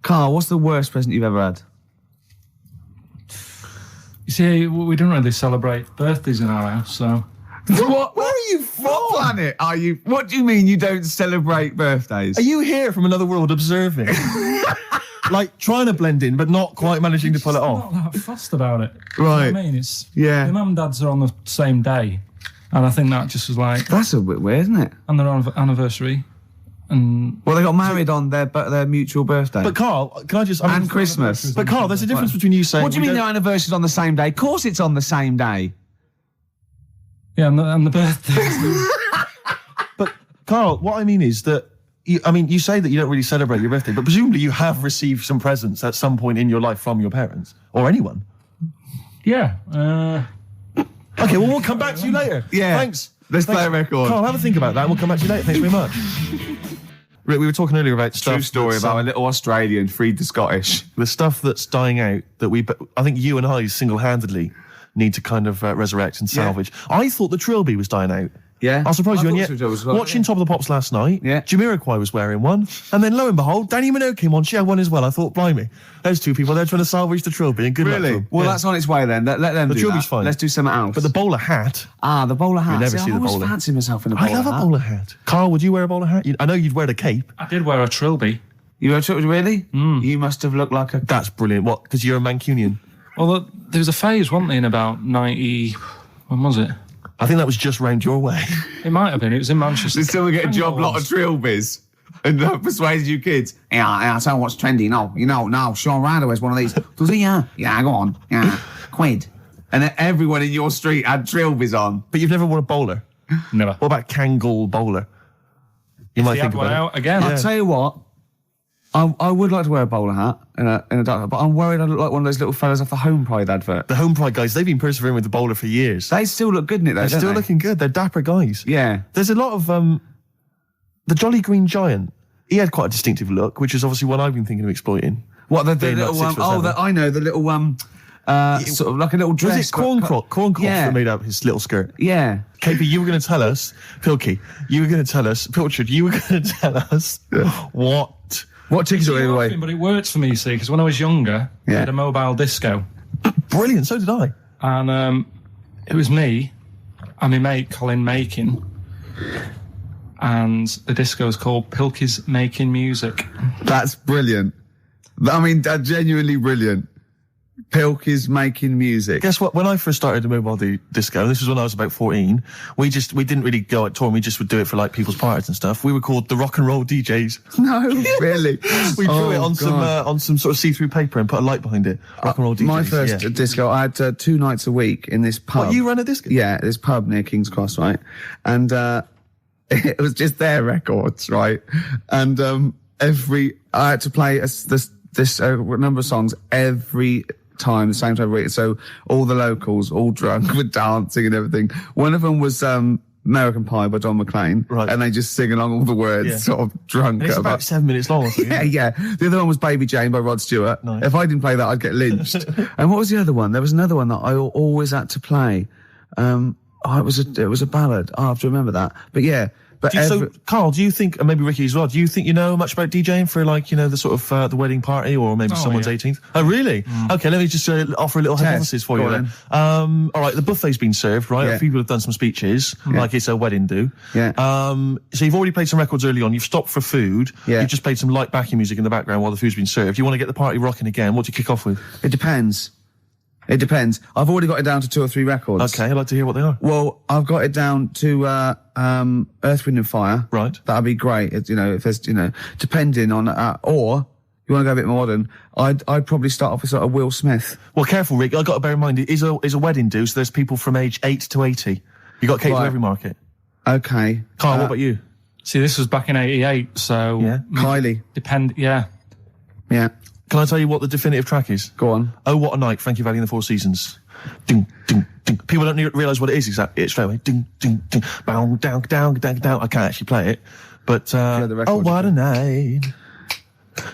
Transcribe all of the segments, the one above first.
Carl, what's the worst present you've ever had? You see, we don't really celebrate birthdays in our house, so... What? Where are you from? What planet are you? What do you mean you don't celebrate birthdays? Are you here from another world observing? Like, trying to blend in, but not quite managing to pull it off? I'm not that fussed about it. Right. You know what I mean? My mum and dad's are on the same day, and I think that just was like... That's a bit weird, isn't it? And their anniversary. And well, they got married on their mutual birthday. But Carl, can I just... and Christmas. But Carl, there's a difference between you saying... What do you mean their anniversary's on the same day? Of course it's on the same day. Yeah, and the birthday. But Carl, what I mean is that you say that you don't really celebrate your birthday, but presumably you have received some presents at some point in your life from your parents or anyone. Yeah. Okay, well, we'll come back to you later. Yeah. Thanks. Let's play a record. Carl, have a think about that and we'll come back to you later. Thanks very much. Rick, we were talking earlier about stuff. True story about a little Australian freed the Scottish. The stuff that's dying out that I think you and I single-handedly need to kind of resurrect and salvage. Yeah. I thought the Trilby was dying out. Yeah. I'll surprise you. And yet, watching Top of the Pops last night, Jamiroquai was wearing one. And then lo and behold, Danny Minogue came on. She had one as well. I thought, blimey, those two people, they're trying to salvage the Trilby. And good luck to them. Well, that's on its way then. Let them do that. The Trilby's fine. Let's do something else. But the bowler hat. Ah, the bowler hat. You never see the bowler. I always fancy myself in a bowler hat. I love a bowler hat. Carl, would you wear a bowler hat? I know you'd wear a cape. I did wear a Trilby. You wear a Trilby, really? You must have looked like a... That's brilliant. What? Because you're a Mancunian? Well, there was a phase, wasn't there, in about 90... When was it? I think that was just round your way. It might have been. It was in Manchester. Did someone get a job lot of Trilbys and persuaded you kids? Yeah, I'll tell you what's trendy. No, Sean Ryder wears one of these. Does he? Yeah, go on. Yeah, quid. And then everyone in your street had Trilbys on. But you've never worn a bowler? Never. What about Kangol bowler? You might think about it. Out again. I'll tell you what. I would like to wear a bowler hat in a dark, but I'm worried I look like one of those little fellas off the Home Pride advert. The Home Pride guys, they've been persevering with the bowler for years. They still look good in it, though, They're still looking good. They're dapper guys. Yeah. There's a lot of... the Jolly Green Giant, he had quite a distinctive look, which is obviously one I've been thinking of exploiting. What, the little... I know, the little... sort of like a little dress. Was it Corncroft? Corncroft that made up his little skirt. Yeah. KP, you were going to tell us... Pilky, you were going to tell us... Pilchard, you were going to tell us What tickets are away? But it worked for me, you see, because when I was younger, I had a mobile disco. Brilliant, so did I. And it was me and my mate Colin Makin, and the disco was called Pilky's Making Music. That's brilliant. I mean, that's genuinely brilliant. Pilky's Making Music. Guess what? When I first started the mobile disco, and this was when I was about 14, we didn't really go out touring. We just would do it for like people's parties and stuff. We were called the Rock and Roll DJs. No, really? We drew it on some sort of see-through paper and put a light behind it. Rock and Roll DJs. My first disco, I had 2 nights a week in this pub. What, you ran a disco? Yeah, this pub near King's Cross, right? And it was just their records, right? And I had to play this number of songs every time, the same time of week. So all the locals, all drunk with dancing and everything. One of them was American Pie by Don McLean. Right. And they just sing along all the words, sort of drunk. And it's about 7 minutes long. Yeah. The other one was Baby Jane by Rod Stewart. Nice. If I didn't play that, I'd get lynched. And what was the other one? There was another one that I always had to play. It was a ballad. I have to remember that. But yeah. So, Carl, do you think, and maybe Ricky as well, do you think you know much about DJing for, like, the sort of the wedding party or maybe someone's 18th? Oh, really? Okay, let me just offer a little hypothesis for you then. All right, the buffet's been served, right? Yeah. People have done some speeches, like it's a wedding do. Yeah. So you've already played some records early on, you've stopped for food, you've just played some light backing music in the background while the food's been served. You want to get the party rocking again, what do you kick off with? It depends. I've already got it down to 2 or 3 records. Okay, I'd like to hear what they are. Well, I've got it down to Earth, Wind and Fire. Right. That'd be great. If there's, depending on, or you want to go a bit more modern, I'd probably start off with sort of Will Smith. Well, careful, Rick. I've got to bear in mind, it is a wedding do, so there's people from age 8 to 80. You got to cater to every market. Okay. Carl, what about you? See, this was back in 88, so... Yeah. Kylie. Yeah. Can I tell you what the definitive track is? Go on. Oh, What a Night, Frankie Valli and the Four Seasons. Ding, ding, ding. People don't realise what it is exactly. It's straight away. Ding, ding, ding. Bow, down, down, down, down. I can't actually play it. But, oh, what a night.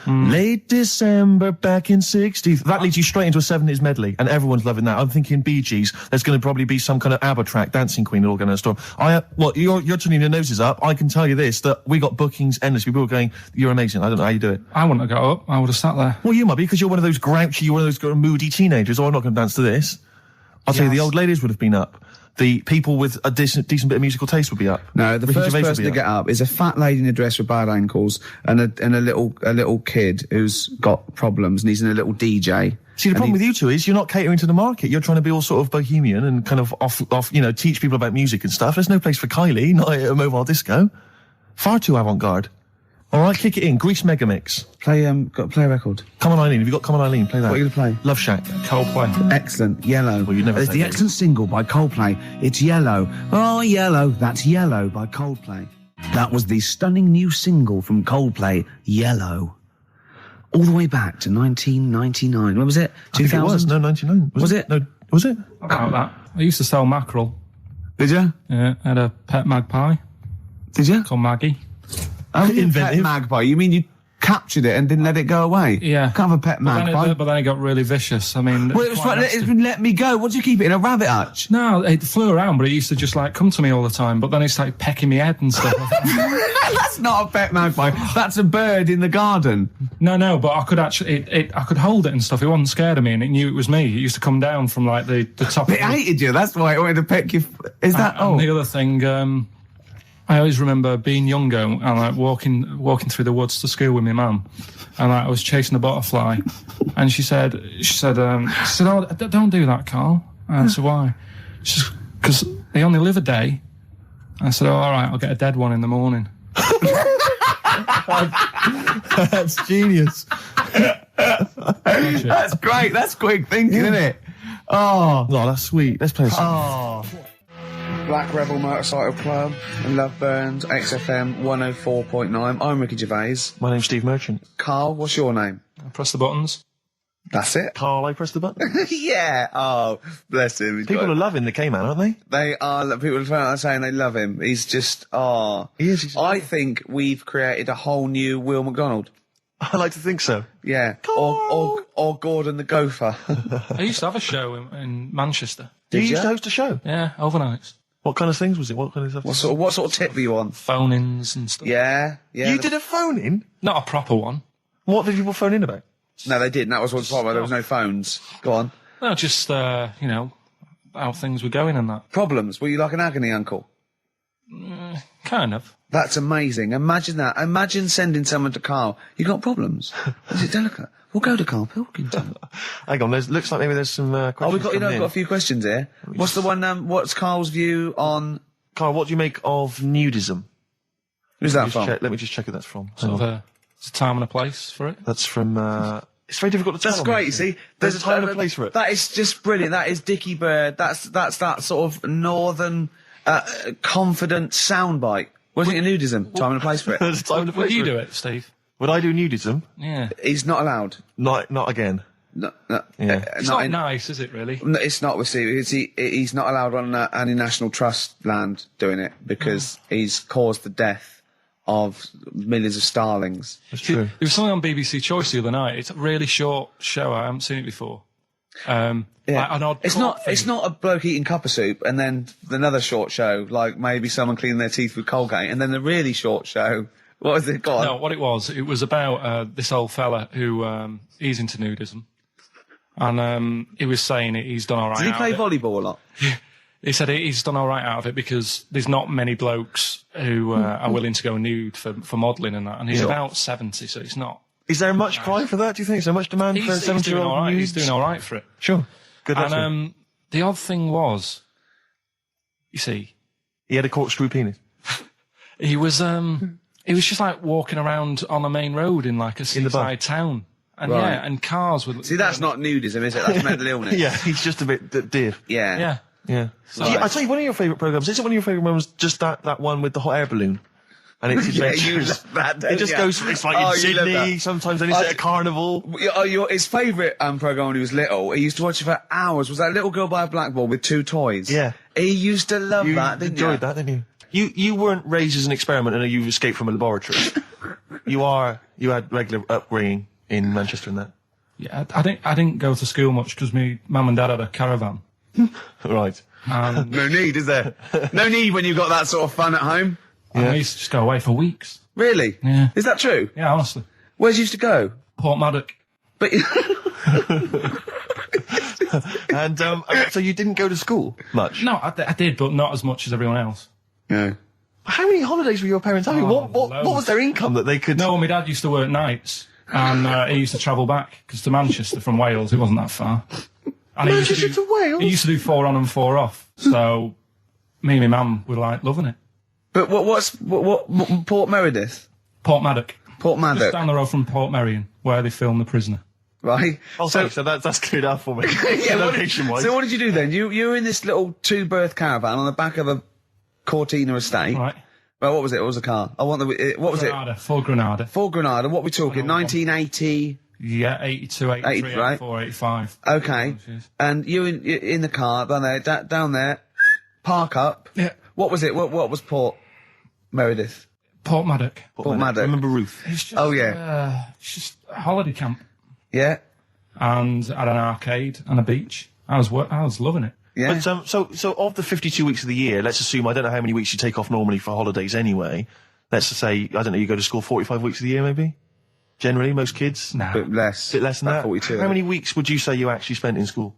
Late December back in 60. That leads you straight into a 70s medley, and everyone's loving that. I'm thinking Bee Gees. There's going to probably be some kind of ABBA track, Dancing Queen, all going to storm. You're turning your noses up. I can tell you this, that we got bookings endless. People are going, you're amazing. I don't know how you do it. I wouldn't have got up. I would have sat there. Well, you might be, because you're one of those grouchy, you're one of those moody teenagers. Oh, I'm not going to dance to this. I'll tell you, the old ladies would have been up. The people with a decent bit of musical taste would be up. No, the first person to get up is a fat lady in a dress with bad ankles and a little kid who's got problems, and he's in a little DJ. See, the problem with you two is you're not catering to the market. You're trying to be all sort of bohemian and kind of off, teach people about music and stuff. There's no place for Kylie, not at a mobile disco. Far too avant-garde. All right, kick it in. Grease Megamix. Play a record. Come on, Eileen. Have you got Come on, Eileen? Play that. What are you going to play? Love Shack. Coldplay. Excellent. Yellow. Well, you never It's say the that. excellent single by Coldplay. It's Yellow. Oh, Yellow. That's Yellow by Coldplay. That was the stunning new single from Coldplay, Yellow. All the way back to 1999. When was it? 2000? It was. No, 99. Was it? No. Was it? About that. I used to sell mackerel. Did you? Yeah, I had a pet magpie Did you? called Maggie. Oh, Inventive. pet magpie. You mean you captured it and didn't let it go away? Yeah. Can't have a pet magpie. But then it got really vicious. I mean, Well, it was fine. It's been let me go. What do you keep it in a rabbit hutch? no, it flew around, but it used to just like come to me all the time. But then it started pecking me head and stuff. That's not a pet magpie. That's a bird in the garden. No, but I could actually, I could hold it and stuff. It wasn't scared of me, and it knew it was me. It used to come down from like the top. It hated you. That's why it wanted to peck you. Is that? And the other thing, I always remember being younger and like walking through the woods to school with my mum, and like, I was chasing a butterfly, and she said, "Oh, don't do that, Carl." And I said, "Why?" She said, "Because they only live a day." I said, "Oh, all right, I'll get a dead one in the morning." That's genius. That's great. That's quick thinking, isn't it? Oh, No, that's sweet. Let's play a song. Black Rebel Motorcycle Club and Love Burns, XFM 104.9. I'm Ricky Gervais. My name's Steve Merchant. Carl, what's your name? I press the buttons. That's it. Carl, I press the button. Yeah. Oh, bless him. People are loving the K-Man, aren't they? They are. People are saying they love him. He's just. He is. I think we've created a whole new Will McDonald. I like to think so. Yeah. Or Gordon the Gopher. I used to have a show in Manchester. You Did used ya? to host a show? Yeah, overnights. What kind of things was it? What kind of stuff? What sort of tip were you on? Phone-ins and stuff. Yeah. You did a phone-in? Not a proper one. What did people phone in about? No, they didn't. That was what's problem. There was no phones. Go on. No, just, how things were going and that. Problems. Were you like an agony uncle? Kind of. That's amazing. Imagine that. Imagine sending someone to Carl. You got problems? Is it delicate? We'll go to Karl Pilkington. Hang on, looks like maybe there's some questions. We've coming in. got a few questions here. What's the one, what's Carl's view on... Carl, what do you make of nudism? Who's that from? Let me just check who that's from. Sort of it's a time and a place for it. That's from, it's very difficult to tell. That's great, you see. There's a time and a place for it. That is just brilliant. That is Dickie Bird. That's that sort of northern, confident soundbite. Wasn't it nudism? Time and a place for it. There's a time and a place Would you for do it. it, Steve? Would I do nudism? Yeah. He's not allowed. Not again. No, Yeah. It's not nice, is it, really? No, it's not with Steve. He's not allowed on any national trust land doing it because he's caused the death of millions of starlings. That's true. There was something on BBC Choice the other night. It's a really short show. I haven't seen it before. Yeah. Like an odd It's court not a bloke eating cup of soup and then another short show, like maybe someone cleaning their teeth with Colgate, and then the really short show. What was it? Go on. No, what it was about this old fella who he's into nudism, and he was saying he's done all right. Did he play out of it. volleyball a lot? He said he's done all right out of it because there's not many blokes who are willing to go nude for modelling and that, and he's about 70, so it's not. Is there much cry for that, do you think? Is there much demand for a He's doing 70-year-old all right. nudes? He's doing all right for it. Sure. Good luck to him. And the odd thing was, you see, He had a corkscrew penis. he was just like walking around on a main road in like a seaside town. And Right. yeah, and cars would... See, that's not nudism, is it? That's mental illness. Yeah, he's just a bit dear. Yeah. Yeah. Yeah. So- I tell you, one of your favourite programmes, is it one of your favourite ones, just that one with the hot air balloon? And it's Yeah, you adventures. love that, don't It just you? goes, it's like Oh, in you love Sydney, that. sometimes then it's at a carnival. His favourite programme when he was little, he used to watch it for hours, was that little girl by a blackboard with two toys. Yeah. He used to love You that, didn't you? enjoyed that, didn't you? You weren't raised as an experiment and you escaped from a laboratory. You had regular upbringing in Manchester and that. Yeah, I didn't go to school much because my mum and dad had a caravan. Right. No need, is there? No need when you've got that sort of fun at home. And I used to just go away for weeks. Really? Yeah. Is that true? Yeah, honestly. Where'd you used to go? Portmaddock. But And so you didn't go to school much? No, I did, but not as much as everyone else. no. How many holidays were your parents having? What loads. was their income that they could... No, my dad used to work nights, and he used to travel back, because to Manchester from Wales, it wasn't that far. And Manchester to Wales? He used to do 4 on and 4 off, so me and my mum were, like, loving it. But what Port Meredith? Portmaddock. Portmaddock. Just down the road from Port Merion, where they filmed The Prisoner. Right? Oh, so that's cleared up for me. Yeah, Location-wise. So what did you do then? You were in this little 2-berth caravan on the back of a Cortina estate. Right. Well, what was it? What was the car? I want the... What was Granada, Ford Granada. Ford Granada. What are we talking? 1980... Yeah, 82, 83, 80, right? 84, 85. Okay. And you in the car down there, park up. Yeah. What was it? What was Port Meredith? Portmaddock. Portmaddock. I remember Ruth. It's just, Oh, yeah. it's just a holiday camp. Yeah. And had an arcade and a beach. I was loving it. Yeah. But so of the 52 weeks of the year, let's assume, I don't know how many weeks you take off normally for holidays anyway. Let's just say, I don't know, you go to school 45 weeks of the year maybe? Generally, most kids? Nah. Bit less. Bit less than About that? 42. How many weeks would you say you actually spent in school?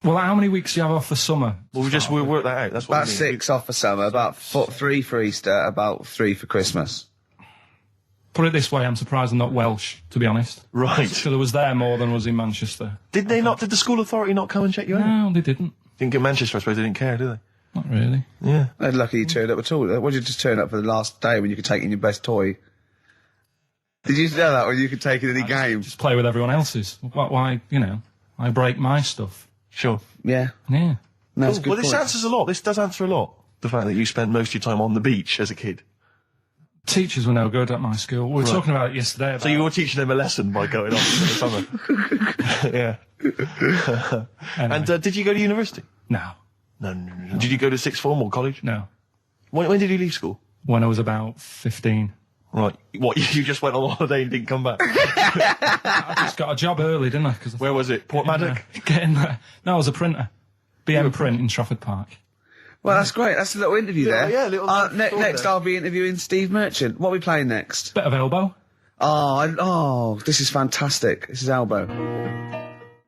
Well, how many weeks do you have off for summer? Well, we'll work that out. That's what About I mean. 6 off for summer, about 3 for Easter, about 3 for Christmas. Put it this way, I'm surprised I'm not Welsh, to be honest. Right. So there was there more than was in Manchester. Did the school authority not come and check you out? No, they didn't. Didn't get Manchester, I suppose they didn't care, do they? Not really. Yeah. They're lucky you turned up at all. Why did you just turn up for the last day when you could take in your best toy? Did you know that when you could take in any game? Just play with everyone else's. Why, I break my stuff. Sure. Yeah. Yeah. No, that's a good Well, this point. answers a lot. This does answer a lot. The fact that you spent most of your time on the beach as a kid. Teachers were no good at my school. We were talking about it yesterday. About So you were teaching them a lesson by going off in the summer. Yeah. Anyway. And did you go to university? No. No. Did you go to sixth form or college? No. When did you leave school? When I was about 15. Right. What, you just went on holiday and didn't come back? I just got a job early, didn't I? Cause Where was it? Portmaddock? Getting there. No, I was a printer. BM Print in Trafford Park. Well, that's great. That's a little interview there. Yeah, little next, there. I'll be interviewing Steve Merchant. What are we playing next? Bit of elbow. Oh, this is fantastic. This is Elbow.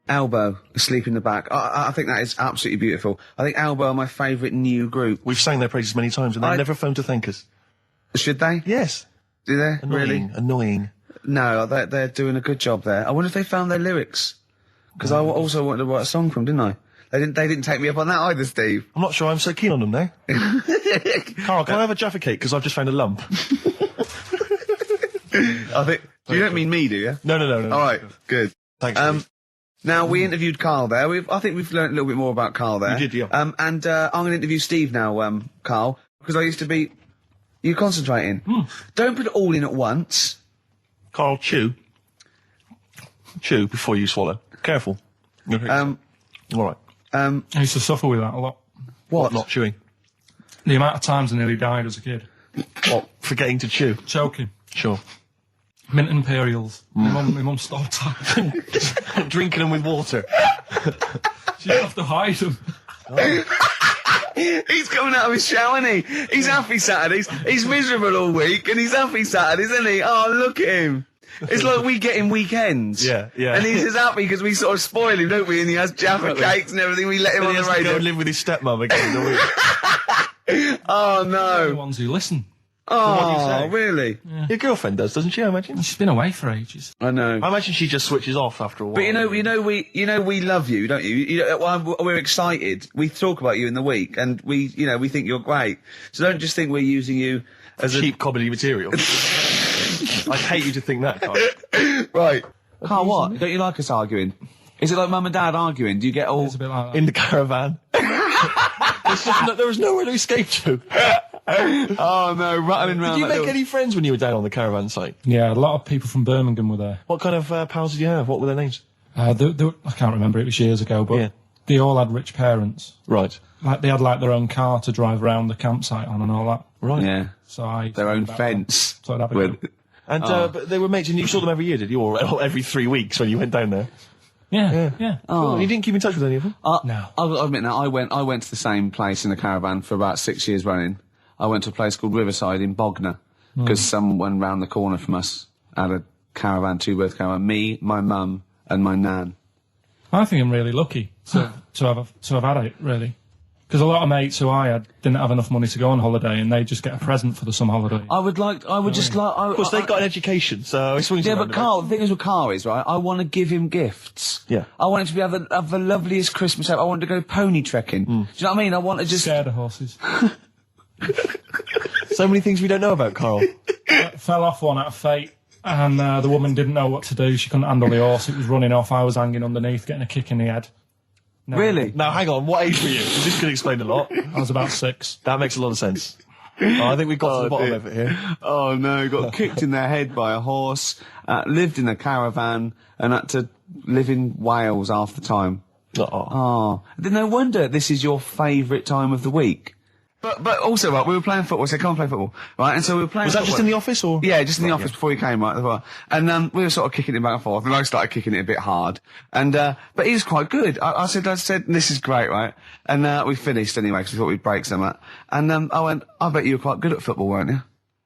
Elbow, Asleep in the Back. I think that is absolutely beautiful. I think Elbow are my favourite new group. We've sang their praises many times and they never phoned to thank us. Should they? Yes. Do they? Annoying. Really? Annoying. No, they're doing a good job there. I wonder if they found their lyrics. Because I also wanted to write a song from them, didn't I? They didn't take me up on that either, Steve. I'm not sure I'm so keen on them now. Carl, can I have a Jaffa cake? Because I've just found a lump. I think. You don't mean me, do you? No. All right, good. Thanks. Steve. Now, we interviewed Carl there. I think we've learned a little bit more about Carl there. You did, yeah. And I'm going to interview Steve now, Carl, because I used to be... You concentrating. Don't put it all in at once. Carl, chew. Chew before you swallow. Careful. All right. I used to suffer with that a lot. What? Not chewing. The amount of times I nearly died as a kid. What? Forgetting to chew. Choking. Sure. Mint Imperials. My mum stopped. Drinking them with water. She'd have to hide them. He's coming out of his shower, isn't he? He's happy Saturdays. He's miserable all week, and he's happy Saturdays, isn't he? Oh, look at him. It's like we get him weekends. Yeah. And he's just happy because we sort of spoil him, don't we? And he has Jaffa cakes and everything. We let him And on he the has to go radio. and live with his stepmum again in the week. Oh, They're the no. ones who listen. what do you Oh, say? really? Your girlfriend does, doesn't she, I imagine? She's been away for ages. I know. I imagine she just switches off after a while. But we love you, don't you? We're excited. We talk about you in the week, and we think you're great. So don't just think we're using you as cheap comedy material. I'd hate you to think that, Carl. Right. Carl, what? Don't you like us arguing? Is it like mum and dad arguing? Do you get all... It's a bit like that. In the caravan. There was nowhere to escape to. Oh, no, rattling round Did you that make any friends when you were down on the caravan site? Yeah, a lot of people from Birmingham were there. What kind of pals did you have? What were their names? I can't remember, it was years ago, but Yeah. they all had rich parents. Right. Like, they had, like, their own car to drive around the campsite on and all that. Right. Yeah. So Their own fence. So I'd have a with- go. And but they were mates, and you saw them every year, did you? Or every 3 weeks when you went down there? Yeah. Oh. You didn't keep in touch with any of them? No. I'll admit now, I went to the same place in a caravan for about 6 years running. I went to a place called Riverside in Bognor, because someone round the corner from us had a caravan, two-berth caravan. Me, my mum, and my nan. I think I'm really lucky to have had it, really. Because a lot of mates who I had didn't have enough money to go on holiday, and they just get a present for the summer holiday. Of course, they got an education, so it swings Yeah, around but a Carl, the thing is with Carl is, right, I want to give him gifts. Yeah. I want him to have the loveliest Christmas ever. I want him to go pony trekking. Do you know what I mean? I want to just... Scared of horses. bit. So many things we don't know about Carl. Fell off one out of fate, and the woman didn't know what to do. She couldn't handle the horse. It was running off. I was hanging underneath, getting a kick in the head. No. Really? Now, hang on, what age were you? 'Cause this could explain a lot. I was about 6. That makes a lot of sense. I think we've got to the bottom dear. of it here. Oh no, got kicked in the head by a horse, lived in a caravan, and had to live in Wales half the time. Oh, no wonder this is your favourite time of the week. But also, right, we were playing football, so I can't play football, right? And so we were playing Was that football. just in the office, or? Yeah, just in the office before he came, right? As well. And we were sort of kicking it back and forth, and I started kicking it a bit hard. And but he was quite good. I said, this is great, right? And we finished anyway, because we thought we'd break some up. And I went, I bet you were quite good at football, weren't you?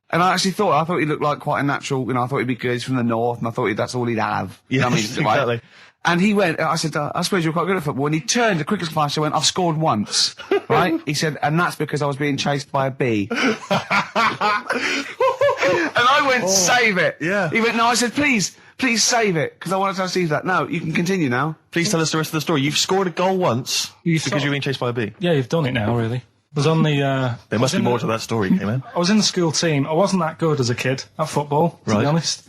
And I actually thought he looked like quite a natural, I thought he'd be good. He's from the north, and I thought that's all he'd have. Yeah, You know what I mean? exactly. Right? And he went, I said, I suppose you're quite good at football. And he turned, the quickest flash, I went, I've scored once. Right? He said, and that's because I was being chased by a bee. And I went, save it. Yeah. He went, no, I said, please save it, because I wanted to see that. No, you can continue now. Please tell us the rest of the story. You've scored a goal once because you're being chased by a bee. Yeah, you've done it now, really. I was on the... There must be more to that story, man. I was in the school team. I wasn't that good as a kid at football, to be honest.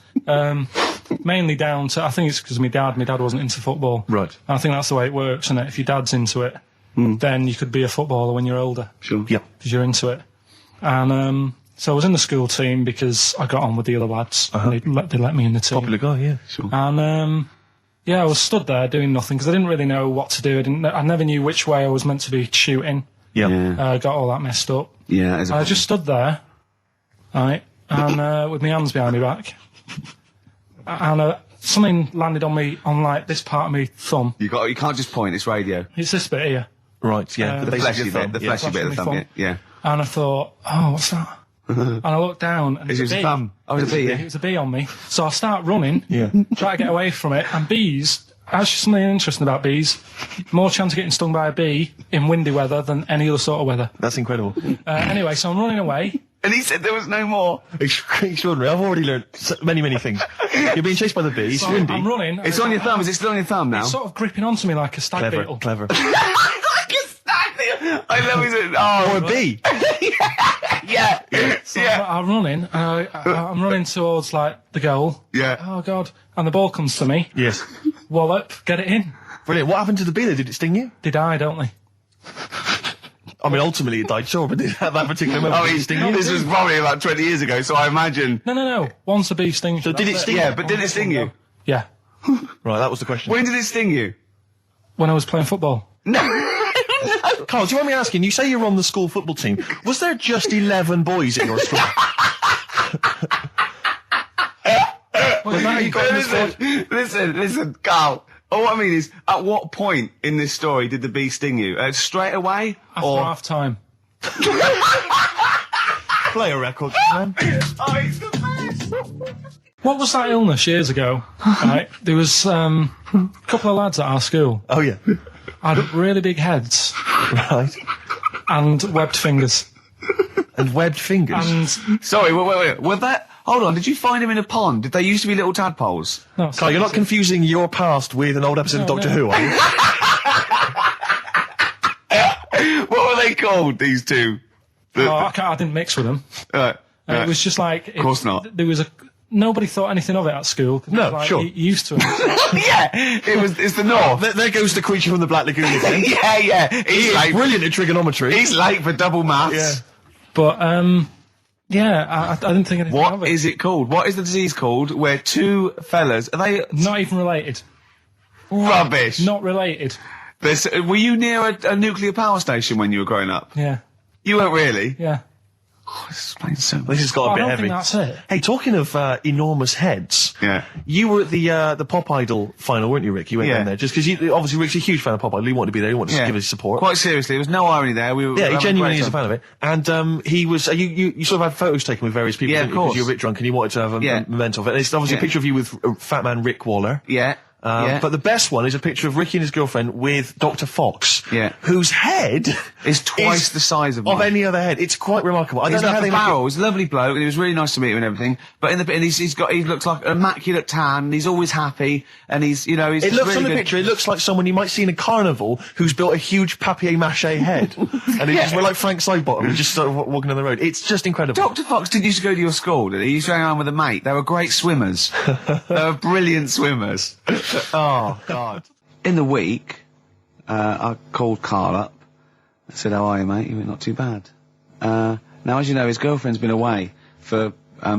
Mainly down to, I think it's because of my dad. My dad wasn't into football. Right. And I think that's the way it works, isn't it? If your dad's into it, then you could be a footballer when you're older. Sure. Yep. Because you're into it. And so I was in the school team because I got on with the other lads. And they let me in the team. Popular guy, yeah. Sure. And I was stood there doing nothing because I didn't really know what to do. I never knew which way I was meant to be shooting. Yeah. I got all that messed up. Yeah. I just stood there, right, and with my hands behind my back, and something landed on me, on like this part of my thumb. You can't just point, it's radio. It's this bit here. Right, yeah. The fleshy bit, the fleshy bit of the thumb, yeah. And I thought, oh, what's that? And I looked down, and It was a a bee. thumb. Oh, it was a bee, yeah. It was a bee on me. So I start running, Yeah. try to get away from it, and bees. Actually, something interesting about bees. More chance of getting stung by a bee in windy weather than any other sort of weather. That's incredible. Anyway, so I'm running away. And he said there was no more. Extraordinary. I've already learned many, many things. You're being chased by the bees. So Windy. I'm running. It's on your thumb. Is it still on your thumb now? It's sort of gripping onto me like a stag beetle. Clever. I love it. Oh, Or a bee. yeah. So I'm running. I'm running towards like the goal. Yeah. Oh God! And the ball comes to me. Yes. Wallop, get it in. Brilliant. What happened to the bee? Did it sting you? They die, don't they? I mean, ultimately it died, sure, but at that particular moment, did it sting you? This was probably about 20 years ago, so I imagine. No. Once a bee stings you. So did it that's sting? Yeah, but did it sting you? Yeah. Right, that was the question. When did it sting you? When I was playing football. Carl, do you want me asking, you say you're on the school football team. Was there just 11 boys at your school? Well, now you got in the squad. Listen, Carl. All I mean is, at what point in this story did the bee sting you? Straight away? After or half time. Play a record, man. Oh, he's the best. What was that illness years ago? Right, there was a couple of lads at our school Oh, yeah. had really big heads Right. and webbed fingers. And webbed fingers. And Sorry, wait. Were that... Hold on, did you find him in a pond? Did they used to be little tadpoles? no, Carl, you're not confusing your past with an old episode of Doctor Who, are you? What were they called, these two? I didn't mix with them. It was just like... Of course not. There was nobody thought anything of it at school. 'Cause it No, was like, sure. you used to it. Yeah, it's the North. There goes the creature from the Black Lagoon again. yeah. He's late. Brilliant at trigonometry. He's late for double maths. Yeah. But, I didn't think anything of What it. is it called? What is the disease called where two fellas, are they Not even related. rubbish? Not related. Were you near a nuclear power station when you were growing up? Yeah. You weren't really? Yeah. Oh, this explains so much. This has got a bit I don't heavy. think that's it. Hey, talking of enormous heads, Yeah. you were at the Pop Idol final, weren't you, Rick? You went in there just because obviously Rick's a huge fan of Pop Idol. He wanted to be there. He wanted to give his support. Quite seriously, there was no irony there. We were Yeah, he genuinely is a fan. fan of it. And he was. You sort of had photos taken with various people. Yeah, didn't of you? 'Cause course. you were a bit drunk and you wanted to have a memento of it. And it's obviously a picture of you with Fat Man Rick Waller. Yeah. But the best one is a picture of Ricky and his girlfriend with Dr. Fox, whose head is twice the size of any other head. It's quite remarkable. I don't know how they Barrel. He's a lovely bloke, and he was really nice to meet him and everything. But he looks like an immaculate tan. And he's always happy, and he's It looks really on the good. picture. It looks like someone you might see in a carnival who's built a huge papier-mâché head, and he's just we're like Frank Sidebottom, and just sort of walking down the road. It's just incredible. Dr. Fox did used to go to your school, did he? He used to hang around with a mate. They were great swimmers. They were brilliant swimmers. Oh, God. In the week, I called Karl up. I said, how are you, mate? He went, not too bad. Now, as you know, his girlfriend's been away for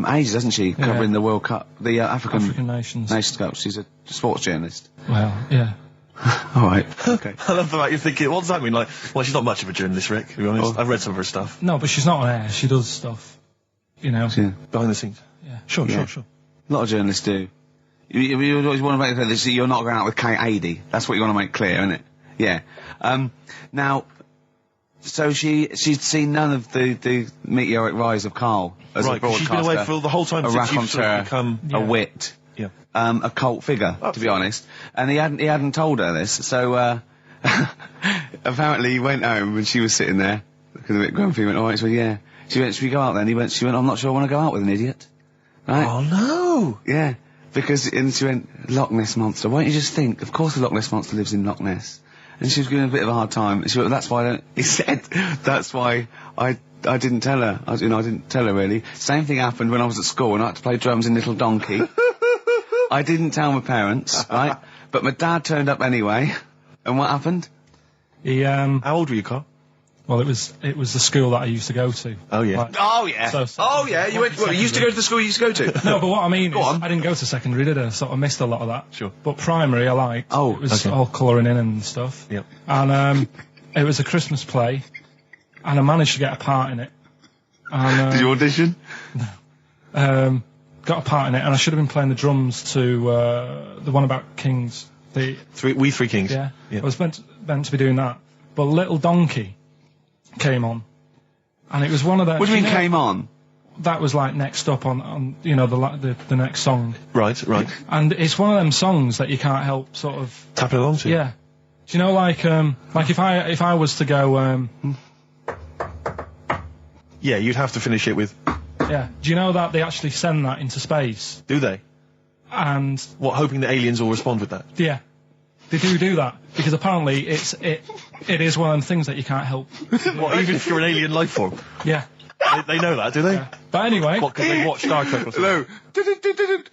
ages, hasn't she? Covering the World Cup, the African Nations Cup. She's a sports journalist. Well, yeah. All right. Okay. I love the fact you're thinking, what does that mean? Like, well, she's not much of a journalist, Rick, to be honest. I've read some of her stuff. No, but she's not on air. She does stuff, Yeah. Behind the scenes. Yeah. Sure. A lot of journalists do. You always want to make clear that you're not going out with Kate Adie. That's what you want to make clear, isn't it? Yeah. Now, so she'd seen none of the meteoric rise of Karl as a broadcaster. She's been away for the whole time a since you've sort of raconteur, become... a wit, a cult figure, to be honest. And he hadn't told her this, so apparently he went home and she was sitting there, looking a bit grumpy. He went, all right, so yeah. She went, should we go out then? She went, I'm not sure I want to go out with an idiot. Right? Oh, no! Yeah. And she went, Loch Ness Monster. Why don't you just think, of course the Loch Ness Monster lives in Loch Ness. And she was giving a bit of a hard time. And she went, that's why he said, that's why I didn't tell her. I didn't tell her really. Same thing happened when I was at school and I had to play drums in Little Donkey. I didn't tell my parents, right? But my dad turned up anyway. And what happened? How old were you, Karl? Well, it was the school that I used to go to. Oh, yeah. Like, Oh, yeah. You went, you used to go to the school you used to go to? No, but what I mean is, on. I didn't go to secondary, did I? So I missed a lot of that. Sure. But primary, I liked. Oh, it was all colouring in and stuff. Yep. And it was a Christmas play, and I managed to get a part in it. And, Did you audition? got a part in it, and I should have been playing the drums to the one about Kings. We Three Kings. Yeah. I was meant to be doing that, but Little Donkey came on, and it was one of the. What do you mean came on? That was like next up on the next song. Right. And it's one of them songs that you can't help sort of tapping along to. Yeah. Do you know like if I was to go yeah, you'd have to finish it with. Yeah. Do you know that they actually send that into space? Do they? And what, hoping that aliens will respond with that? Yeah. They do that because apparently it is one of them things that you can't help. What, even if you're an alien life form? Yeah. They know that, do they? Yeah. But anyway, what, because they watch Star Trek or something? Hello.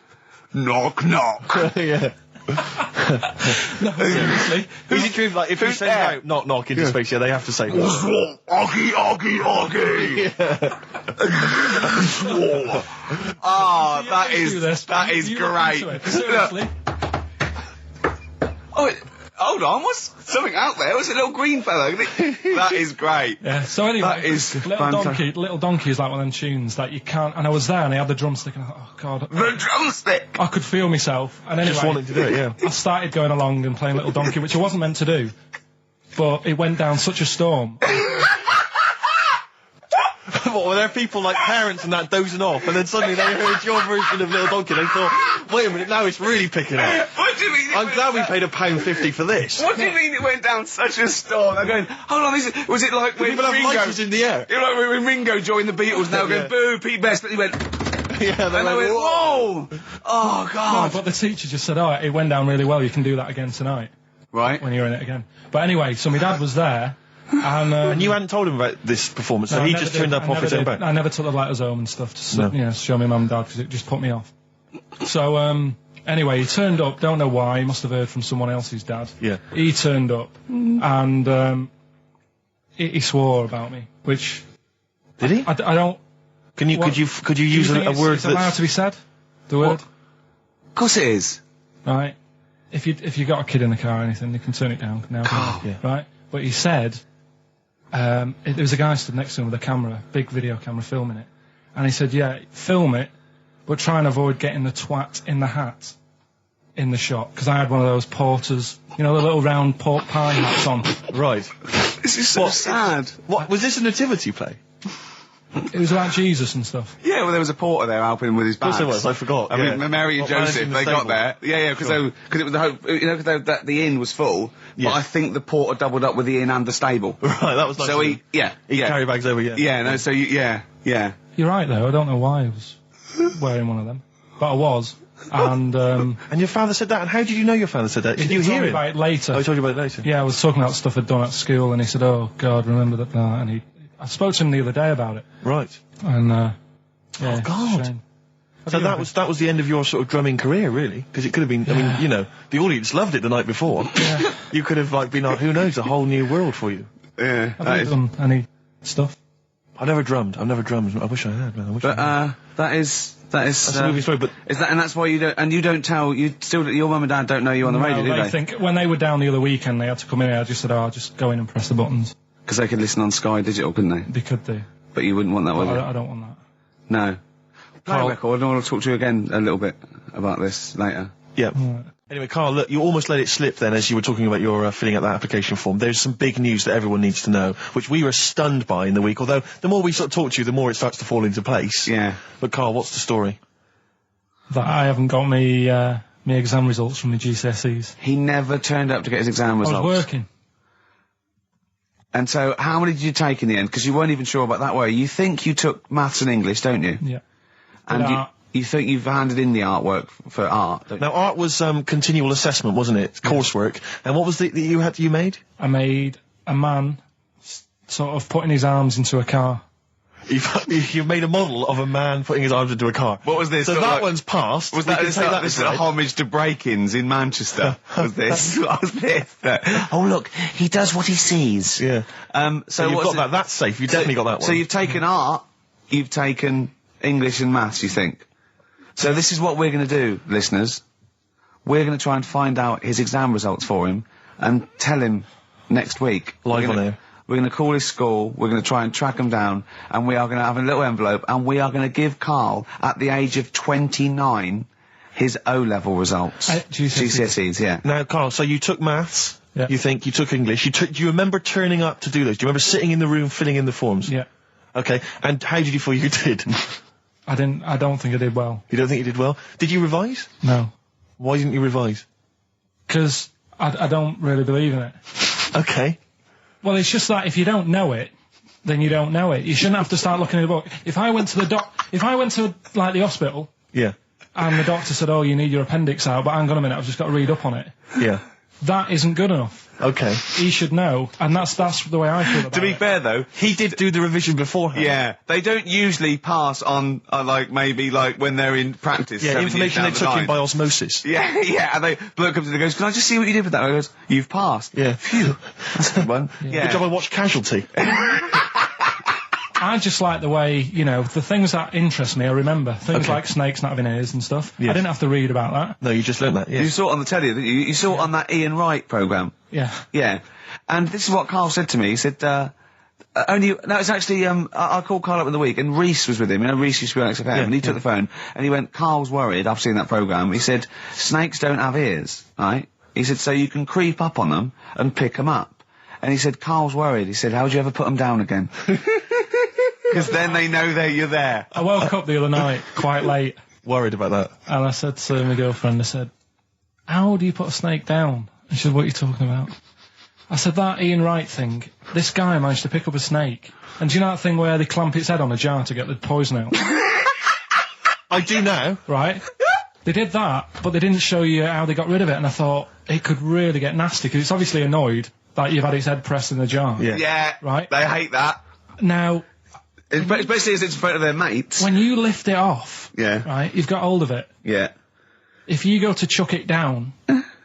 Knock knock. Yeah. No, seriously. Is it true, like, if you send out knock knock into space, they have to say that? Oggy. Oh, that is great. Seriously. Oh, hold on, what's something out there? What's a little green fellow? That is great. Yeah, so anyway, that is Little Donkey is like one of them tunes that you can't, and I was there and I had the drumstick and I thought, oh God. The drumstick! I could feel myself, and anyway. Just wanting to do it, yeah. I started going along and playing Little Donkey, which I wasn't meant to do, but it went down such a storm. What, were there people like parents and that dozing off, and then suddenly they heard your version of Little Donkey, and they thought, wait a minute, now it's really picking up. What do you mean? I'm glad we paid £1.50 for this. What do you mean it went down such a storm? They're going, hold on, was it like when People have Ringo... lighters in the air. You know, like when Ringo joined the Beatles, now going, boo, Pete Best, but he went... Yeah, and they went, whoa! Oh, God. No, but the teacher just said, it went down really well, you can do that again tonight. Right. When you're in it again. But anyway, so my dad was there, and you hadn't told him about this performance, so he just turned up off his own back. I never took the letters home and stuff to show my mum and dad, because it just put me off. So, anyway, he turned up, don't know why, he must have heard from someone else's dad. Yeah. He turned up, and he swore about me, which... Did he? I don't... Could you use a word that's allowed to be said? The word? Of course it is. Right. if you got a kid in the car or anything, you can turn it down now, right? But he said, there was a guy stood next to him with a camera, big video camera, filming it, and he said, yeah, film it, but try and avoid getting the twat in the hat in the shot, because I had one of those porters, you know, the little round pork pie hats on. Right. This is so sad. What was this a nativity play? It was about Jesus and stuff. Yeah, well, there was a porter there helping him with his bags. Of course there was, I forgot. I mean, Mary and Joseph, they got there. Yeah, because it was the hope, you know, because the inn was full. Yeah. But I think the porter doubled up with the inn and the stable. Right, that was nice. So he carry bags over, Yeah, no, so yeah. You're right, though. I don't know why I was wearing one of them, but I was. And your father said that, and how did you know your father said that? Did you hear it? About it later. Oh, he told you about it later? Yeah, I was talking about stuff I'd done at school, and he said, oh, God, remember that, and I spoke to him the other day about it. Right. And, oh, God. So that was the end of your sort of drumming career, really? Because it could have been, I mean, you know, the audience loved it the night before. Yeah. You could have, like, been on, who knows, a whole new world for you. Yeah. Have you done any stuff? I've never drummed. I wish I had, man. That's a movie story, but is that, and that's why you don't tell, your mum and dad don't know you on the radio, do they? I think when they were down the other weekend, they had to come in, I just said, I'll just go in and press the buttons. Because they could listen on Sky Digital, couldn't they? They could do. But you wouldn't want that, would you? I don't want that. No. Play a record, and I want to talk to you again a little bit about this later. Yeah. Right. Anyway, Karl, look, you almost let it slip then as you were talking about your filling out that application form. There's some big news that everyone needs to know, which we were stunned by in the week, although the more we sort of talk to you, the more it starts to fall into place. Yeah. But Karl, what's the story? That I haven't got me exam results from the GCSEs. He never turned up to get his exam results. I was working. And so, how many did you take in the end? Because you weren't even sure about that, were you? You think you took maths and English, don't you? Yeah. And you think you've handed in the artwork for art, don't you? Now, art was continual assessment, wasn't it? Coursework. And what was that you made? I made a man sort of putting his arms into a car. You made a model of a man putting his arms into a car. What was this? So that one's passed. Was that this is a homage to break-ins in Manchester? Was this? What was this? Oh look, he does what he sees. Yeah. So you've got that. That's safe. You definitely got that one. So you've taken art, you've taken English and maths, you think? So this is what we're going to do, listeners. We're going to try and find out his exam results for him and tell him next week. Live on air. We're going to call his school, we're going to try and track him down, and we are going to have a little envelope, and we are going to give Karl, at the age of 29, his O-level results. GCSEs, yeah. Now, Karl, so you took maths, yeah. You think, you took English, do you remember turning up to do those? Do you remember sitting in the room filling in the forms? Yeah. Okay, and how did you feel you did? I don't think I did well. You don't think you did well? Did you revise? No. Why didn't you revise? Because I don't really believe in it. Okay. Well, it's just that if you don't know it, then you don't know it. You shouldn't have to start looking at the book. If I went to like the hospital, yeah, and the doctor said, "Oh, you need your appendix out," but hang on a minute, I've just got to read up on it. Yeah, that isn't good enough. Okay, he should know, and that's the way I feel about it. To be fair, though, he did do the revision beforehand. Yeah, they don't usually pass on, maybe when they're in practice. Yeah, information they took in by osmosis. Yeah, yeah, and bloke comes in and goes, "Can I just see what you did with that?" And I goes, "You've passed." Yeah. Phew, that's a good one. Yeah. Good job I watched Casualty. I just like the way, the things that interest me, I remember. Things like snakes not having ears and stuff. Yes. I didn't have to read about that. No, you just learnt that, yeah. You saw it on the telly, didn't you? You saw it on that Ian Wright programme. Yeah. Yeah. And this is what Karl said to me. He said, it's actually, I called Karl up in the week, and Reese was with him. Reese used to be on XFM, and he took the phone, and he went, "Karl's worried, I've seen that programme." He said, "Snakes don't have ears, right?" He said, "So you can creep up on them and pick them up." And he said, "Karl's worried." He said, "How'd you ever put them down again?" Because then they know you're there. I woke up the other night quite late. Worried about that. And I said to my girlfriend, I said, "How do you put a snake down?" And she said, "What are you talking about?" I said, "That Ian Wright thing, this guy managed to pick up a snake. And do you know that thing where they clamp its head on a jar to get the poison out?" I do now. Right? They did that, but they didn't show you how they got rid of it. And I thought, it could really get nasty, because it's obviously annoyed that you've had its head pressed in the jar. Yeah. Yeah. Right? They hate that. Now... Especially as it's in front of their mates. When you lift it off, yeah, right, you've got hold of it. Yeah. If you go to chuck it down,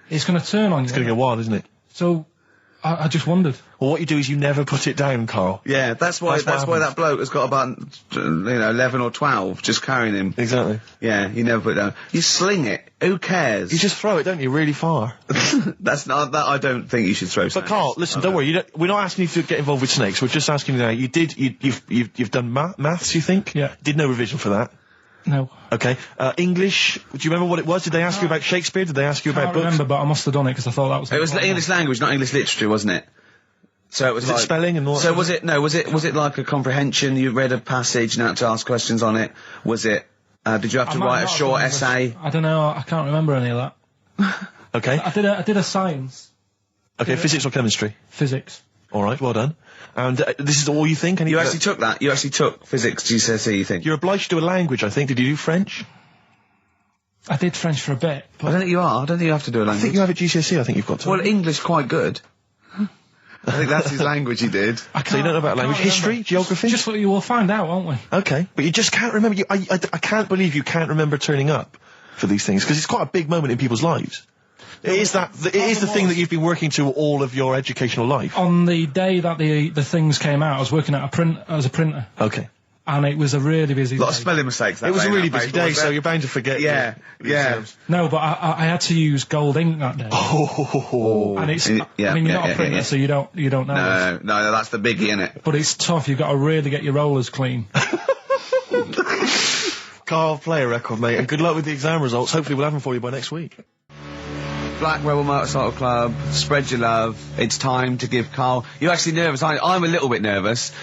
it's going to turn on you. It's going to go wild, isn't it? So, I just wondered. Well, what you do is you never put it down, Carl. Yeah, that's why that bloke has got about 11 or 12 just carrying him. Exactly. Yeah, you never put it down. You sling it. Who cares? You just throw it, don't you, really far. That's not that. I don't think you should throw. But Carl, listen, don't worry. We're not asking you to get involved with snakes. We're just asking you now. You've done maths, you think? Yeah. Did no revision for that. No. Okay. English. Do you remember what it was? Did they ask you about Shakespeare? Did they ask you about books? I remember, but I must have done it because I thought that was. It was English language, not English literature, wasn't it? So it was like spelling and all. So was it? No, was it like a comprehension? You read a passage and had to ask questions on it. Was it? Did you have to write a short essay? I don't know. I can't remember any of that. Okay. I did a science. Okay, physics or chemistry? Physics. All right, well done. And this is all you think? You actually took that? You actually took physics GCSE, you think? You're obliged to do a language, I think. Did you do French? I did French for a bit. I don't think you are. I don't think you have to do a language. I think you have a GCSE, I think you've got to. Well, English quite good. I think that's his language he did. So you don't know about language? History? Geography? Just what you will find out, won't we? Okay. But you just can't remember. I can't believe you can't remember turning up for these things, because it's quite a big moment in people's lives. It is the thing that you've been working to all of your educational life. On the day that the things came out, I was working at as a printer. Okay. And it was a really busy day. A lot of spelling mistakes that It was day, a really that busy paper, day, so you're bound to forget. Yeah, yeah. No, but I had to use gold ink that day. Oh. And it's, I mean, you're not a printer, so you don't know. No, that's the biggie, innit? But it's tough, you've got to really get your rollers clean. Carl, play a record, mate, and good luck with the exam results. Hopefully we'll have them for you by next week. Black Rebel Motorcycle Club, spread your love. It's time to give Carl... You're actually nervous. I'm a little bit nervous.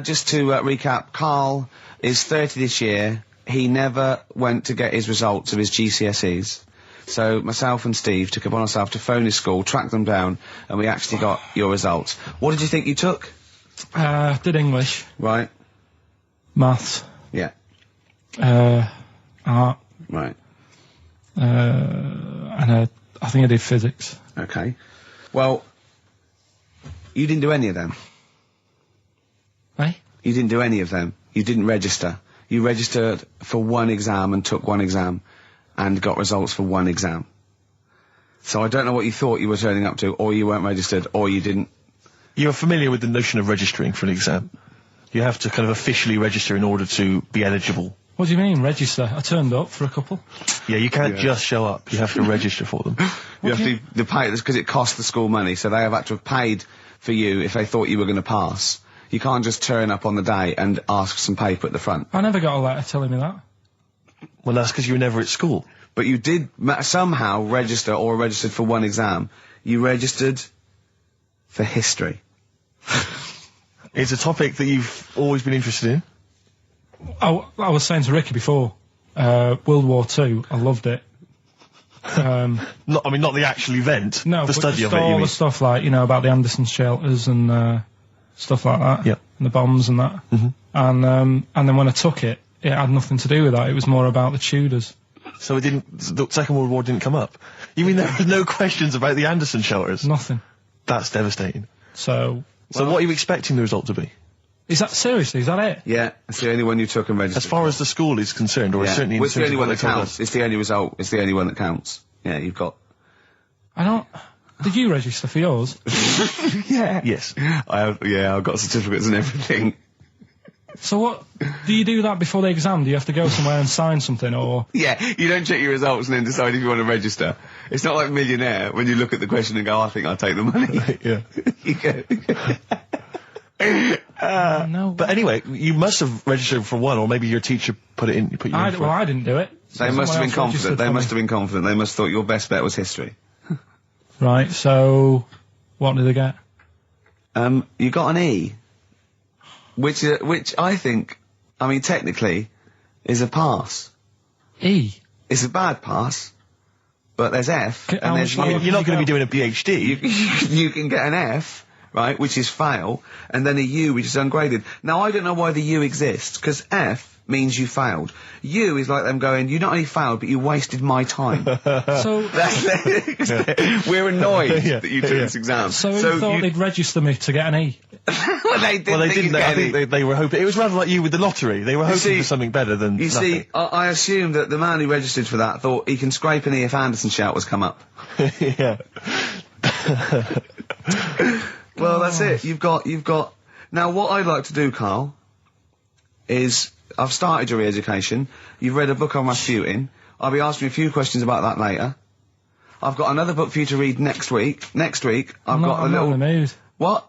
Just to recap, Carl is 30 this year. He never went to get his results of his GCSEs. So myself and Steve took it upon ourselves to phone his school, track them down, and we actually got your results. What did you think you took? Did English. Right. Maths. Yeah. Art. Right. And I think I did physics. Okay. Well, you didn't do any of them. Eh? You didn't do any of them. You didn't register. You registered for one exam and took one exam and got results for one exam. So I don't know what you thought you were turning up to, or you weren't registered, or you didn't. You're familiar with the notion of registering for an exam. You have to kind of officially register in order to be eligible. What do you mean, register? I turned up for a couple. Yeah, you can't just show up. You have to register for them. You have to pay this because it costs the school money, so they have had to have paid for you if they thought you were going to pass. You can't just turn up on the day and ask for some paper at the front. I never got a letter telling me that. Well, that's because you were never at school. But you did somehow register or registered for one exam. You registered for history. It's a topic that you've always been interested in. I was saying to Ricky before, World War II, I loved it. Not the actual event. No, the study of it. all the stuff like, about the Anderson shelters and stuff like that. Yeah. And the bombs and that. Mm-hmm. And then when I took it, it had nothing to do with that. It was more about the Tudors. So the Second World War didn't come up? You mean there were no questions about the Anderson shelters? Nothing. That's devastating. So what are you expecting the result to be? Is that seriously? Is that it? Yeah, it's the only one you took and registered. As far as the school is concerned, or certainly it's the only one that counts. It's the only result. It's the only one that counts. Yeah, you've got. I don't. Did you register for yours? Yeah. Yes. I've got certificates and everything. So what? Do you do that before the exam? Do you have to go somewhere and sign something, or? Yeah, you don't check your results and then decide if you want to register. It's not like Millionaire when you look at the question and go, I think I'll take the money. Yeah. You go. No. But anyway, you must have registered for one, or maybe your teacher put you in for well, I didn't do it. They must have been confident. They must have been confident. They must have thought your best bet was history. Right, so what did they get? You got an E. Which I think, technically, is a pass. E? It's a bad pass, but there's F, and there's U. You're not going to be doing a PhD. You can get an F, right, which is fail, and then a U, which is ungraded. Now, I don't know why the U exists, because F means you failed. U is like them going, you not only failed, but you wasted my time. So we're annoyed that you took this exam. So you thought they'd register me to get an E? Well, they didn't. I think they were hoping. It was rather like you with the lottery. They were hoping for something better than You nothing. see, I assume that the man who registered for that thought he can scrape an E if Anderson shelters come up. Yeah. Well, that's it. You've got. Now, what I'd like to do, Carl, is I've started your re-education. You've read a book on Rasputin. I'll be asking you a few questions about that later. I've got another book for you to read next week. Next week, I'm not in the mood. What?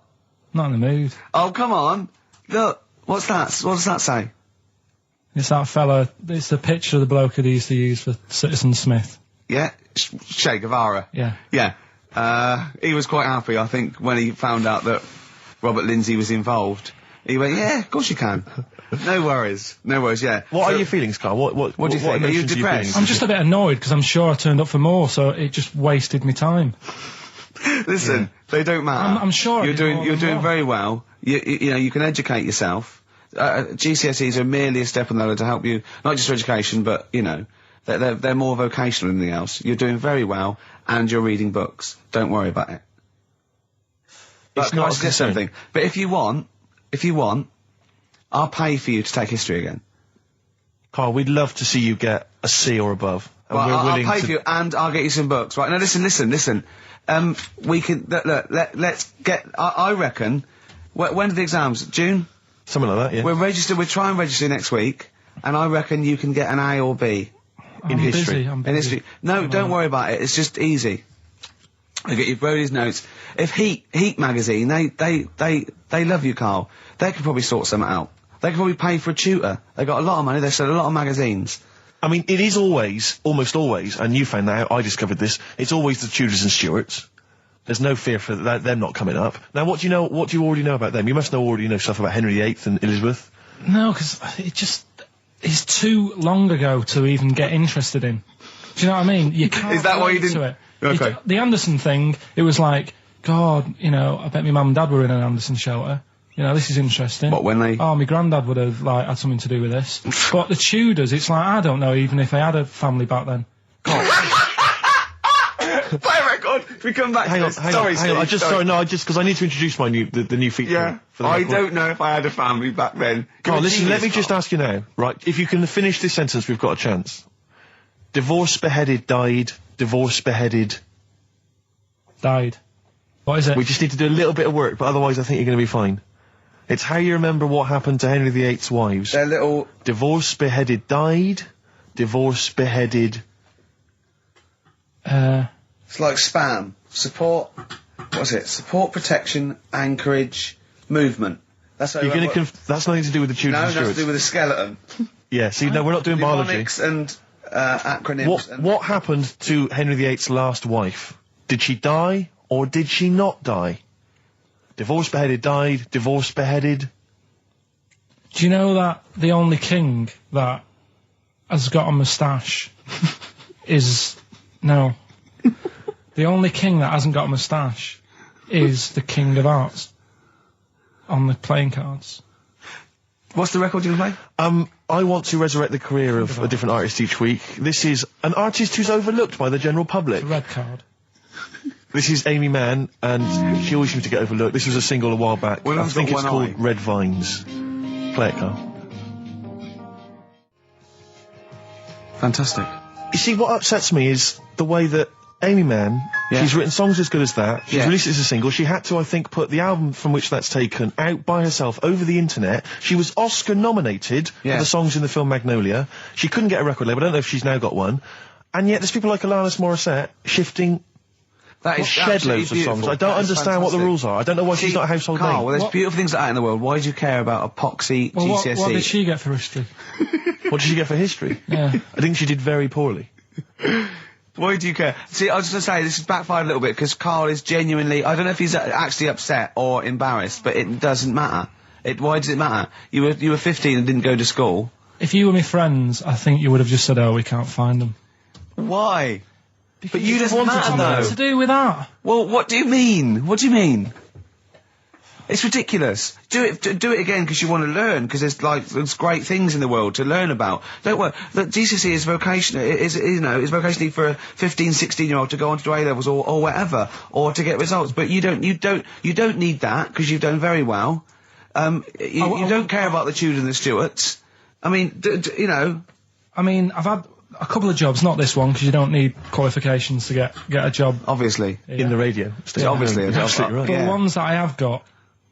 Not in the mood. Oh, come on. Look, what's that? What does that say? It's that fella. It's the picture of the bloke that he used to use for Citizen Smith. Yeah, Che Guevara. Yeah. Yeah. He was quite happy, I think, when he found out that Robert Lindsay was involved. He went, yeah, of course you can. No worries, yeah. What are your feelings, Carl? What do you think? Are you depressed? I'm just a bit annoyed because I'm sure I turned up for more, so it just wasted my time. Listen, they don't matter. I'm sure you're doing very well. You know, you can educate yourself. GCSEs are merely a step on the ladder to help you, not just for education, but, you know, they're more vocational than anything else. You're doing very well, and you're reading books. Don't worry about it. But It's not a concern. something. But if you want, I'll pay for you to take history again. Carl, we'd love to see you get a C or above. And Well, we're I'll willing pay to... for you, and I'll get you some books. Right, now listen. We can, let's get, I reckon, when are the exams? June? Something like that, yeah. We're trying to register next week, and I reckon you can get an A or B in history. I'm In history. No, don't worry about it, it's just easy. I get you Brody's notes. If Heat magazine, they love you, Carl. They could probably sort something out. They could probably pay for a tutor. They got a lot of money, they sell a lot of magazines. I mean, it is always, almost always, and you found that out, I discovered this, it's always the Tudors and Stuarts. There's no fear for them not coming up. Now, what do you already know about them? You must already know stuff about Henry VIII and Elizabeth. No, because it's too long ago to even get interested in. Do you know what I mean? You can't. Is that why you relate didn't? to it. Okay. The Anderson thing, it was like, God, you know, I bet my mum and dad were in an Anderson shelter. You know, this is interesting. What, when they... Oh, my granddad would have, like, had something to do with this. But the Tudors, it's like, I don't know even if they had a family back then. Play a record. We come back. Hang on. Sorry. Because I need to introduce my the new feature. Yeah. For the I record. don't know if I had a family back then. Carl, listen, let me just ask. ask you now, right? If you can finish this sentence, we've got a chance. Divorced, beheaded, died. Divorced, beheaded. Died. What is it? We just need to do a little bit of work, but otherwise I think you're going to be fine. It's how you remember what happened to Henry VIII's wives. They're little... Divorced, beheaded, died. Divorced, beheaded. It's like spam. Support... What's it? Support, protection, anchorage, movement. That's how You're going to that's nothing to do with the Tudors No, and nothing to Stuarts. do with the skeleton. Yeah, see, no, we're not doing biology. Mnemonics and acronyms. What happened to Henry VIII's last wife? Did she die, or did she not die? Divorced, beheaded, died. Divorced, beheaded. Do you know that the only king that has got a moustache is... No. The only king that hasn't got a moustache is the King of Hearts on the playing cards. What's the record you're going to play? I want to resurrect the career of a different artist each week. This is an artist who's overlooked by the general public. The red card. This is Amy Mann, and she always seems to get overlooked. This was a single a while back. Well, I think it's got called one eye. Red Vines. Play it, Carl. Fantastic. You see, what upsets me is the way that Amy Mann, she's written songs as good as that, she's released it as a single, she had to, I think, put the album from which that's taken out by herself over the internet. She was Oscar nominated for the songs in the film Magnolia. She couldn't get a record label, I don't know if she's now got one. And yet there's people like Alanis Morissette shifting That is shed loads of songs. I don't understand what the rules are. I don't know why she's not a household Carl, name. well, there's beautiful things like that in the world. Why do you care about epoxy GCSE? What did she get for history? What did she get for history? Yeah. I think she did very poorly. Why do you care? See, I was just going to say, this has backfired a little bit, because Carl is genuinely... I don't know if he's actually upset or embarrassed, but it doesn't matter. Why does it matter? You were 15 and didn't go to school. If you were my friends, I think you would have just said, oh, we can't find them. Why? Because But you just wanted to know. What's to do with that? Well, what do you mean? What do you mean? It's ridiculous. Do it again because you want to learn, because there's great things in the world to learn about. Don't worry. Look, GCSE is vocational. Is vocationally for a 15, 16-year-old to go on to do A-levels or whatever, or to get results. But you don't need that because you've done very well. You don't care about the Tudors and the Stuarts. I mean, you know. I mean, I've had a couple of jobs, not this one, because you don't need qualifications to get a job. Obviously. In the radio. It's obviously a job. Absolutely right. But the ones that I have got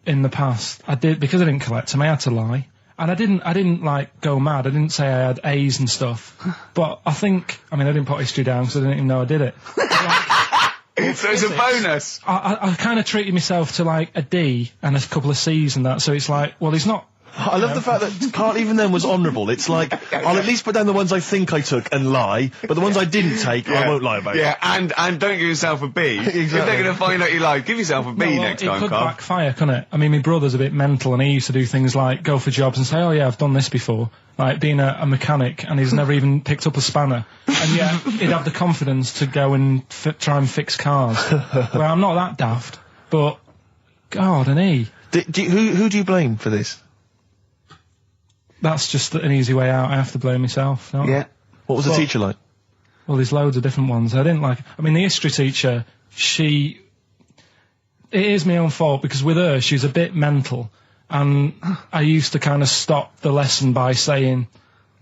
in the past, I did, because I didn't collect them, I had to lie. And I didn't like go mad. I didn't say I had A's and stuff. But I didn't put history down because I didn't even know I did it. So it's a bonus. I kind of treated myself to like a D and a couple of C's and that. So it's like, well, he's not. I love the fact that Karl even then was honourable. It's like, I'll at least put down the ones I think I took and lie, but the ones I didn't take, I won't lie about. Yeah, and don't give yourself a B. Exactly. If they're going to find out you lied, give yourself a B next time, Karl. It could backfire, couldn't it? I mean, my brother's a bit mental, and he used to do things like go for jobs and say, oh yeah, I've done this before. Like being a mechanic, and he's never even picked up a spanner. And yet, he'd have the confidence to go and try and fix cars. Well, I'm not that daft, but, God, and he. Who do you blame for this? That's just an easy way out. I have to blame myself. Don't I? Yeah. What was the teacher like? Well, there's loads of different ones. I didn't like. I mean, the history teacher. It is my own fault because with her, she's a bit mental, and I used to kind of stop the lesson by saying,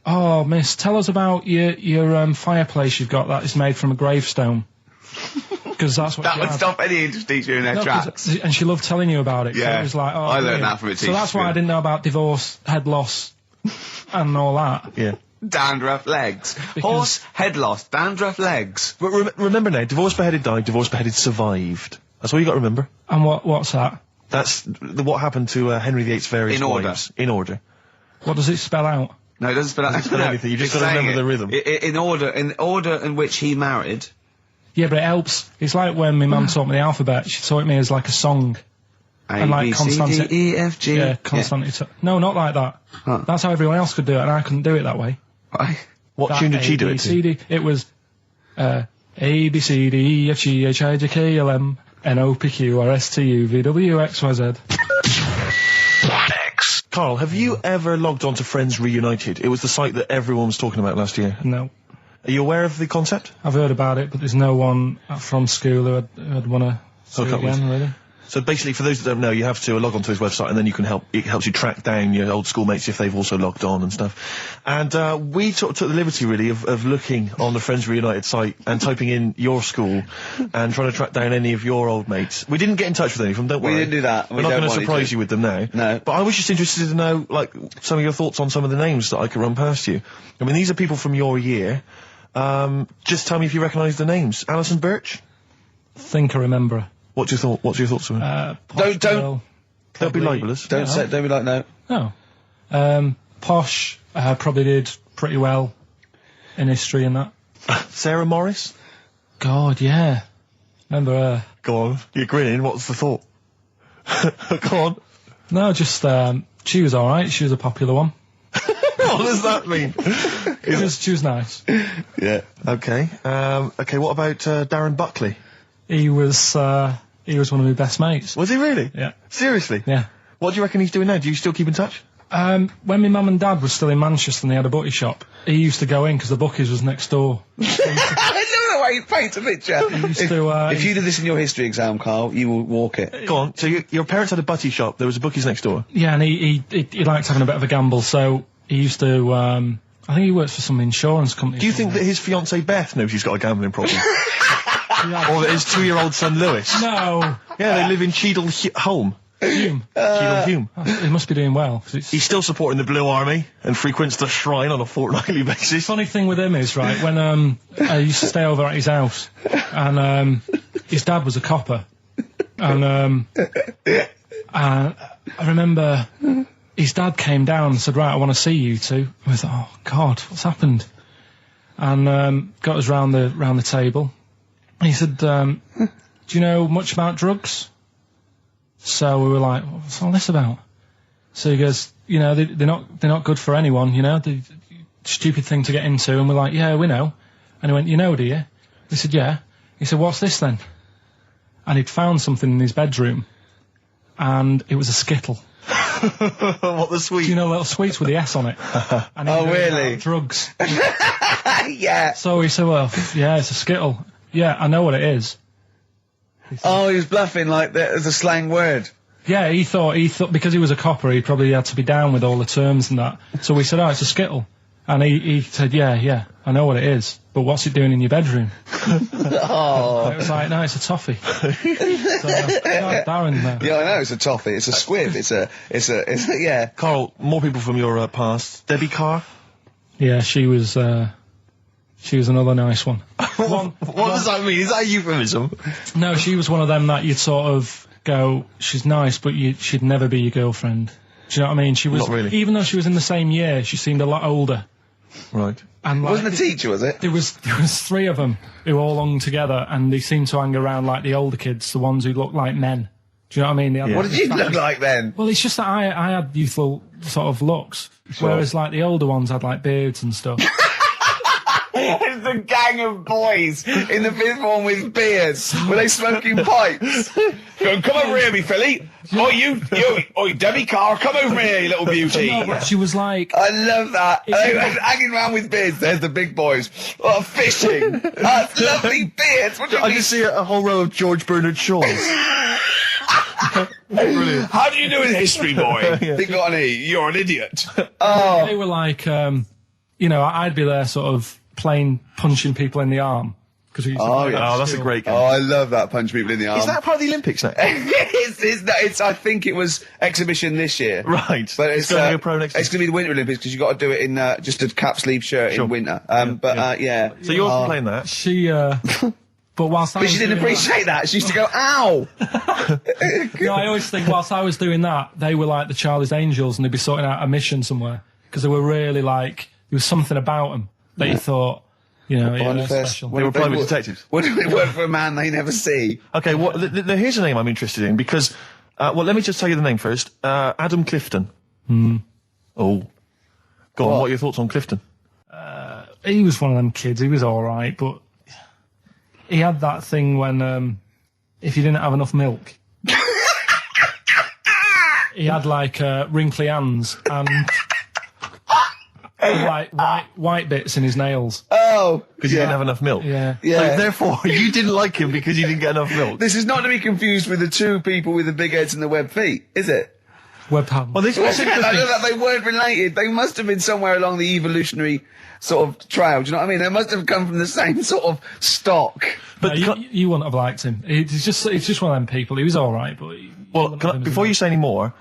"Oh, miss, tell us about your fireplace you've got that is made from a gravestone." Because that's what that would stop any English teacher in their tracks. And she loved telling you about it. Yeah. So it was like, oh, I learned that from a teacher. So that's why I didn't know about divorce, head loss, and all that. Yeah. Dandruff legs. Horse, head loss, dandruff legs. But remember now, divorced, beheaded, died, divorced, beheaded, survived. That's all you got to remember. And what's that? That's what happened to Henry VIII's various wives. In order. What does it spell out? No, it doesn't spell out anything. You just got to remember the rhythm. In order in which he married. Yeah, but it helps. It's like when my mum taught me the alphabet. She taught me as like a song. A, B, C, D, E, F, G. Yeah, consonant. Yeah. No, not like that. Huh. That's how everyone else could do it, and I couldn't do it that way. What tune did she do it to? It was A, B, C, D, E, F, G, H, I, J, K, L, M, N, O, P, Q, R, S, T, U, V, W, X, Y, Z. Karl, have you ever logged on to Friends Reunited? It was the site that everyone was talking about last year. No. Are you aware of the concept? I've heard about it, but there's no one from school who'd want to see it again, really. So basically, for those that don't know, you have to log on to his website, and then you can it helps you track down your old schoolmates if they've also logged on and stuff. And we took the liberty, really, of looking on the Friends Reunited site and typing in your school and trying to track down any of your old mates. We didn't get in touch with any of them, don't worry. We didn't do that. We're not going to surprise you with them now. No. But I was just interested to know, like, some of your thoughts on some of the names that I could run past you. I mean, these are people from your year. Just tell me if you recognise the names. Alison Birch? Think I remember her. What's your thoughts on it? Don't be libelous. Don't be like no. No. Posh probably did pretty well in history and that. Sarah Morris? God, yeah. Remember her. Go on. You're grinning. What's the thought? Go on. No, just she was alright. She was a popular one. What does that mean? She was nice. Yeah. Okay. Okay, what about Darren Buckley? He was one of my best mates. Was he really? Yeah. Seriously? Yeah. What do you reckon he's doing now? Do you still keep in touch? When my mum and dad were still in Manchester and they had a butty shop, he used to go in because the Bucky's was next door. I love the way he paints a picture. If you did this in your history exam, Karl, you will walk it. Go on. So your parents had a butty shop, there was a Bucky's next door? Yeah, and he liked having a bit of a gamble, so he used to, I think he works for some insurance company. Do you think that his fiancée Beth knows he's got a gambling problem? Or that his 2-year-old son Lewis? No. Yeah, they live in Cheadle Holme. Hume. Cheadle Hume. He must be doing well. He's still supporting the Blue Army and frequents the shrine on a fortnightly basis. Funny thing with him is, right, when I used to stay over at his house, and his dad was a copper, and I remember his dad came down and said, right, I want to see you two. I was like, oh God, what's happened? And got us round the table. And he said, do you know much about drugs? So we were like, what's all this about? So he goes, you know, they're not good for anyone, you know, the stupid thing to get into. And we're like, yeah, we know. And he went, you know, do you? We said, yeah. He said, what's this then? And he'd found something in his bedroom, and it was a Skittle. What, the sweet? Do you know little sweets with the S on it? And oh, really? Drugs. Yeah. So he said, well, yeah, it's a Skittle. Yeah, I know what it is. Oh, he was bluffing like that as a slang word. Yeah, he thought because he was a copper, he probably had to be down with all the terms and that. So we said, oh, it's a Skittle. And he said, yeah, I know what it is, but what's it doing in your bedroom? Oh. It was like, no, it's a toffee. So, Darren, Yeah, I know, it's a toffee. It's a squib. It's a, yeah. Carl, more people from your past. Debbie Carr? Yeah, she was another nice one. What does that mean? Is that a euphemism? No, she was one of them that you'd sort of go, she's nice, but she'd never be your girlfriend. Do you know what I mean? She was, Not really. Even though she was in the same year, she seemed a lot older. Right. And Wasn't a teacher, was it? There was 3 of them who all hung together, and they seemed to hang around like the older kids, the ones who looked like men. Do you know what I mean? Yeah. What did you look like then? Well, it's just that I had youthful sort of looks, whereas like the older ones had like beards and stuff. It's the gang of boys in the 5th form with beards. Were they smoking pipes? Going, come over here, me filly. Oh, you, Debbie Carr, come over here, you little beauty. No, but she was like... I love that. They were hanging around with beards. There's the big boys. Oh, fishing. That's lovely beards. What do you I mean? just see a whole row of George Bernard Shaws. Brilliant. How do you do in history, boy? Yeah. Think got any? You're an idiot. They were like, I'd be there sort of punching people in the arm. Cause we used to play that Oh, that's a still. great game. Oh, I love that. Punch people in the arm. Is that part of the Olympics now? it's I think it was exhibition this year. Right. But it's going to be a pro next It's going to be the Winter Olympics because you've got to do it in just a cap sleeve shirt in winter. Yeah. So you're playing that? She, but whilst I But was she didn't doing appreciate that. She used to go, ow! No, I always think whilst I was doing that, they were like the Charlie's Angels and they'd be sorting out a mission somewhere. Because they were really like, there was something about them that you thought, they're special. They were private detectives. What do we work for a man they never see? Okay, well, here's a name I'm interested in because, let me just tell you the name first. Adam Clifton. Oh. Go on, what are your thoughts on Clifton? He was one of them kids, he was alright, but he had that thing when, if you didn't have enough milk, he had like, wrinkly hands and like white bits in his nails. Oh! Because you didn't have enough milk. Yeah. So therefore, you didn't like him because you didn't get enough milk. This is not to be confused with the 2 people with the big heads and the web feet, is it? Web hand. Well, this I was know that they weren't related. They must have been somewhere along the evolutionary sort of trail. Do you know what I mean? They must have come from the same sort of stock. But you wouldn't have liked him. He's just one of them people. He was all right, but before you say any more,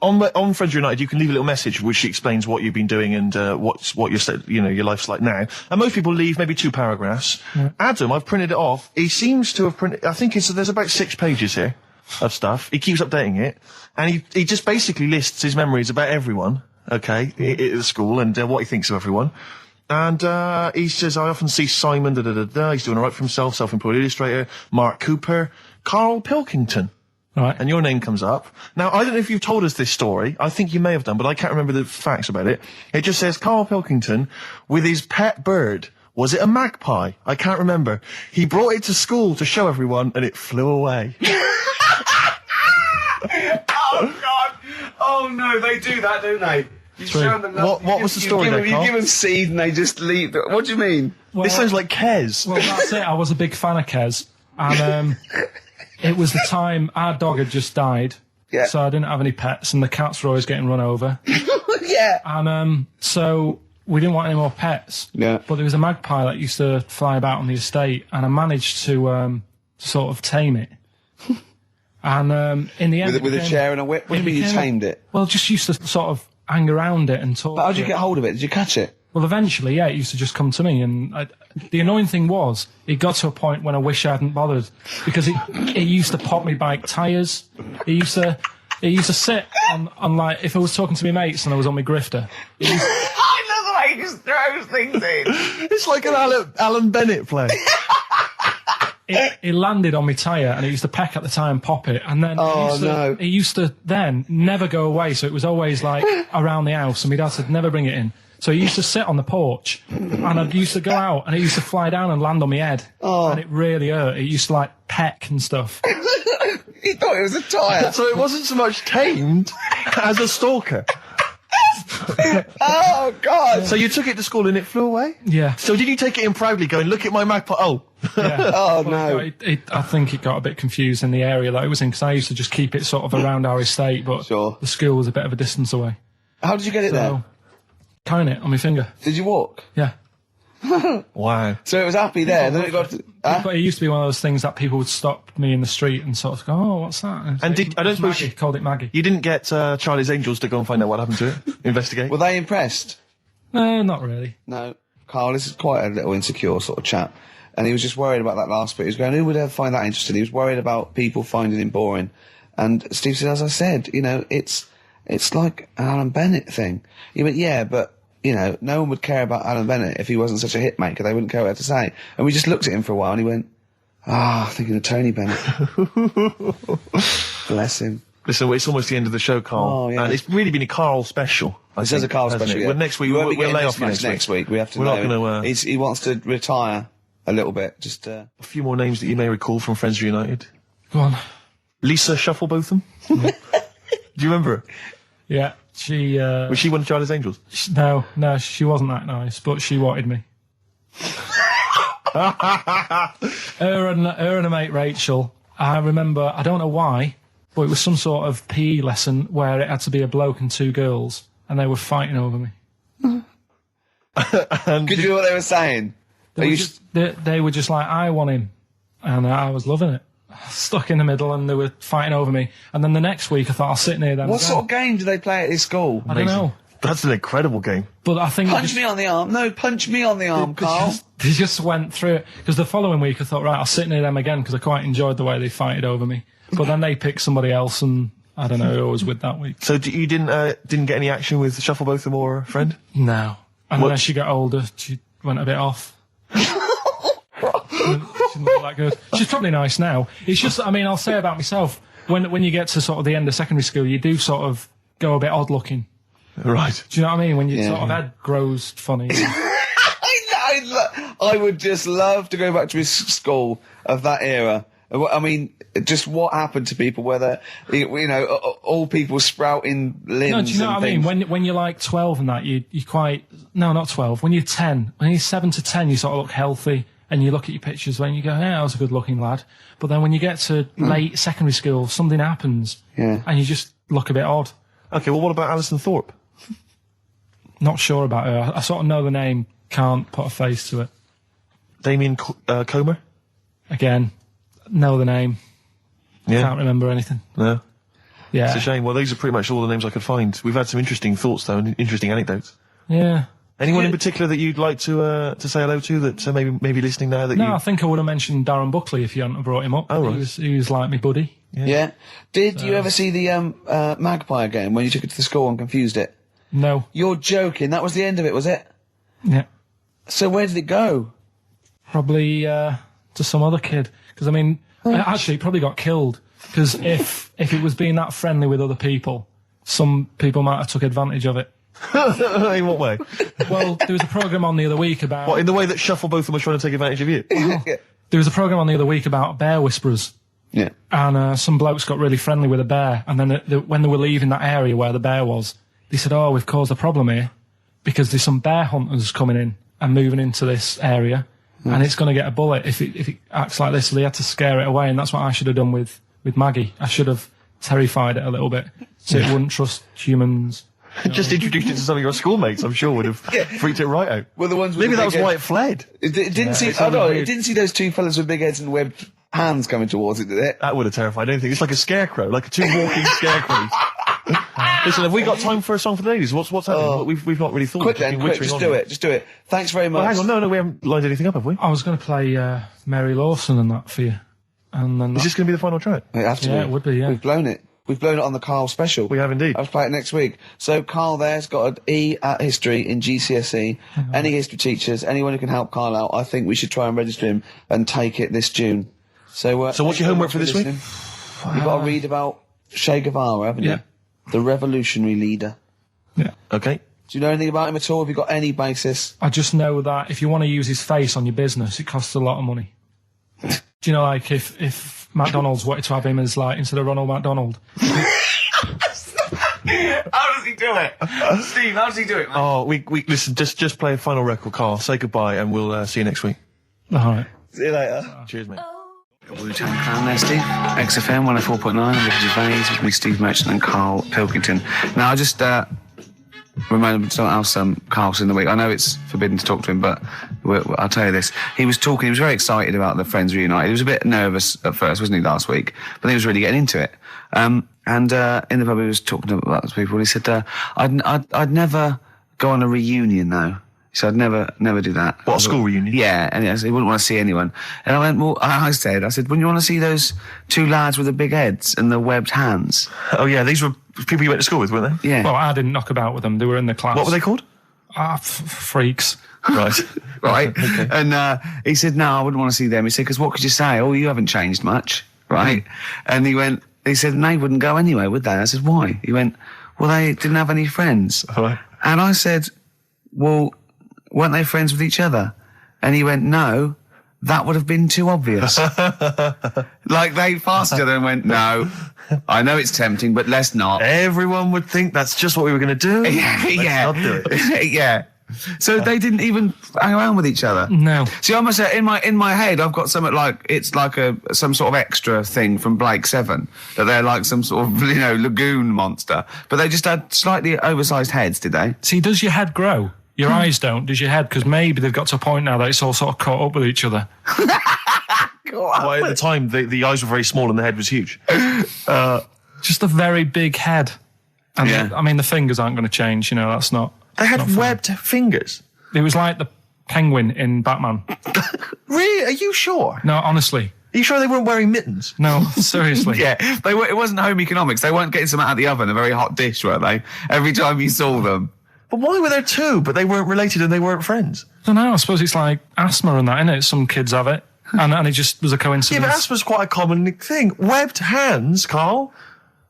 on Friends United, you can leave a little message which explains what you've been doing and what your life's like now. And most people leave maybe 2 paragraphs. Yeah. Adam, I've printed it off. He seems to have printed. I think there's about 6 pages here of stuff. He keeps updating it, and he just basically lists his memories about everyone. Okay, at the school and what he thinks of everyone. And he says, I often see Simon, he's doing all right for himself, self-employed illustrator, Mark Cooper, Karl Pilkington. Right. And your name comes up. Now, I don't know if you've told us this story. I think you may have done, but I can't remember the facts about it. It just says Karl Pilkington with his pet bird. Was it a magpie? I can't remember. He brought it to school to show everyone and it flew away. Oh, God. Oh, no, they do that, don't they? You show them what was the story you there, Carl? give them seed and they just leave. What do you mean? Well, this sounds like Kez. Well, that's it. I was a big fan of Kez. And it was the time our dog had just died. Yeah. So I didn't have any pets and the cats were always getting run over. Yeah. And so we didn't want any more pets. Yeah. But there was a magpie that used to fly about on the estate and I managed to sort of tame it. And in the end... With a chair and a whip? What do you mean you tamed it? Well, just used to sort of hang around it and talk. But how did you get hold of it? Did you catch it? Well, eventually, yeah, it used to just come to me. And the annoying thing was, it got to a point when I wish I hadn't bothered. Because it used to pop me bike tyres. It used to sit on like, if I was talking to my mates and I was on my grifter. I love the way he just throws things in. It's like an Alan Bennett play. It landed on my tyre and it used to peck at the tyre and pop it. And then it used to then never go away. So it was always like around the house and my dad said, never bring it in. So he used to sit on the porch and I used to go out and it used to fly down and land on my head. And it really hurt. It used to like peck and stuff. He thought it was a tyre. So it wasn't so much tamed as a stalker. Oh, God. So you took it to school and it flew away? Yeah. So did you take it in proudly going, look at my magpie? Oh. Yeah. Oh, But no. I think it got a bit confused in the area that it was in because I used to just keep it sort of around our estate, but Sure. the school was a bit of a distance away. How did you get it there? carrying it on my finger. Did you walk? Yeah. Wow. So it was happy there. Then it got. But it used to be one of those things that people would stop me in the street and sort of go, "Oh, what's that?" And I don't suppose Maggie, called it Maggie. you didn't get Charlie's Angels to go and find out what happened to it? Investigate? Were they impressed? No, not really. No. Carl, this is quite a little insecure sort of chap. And he was just worried about that last bit. He was going, who would ever find that interesting? He was worried about people finding him boring. And Steve said, as I said, it's like an Alan Bennett thing. He went, yeah, but, no one would care about Alan Bennett if he wasn't such a hit maker. They wouldn't care what to say. And we just looked at him for a while and he went, thinking of Tony Bennett. Bless him. Listen, it's almost the end of the show, Carl. Oh, yeah. And it's really been a Carl special. This is a Carl special, yeah. Well, next week, we'll lay off next week. We have to We're know. not going to... He wants to retire a little bit. Just A few more names that you may recall from Friends Reunited. Go on. Lisa Shufflebotham. Do you remember her? Yeah, she... Was she one of Charlie's Angels? No, she wasn't that nice, but she wanted me. her and her mate Rachel, I remember, I don't know why, but it was some sort of PE lesson where it had to be a bloke and two girls, and they were fighting over me. Could you hear what they were saying? They were just like, I want him, and I was loving it. Stuck in the middle, and they were fighting over me. And then the next week, I thought I'll sit near them. What sort of game do they play at this school? I don't know. That's an incredible game. But I think Punch me on the arm. No, punch me on the arm, Carl. They just went through it. Because the following week, I thought, right, I'll sit near them again, because I quite enjoyed the way they fighted over me. But then they picked somebody else, and I don't know who I was with that week. So you didn't get any action with Shufflebotham or a friend? No. And then as she got older, she went a bit off. She didn't look that good. She's probably nice now. It's just, I'll say about myself, when you get to sort of the end of secondary school, you do sort of go a bit odd looking. Right. Do you know what I mean? When your sort of head grows funny. I would just love to go back to his school of that era. Just what happened to people, whether, all people sprouting limbs. No, do you know what I mean? When you're like 12 and that, you quite, no, not 12. When you're 10, when you're 7 to 10, you sort of look healthy. And you look at your pictures when you go, yeah, I was a good looking lad. But then when you get to late secondary school, something happens. Yeah. And you just look a bit odd. Okay, well, what about Alison Thorpe? Not sure about her. I sort of know the name, can't put a face to it. Damien Comer? Again, know the name. Yeah. Can't remember anything. No. Yeah. It's a shame. Well, these are pretty much all the names I could find. We've had some interesting thoughts, though, and interesting anecdotes. Yeah. Anyone in particular that you'd like to say hello to that maybe listening now? I think I would have mentioned Darren Buckley if you hadn't brought him up. Oh, right. He was like my buddy. Yeah. Did you ever see the Magpie game when you took it to the school and confused it? No. You're joking. That was the end of it, was it? Yeah. So where did it go? Probably to some other kid. Because, actually, it probably got killed. Because if it was being that friendly with other people, some people might have took advantage of it. In what way? Well, there was a programme on the other week about... What, in the way that Shufflebotham was trying to take advantage of you? Yeah. There was a programme on the other week about bear whisperers. Yeah. And some blokes got really friendly with a bear. And then when they were leaving that area where the bear was, they said, we've caused a problem here because there's some bear hunters coming in and moving into this area. Nice. And it's going to get a bullet if it acts like this. So they had to scare it away. And that's what I should have done with Maggie. I should have terrified it a little bit so it wouldn't trust humans. Just introduced it to some of your schoolmates, I'm sure, would have freaked it right out. Well, the ones with maybe that was head. why it fled. It didn't see. It didn't see those two fellas with big heads and webbed hands coming towards it, did it? That would have terrified anything. It's like a scarecrow, like two walking scarecrows. Listen, have we got time for a song for the ladies? What's happening? We've not really thought. Quick, just do it. Thanks very much. Well, hang on, no, we haven't lined anything up, have we? I was going to play Mary Lawson and that for you, and then is this going to be the final track? It has to be. It would be. Yeah, we've blown it. We've blown it on the Carl special. We have indeed. I'll play it next week. So Carl there's got an E at history in GCSE. Any history teachers, anyone who can help Carl out, I think we should try and register him and take it this June. So what's your homework for this week? You've got to read about Che Guevara, haven't you? The revolutionary leader. Yeah. Okay. Do you know anything about him at all? Have you got any basis? I just know that if you want to use his face on your business, it costs a lot of money. Do you know, like, if McDonald's wanted to have him as, like, instead of Ronald McDonald. How does he do it? Steve, how does he do it, man? Oh, we listen, just play a final record, Carl. Say goodbye, and we'll see you next week. All right. See you later. Cheers, mate. Wu-Tang Clan there, Steve. XFM 104.9, Ricky Gervais with me, Steve Merchant and Karl Pilkington. Now, I just reminded me of something else, Carl's in the week. I know it's forbidden to talk to him, but I'll tell you this. He was very excited about the Friends reunited. He was a bit nervous at first, wasn't he, last week? But he was really getting into it. And in the pub, he was talking about those people, and he said, I'd never go on a reunion, though. He said, I'd never do that. What, a school reunion? Yeah, and he wouldn't want to see anyone. And I went, well, I said, wouldn't you want to see those two lads with the big heads and the webbed hands? Oh, yeah, these were people you went to school with, weren't they? Yeah. Well, I didn't knock about with them. They were in the class. What were they called? Freaks. Right. Right. Okay. And he said, no, I wouldn't want to see them. He said, because what could you say? Oh, you haven't changed much, right? And he said, they wouldn't go anyway, would they? I said, why? He went, well, they didn't have any friends. Right. And I said, well, weren't they friends with each other? And he went, no, that would have been too obvious. Like they passed each other and went, no, I know it's tempting, but let's not. Everyone would think that's just what we were going to do. Yeah. Let's not do it. Yeah. So they didn't even hang around with each other. No. See, I must say, in my head, I've got something like it's like some sort of extra thing from Blake 7 that they're like some sort of lagoon monster, but they just had slightly oversized heads, did they? See, does your head grow? Your eyes don't. Does your head? Because maybe they've got to a point now that it's all sort of caught up with each other. Well, at the time, the eyes were very small and the head was huge. Just a very big head. And Yeah. the fingers aren't going to change. That's not. They had not funny. webbed fingers. It was like the penguin in Batman. Really? Are you sure? No, honestly. Are you sure they weren't wearing mittens? No, seriously. Yeah, it wasn't home economics. They weren't getting some out of the oven, a very hot dish, were they? Every time you saw them. But why were there two, but they weren't related and they weren't friends? I don't know. I suppose it's like asthma and that, innit? Some kids have it. And it just was a Yeah, coincidence. but asthma's quite a common thing. Webbed hands, Carl.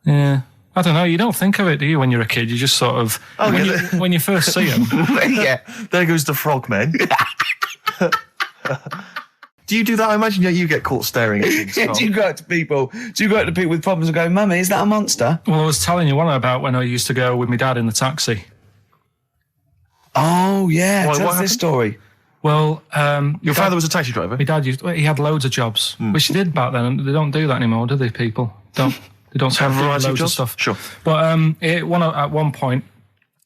Yeah. I don't know. You don't think of it, do you, when you're a kid? You just sort of... when you first see them. Yeah. There goes the frogmen. Do you do that? I imagine you get caught staring at things, Carl. Do you go up to people with problems and go, Mummy, is that a monster? Well, I was telling you one about when I used to go with my dad in the taxi. Oh, yeah. What Tell us happened? this story. Well, Your father was a taxi driver? my dad he had loads of jobs, which he did back then, and they don't do that anymore, do they, people? They don't Have a do variety of loads jobs? stuff. Sure. But at one point,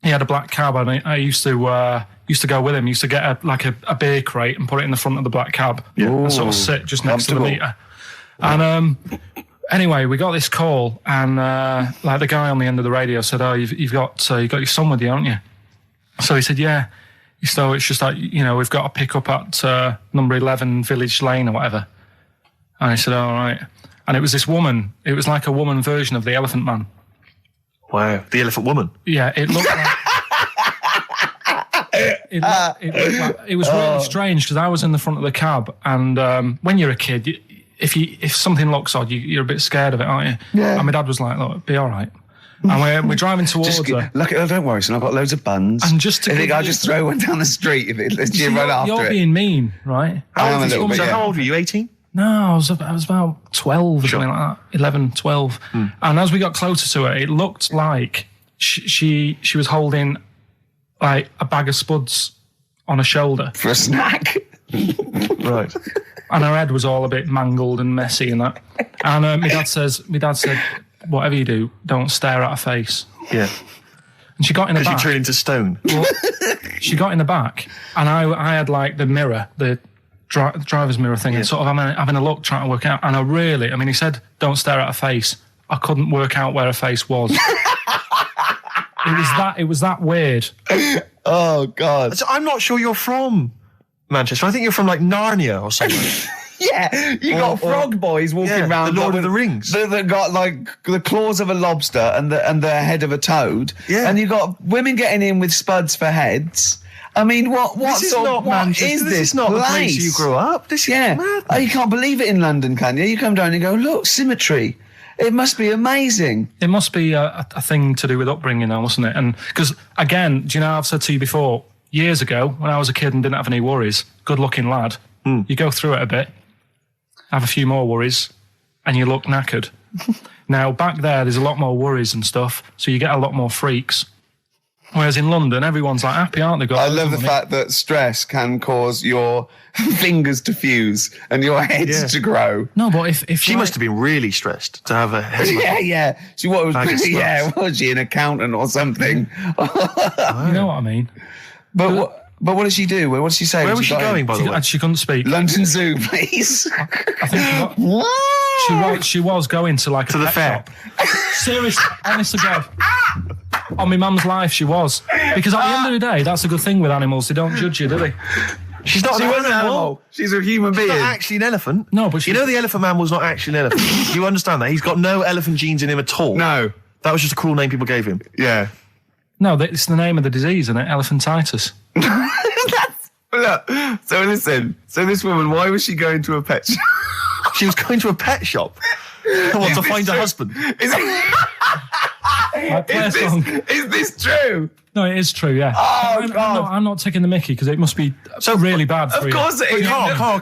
he had a black cab, and I used to go with him. He used to get a beer crate and put it in the front of the black cab, and sort of sit just next to the meter. And anyway, we got this call, and the guy on the end of the radio said, "Oh, you've got your son with you, haven't you?" So he said, "Yeah." So it's just like, we've got to pick up at number 11 Village Lane or whatever. And I said, all right. And it was this woman. It was like a woman version of the Elephant Man. Wow. The Elephant Woman. Yeah, it looked like... it was really strange because I was in the front of the cab, and when you're a kid, if something looks odd, you're a bit scared of it, aren't you? Yeah. And my dad was like, look, be all right. And we're driving towards her. Don't worry, son, I've got loads of buns. And just to I think I'll just throw one down the street if you run after it. You're being mean, right? I am a little bit, So yeah. how old were you, 18? No, I was about 12 or something like that, 11, 12. And as we got closer to her, it looked like she was holding like a bag of spuds on her shoulder. For a snack. Right. And her head was all a bit mangled and messy and that. And my dad said, whatever you do, don't stare at her face. Yeah. And she got in the Because you back. turn into stone. Well, she got in the back, and I had like the mirror, the driver's mirror thing, and sort of having a look, trying to work out. And he said, don't stare at her face. I couldn't work out where her face was. It was that weird. Oh, God. So I'm not sure you're from Manchester. I think you're from like Narnia or something. Yeah, you got frog boys walking around. The Lord of the Rings. That got like the claws of a lobster and the head of a toad. Yeah. And you got women getting in with spuds for heads. I mean, what This is not Manchester. This is not the place you grew up. This is madness. Oh, you can't believe it in London, can you? You come down and go, look, symmetry. It must be amazing. It must be a thing to do with upbringing now, mustn't it? And because, again, do you know, I've said to you before, years ago, when I was a kid and didn't have any worries, good-looking lad, you go through it a bit, have a few more worries, and you look knackered. Now, back there's a lot more worries and stuff, so you get a lot more freaks. Whereas in London, everyone's like happy, aren't they? I love the fact that stress can cause your fingers to fuse and your heads to grow. No, but if She must have been really stressed to have a head. Yeah. She was she an accountant or something? You know what I mean? But what did she do? What did she say? Where was she going, by the way? She couldn't speak. London Zoo, please. I think she was going to like to the fair. Seriously, honest to God. On my mum's life, she was. Because at the end of the day, that's a good thing with animals. They don't judge you, do they? She's not an animal. She's a human being. She's not actually an elephant. No, but you know the elephant man was not actually an elephant. You understand that? He's got no elephant genes in him at all. No. That was just a cruel name people gave him. Yeah. No, it's the name of the disease, isn't it? Elephantitis. Look, so listen. So this woman, why was she going to a pet shop? She was going to a pet shop. To find her husband. Is this true? No, it is true, yeah. Oh, God. I'm not taking the mickey because it must be really bad for you. Of course it is. Carl,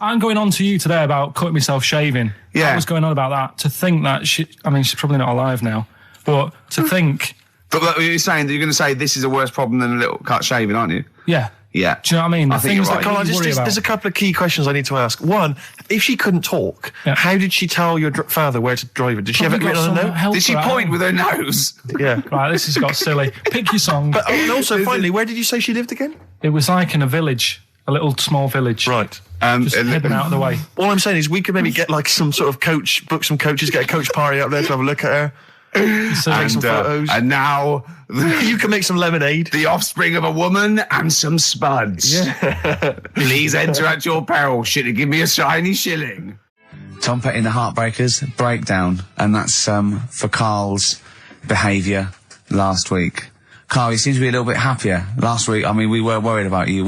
I'm going on to you today about cutting myself shaving. Yeah. I was going on about that. To think that she's probably not alive now, but to think... But you're saying that you're going to say this is a worse problem than a little cut shaving, aren't you? Yeah. Yeah. Do you know what I mean? I think you're right. Carl, there's a couple of key questions I need to ask. One, if she couldn't talk, how did she tell your father where to drive it? Did she have it written on a note? Did she point with her nose? Yeah. Right, this has got silly. Pick your song. But also, finally, where did you say she lived again? It was like in a village, a little small village. Right. Just heading out of the way. All I'm saying is we could maybe get like some sort of coach, book some coaches, get a coach party up there to have a look at her. Take some photos. And now you can make some lemonade. The offspring of a woman and some spuds. Yeah. Please enter at your peril. Should it give me a shiny shilling? Tom Petty and the Heartbreakers, Breakdown. And that's for Karl's behaviour last week. Karl, you seem to be a little bit happier. Last week, I mean, we were worried about you.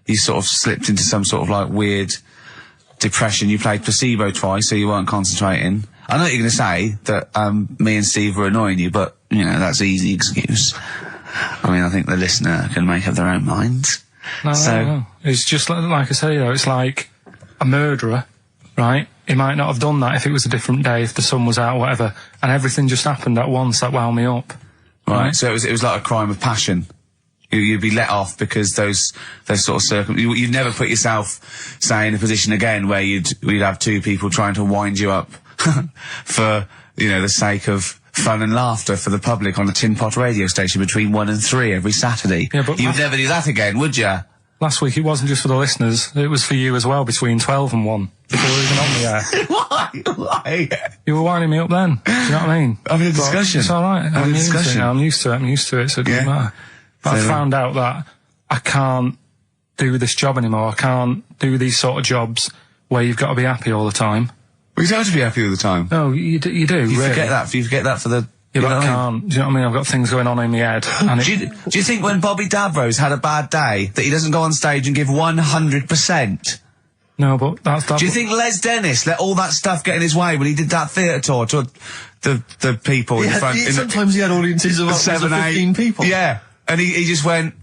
You sort of slipped into some sort of like weird depression. You played placebo twice, so you weren't concentrating. I know you're going to say that me and Steve were annoying you, but, you know, that's an easy excuse. I mean, I think the listener can make up their own minds. No. It's just like I say, though, it's like a murderer, right? He might not have done that if it was a different day, if the sun was out, whatever, and everything just happened at once that wound me up. Right, so it was like a crime of passion. You'd be let off because those sort of circumstances. You'd never put yourself, say, in a position again where you'd have two people trying to wind you up for, you know, the sake of fun and laughter for the public on a tin pot radio station between 1 and 3 every Saturday. Yeah, but you'd never do that again, would you? Last week it wasn't just for the listeners, it was for you as well, between 12 and 1, before we were even on the air. Why? You were winding me up then, do you know what I mean? Having a discussion. It's alright, I'm used to it, so it doesn't matter. But I found out that I can't do this job anymore. I can't do these sort of jobs where you've got to be happy all the time. Well, you don't have to be happy all the time. No, you do. You really. Forget that. You forget that for the... Yeah, but I can't. Do you know what I mean? I've got things going on in my head. And do you think when Bobby Davrose had a bad day that he doesn't go on stage and give 100%? No, but that's... Do you think Les Dennis let all that stuff get in his way when he did that theatre tour to the people in front... Sometimes he had audiences of 7, 15 people. Yeah. And he just went,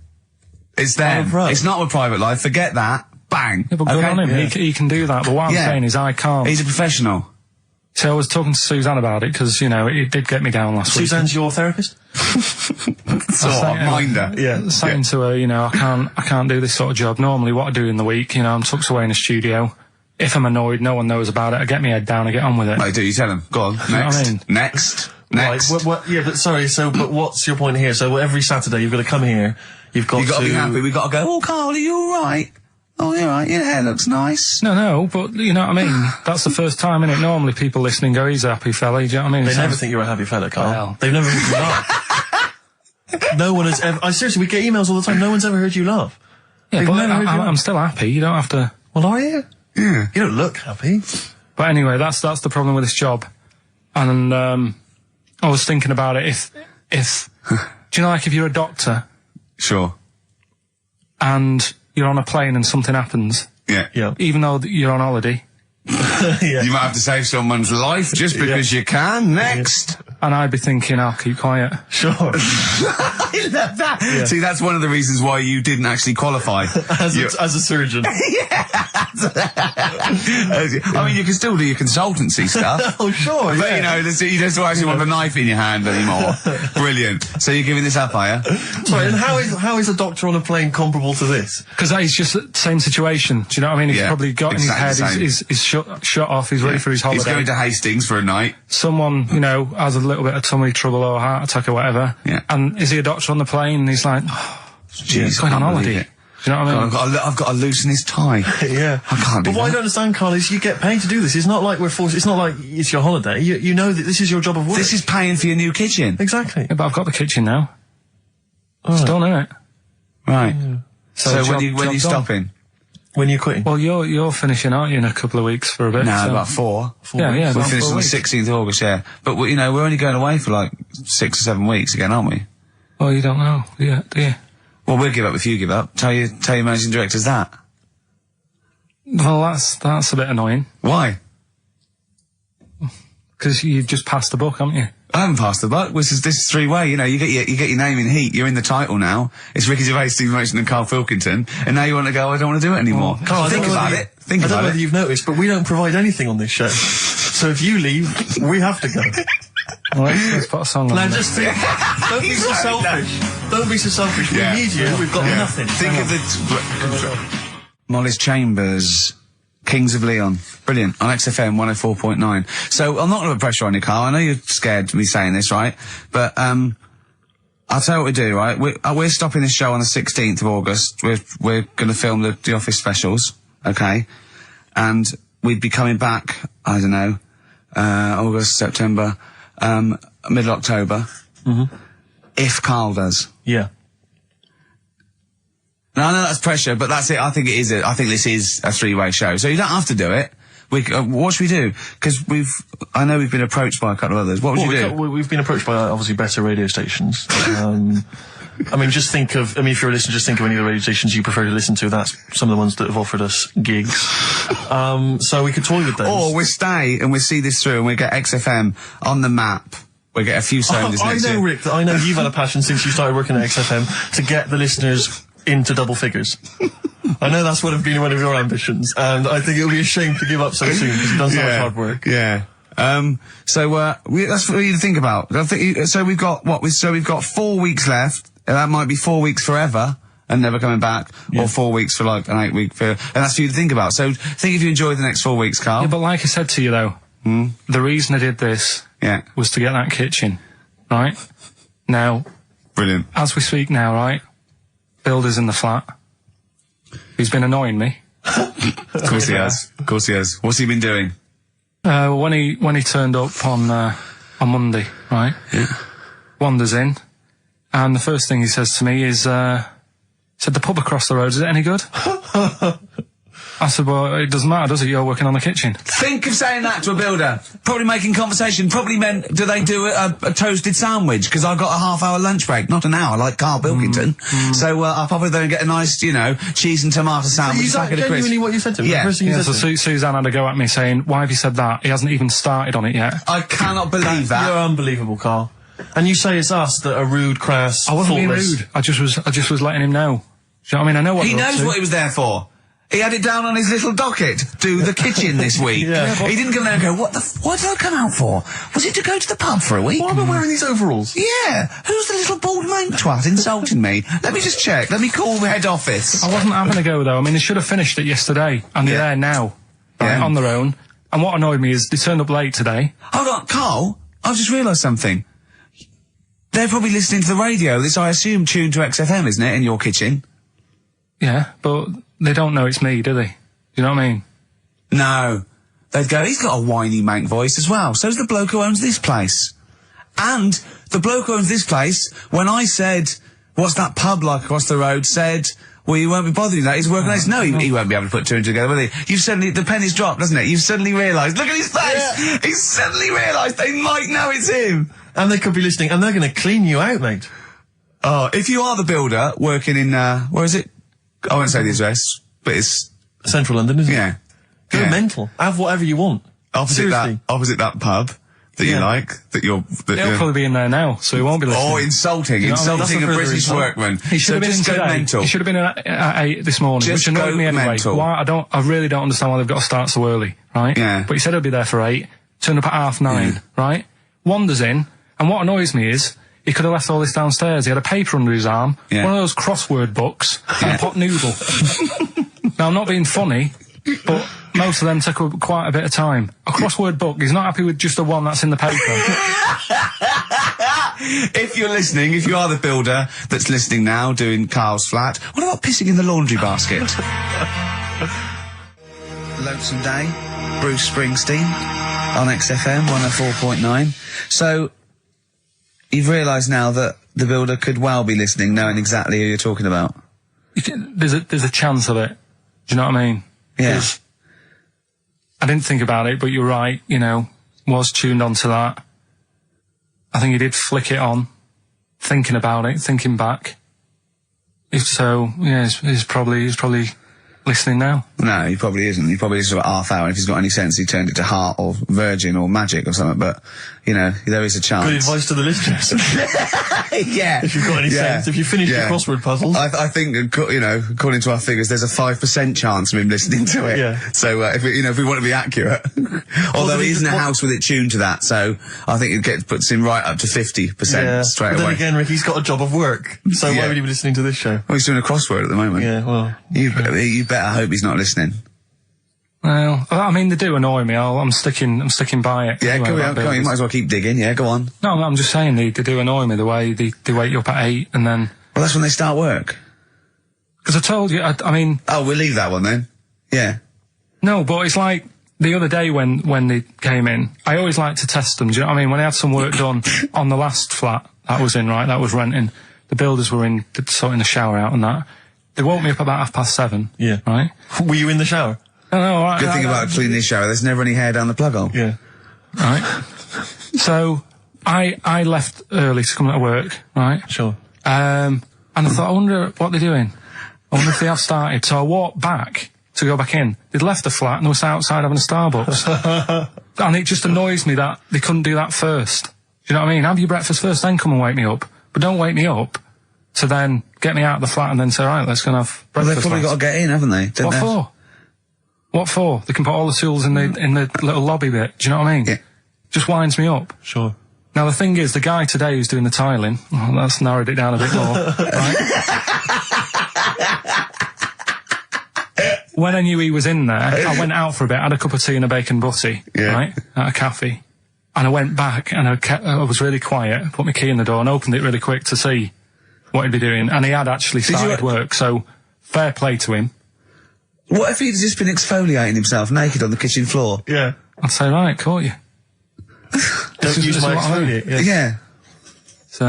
it's them. It's not a private life. Forget that. Bang. Yeah, but good on him. Yeah. He can do that. But what I'm saying is I can't. He's a professional. So I was talking to Suzanne about it because, you know, it did get me down last week. Suzanne's your therapist? Minder. Yeah. Saying to her, you know, I can't do this sort of job. Normally what I do in the week, you know, I'm tucked away in a studio. If I'm annoyed, no one knows about it. I get my head down, I get on with it. I do. You tell them. Go on. Next. You know what I mean? Next. Right, yeah, but sorry, but what's your point here? So every Saturday you've got to come here, you've got to... be happy, we've got to go, oh, Karl, are you alright? Oh, you're right, your hair looks nice. No, but you know what I mean? That's the first time, innit? Normally people listening go, he's a happy fella, do you know what I mean? They never think you're a happy fella, Karl. Well. They've never heard you laugh. No one has ever... seriously, we get emails all the time, no one's ever heard you laugh. Yeah, but I'm still happy, you don't have to... Well, are you? Yeah. You don't look happy. But anyway, that's the problem with this job. And, I was thinking about it, if do you know, like, if you're a doctor... Sure. And you're on a plane and something happens... Yeah. Even though you're on holiday... Yeah. You might have to save someone's life just because you can. Next! And I'd be thinking, I'll keep quiet. Sure. I love that! Yeah. See, that's one of the reasons why you didn't actually qualify. As a surgeon. Yeah! I mean, you can still do your consultancy stuff. Oh, sure, But, you know, you just don't actually want the knife in your hand anymore. Brilliant. So you're giving this up, are you? Sorry, and how is a doctor on a plane comparable to this? Because that is just the same situation. Do you know what I mean? He's probably got in his head, he's shut off, he's ready for his holiday. He's going to Hastings for a night. Someone, you know, has a little bit of tummy trouble or a heart attack or whatever. Yeah. And is he a doctor on the plane? And he's like, he's going on holiday. Do you know what I mean? I've got to loosen his tie. Yeah. I can't do that. But what I don't understand, Carl, is you get paid to do this. It's not like we're forced. It's not like it's your holiday. You know that this is your job of work. This is paying for your new kitchen. Exactly. Yeah, but I've got the kitchen now. It's done, innit? Right. Yeah. So when are you stopping? When you're quitting? Well, you're finishing, aren't you, in a couple of weeks for a bit? No, about 4. Yeah, we're about finishing 4 on the weeks. 16th of August, yeah. But, you know, we're only going away for like 6 or 7 weeks again, aren't we? Oh, you don't know, do you? Well, we'll give up if you give up. Tell your managing directors that. Well, that's a bit annoying. Why? Because you've just passed the buck, haven't you? I haven't passed the buck. This is 3-way. You know, you get your name in heat. You're in the title now. It's Ricky Gervais, Steve Merchant, and Karl Pilkington. And now you want to go, I don't want to do it anymore. Carl, Think about it. Think I don't about know it. whether you've noticed, but we don't provide anything on this show. So if you leave, we have to go. Well, let's put a song on. Now just think, don't be so selfish. Don't be so selfish. Yeah. We need you. We've got nothing. Think of the Molly's Chambers, Kings of Leon. Brilliant. On XFM 104.9. So I'm not going to put pressure on you, Carl. I know you're scared of me saying this, right? But I'll tell you what we do, right? We're stopping this show on the 16th of August. We're going to film the Office specials, okay? And we'd be coming back, I don't know, August, September, middle October. If Carl does. Yeah. Now, I know that's pressure, but that's it. I think this is a 3-way show. So you don't have to do it. What should we do? Because I know we've been approached by a couple of others. What would you do? We've been approached by obviously better radio stations. I mean, if you're a listener, just think of any of the radio stations you prefer to listen to. That's some of the ones that have offered us gigs. So we could toy with those. Or we stay and we see this through and we get XFM on the map. We get a few sounders next year. I know, Rick, that I know you've had a passion since you started working at XFM to get the listeners into double figures. I know that's been one of your ambitions, and I think it would be a shame to give up so soon because you've done so much hard work. Yeah. That's for you to think about. So we've got 4 weeks left. That might be 4 weeks forever and never coming back, or 4 weeks for like an 8-week period. And that's for you to think about. So think if you enjoy the next 4 weeks, Carl. Yeah, but like I said to you though, the reason I did this was to get that kitchen, right? Now, brilliant. As we speak now, right? Builder's in the flat. He's been annoying me. Of course he has. Of course he has. What's he been doing? When he turned up on Monday, right? Yeah. Wanders in, and the first thing he says to me is, said, the pub across the road, is it any good? I said, well, it doesn't matter, does it? You're working on the kitchen. Think of saying that to a builder. Probably making conversation. Probably meant, do they do a toasted sandwich? Because I've got a half-hour lunch break, not an hour, like Karl Pilkington. So I'll probably then get a nice, cheese and tomato sandwich. Is that genuinely what you said to him? Yeah. So Suzanne had a go at me saying, why have you said that? He hasn't even started on it yet. I cannot believe that. You're unbelievable, Carl. And you say it's us that are rude, crass, I wasn't being rude. I just was letting him know. Do you know what I mean? I know what he knows what he was there for. He had it down on his little docket. Do the kitchen this week. He didn't come there and go, what did I come out for? Was it to go to the pub for a week? Why am I wearing these overalls? Yeah. Who's the little bald mate twat insulting me? Let me just check. Let me call the head office. I wasn't having a go though. I mean, they should have finished it yesterday. And they're there now. Right, on their own. And what annoyed me is they turned up late today. Hold on, Carl. I've just realised something. They're probably listening to the radio. This, I assume, tuned to XFM, isn't it, in your kitchen? Yeah, but they don't know it's me, do they? You know what I mean? No. They'd go, he's got a whiny mank voice as well. So's the bloke who owns this place. And the bloke who owns this place, when I said, what's that pub like across the road, said, well, you won't be bothering that. He's working on this. No, he won't be able to put 2 and 2 together, will he? The penny's dropped, doesn't it? You've suddenly realised. Look at his face! Yeah. He's suddenly realised they might know it's him. And they could be listening, and they're going to clean you out, mate. Oh, if you are the builder working in, where is it? I won't say the address, but it's Central London, isn't it? Yeah. Go mental. Have whatever you want. Opposite that pub. that you like, that you're... He'll probably be in there now, so he won't be listening. Oh, insulting a British workman. He should have been in today. Mental. He should have been at 8 this morning, which annoyed me anyway. Mental. Why? I really don't understand why they've got to start so early, right? Yeah. But he said he'll be there for 8, turned up at 9:30, right? Wanders in, and what annoys me is, he could have left all this downstairs. He had a paper under his arm, one of those crossword books, and a pot noodle. Now, I'm not being funny, but most of them take up quite a bit of time. A crossword book, he's not happy with just the one that's in the paper. If you're listening, if you are the builder that's listening now, doing Carl's flat, what about pissing in the laundry basket? Lonesome Day, Bruce Springsteen, on XFM 104.9. So, you've realised now that the builder could well be listening, knowing exactly who you're talking about. There's a chance of it. Do you know what I mean? Yeah. I didn't think about it, but you're right, was tuned onto that. I think he did flick it on, thinking about it, thinking back. If so, yeah, he's probably listening now. No, he probably isn't. He probably is about half hour. If he's got any sense, he turned it to Heart or Virgin or Magic or something. But, there is a chance. Good advice to the listeners. Yeah. If you've got any sense, if you finish your crossword puzzles. I think, according to our figures, there's a 5% chance of him listening to it. Yeah. So, if we want to be accurate. Although he isn't a house with it tuned to that, so I think it puts him right up to 50% straight away. But then again, Rick, he's got a job of work. So why would he be listening to this show? Well, he's doing a crossword at the moment. Yeah, well. You better hope he's not listening. Well, I mean, they do annoy me. I'm sticking by it. Yeah, anyway, go on. You might as well keep digging. Yeah, go on. No, I'm just saying they do annoy me the way they wake you up at 8 and then... Well, that's when they start work. Because I told you, I mean... Oh, we'll leave that one then. Yeah. No, but it's like the other day when they came in, I always like to test them. Do you know what I mean? When I had some work done on the last flat that was in, right, that was renting, the builders were sorting the shower out and that. They woke me up about 7:30. Yeah. Right? Were you in the shower? No, Good thing about cleaning the shower, there's never any hair down the plug hole. Yeah. Right? So, I left early to come to work, right? Sure. And I thought, I wonder what they're doing. I wonder if they have started. So I walked back to go back in. They'd left the flat and they were outside having a Starbucks. And it just annoys me that they couldn't do that first. Do you know what I mean? Have your breakfast first, then come and wake me up. But don't wake me up to then get me out of the flat and then say, right, let's go and have breakfast. Well, they've probably got to get in, haven't they? What for? What for? They can put all the tools in the little lobby bit. Do you know what I mean? Yeah. Just winds me up. Sure. Now, the thing is, the guy today who's doing the tiling, that's narrowed it down a bit more, right? When I knew he was in there, I went out for a bit, had a cup of tea and a bacon butty, right, at a cafe. And I went back and I was really quiet, put my key in the door and opened it really quick to see what he'd be doing. And he had actually started work, so fair play to him. What if he'd just been exfoliating himself naked on the kitchen floor? Yeah. I'd say, right, caught you. Don't use my exfoliate. Yeah. So,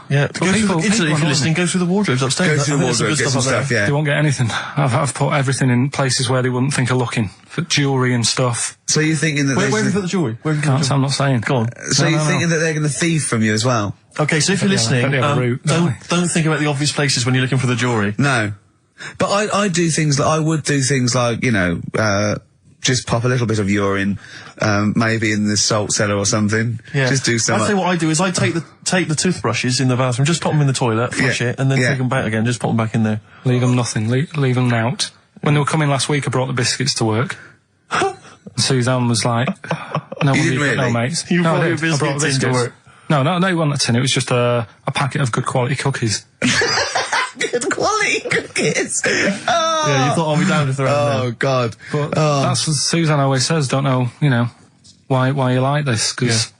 yeah. If you're listening, go through the wardrobes upstairs. Go through the wardrobes, get some stuff, yeah. They won't get anything. I've put everything in places where they wouldn't think of looking. For jewellery and stuff. So you're thinking that where have you put the jewellery? I'm not saying. Go on. So you're thinking that they're going to thieve from you as well? Okay, so if you're listening, don't think about the obvious places when you're looking for the jewellery. No. But I would do things like, just pop a little bit of urine, maybe in the salt cellar or something. Yeah. Just do something. I'd say what I do is I take the toothbrushes in the bathroom, just pop them in the toilet, flush it, and then take them back again, just pop them back in there. Leave them nothing, leave them out. When they were coming last week, I brought the biscuits to work. Suzanne was like, no, you didn't really? No, mates. You no, brought your biscuits into work? No, it wasn't a tin, it was just a packet of good quality cookies. Good quality cookies. Oh. Yeah, you thought I'll be down if they're out there. God. But that's what Suzanne always says, don't know, why you like this, because,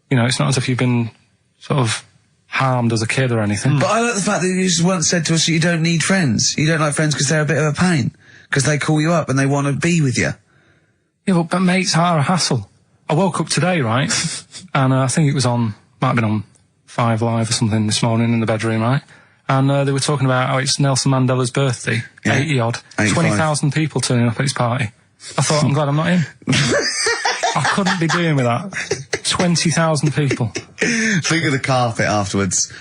it's not as if you've been sort of harmed as a kid or anything. But I like the fact that you just once said to us that you don't need friends. You don't like friends because they're a bit of a pain. Because they call you up and they want to be with you. Yeah, but mates are a hassle. I woke up today, right, and I think it was might have been on 5 Live or something this morning in the bedroom, right? And they were talking about how it's Nelson Mandela's birthday, 80-odd, 20,000 people turning up at his party. I thought, I'm glad I'm not in. I couldn't be doing with that. 20,000 people. Think of the carpet afterwards.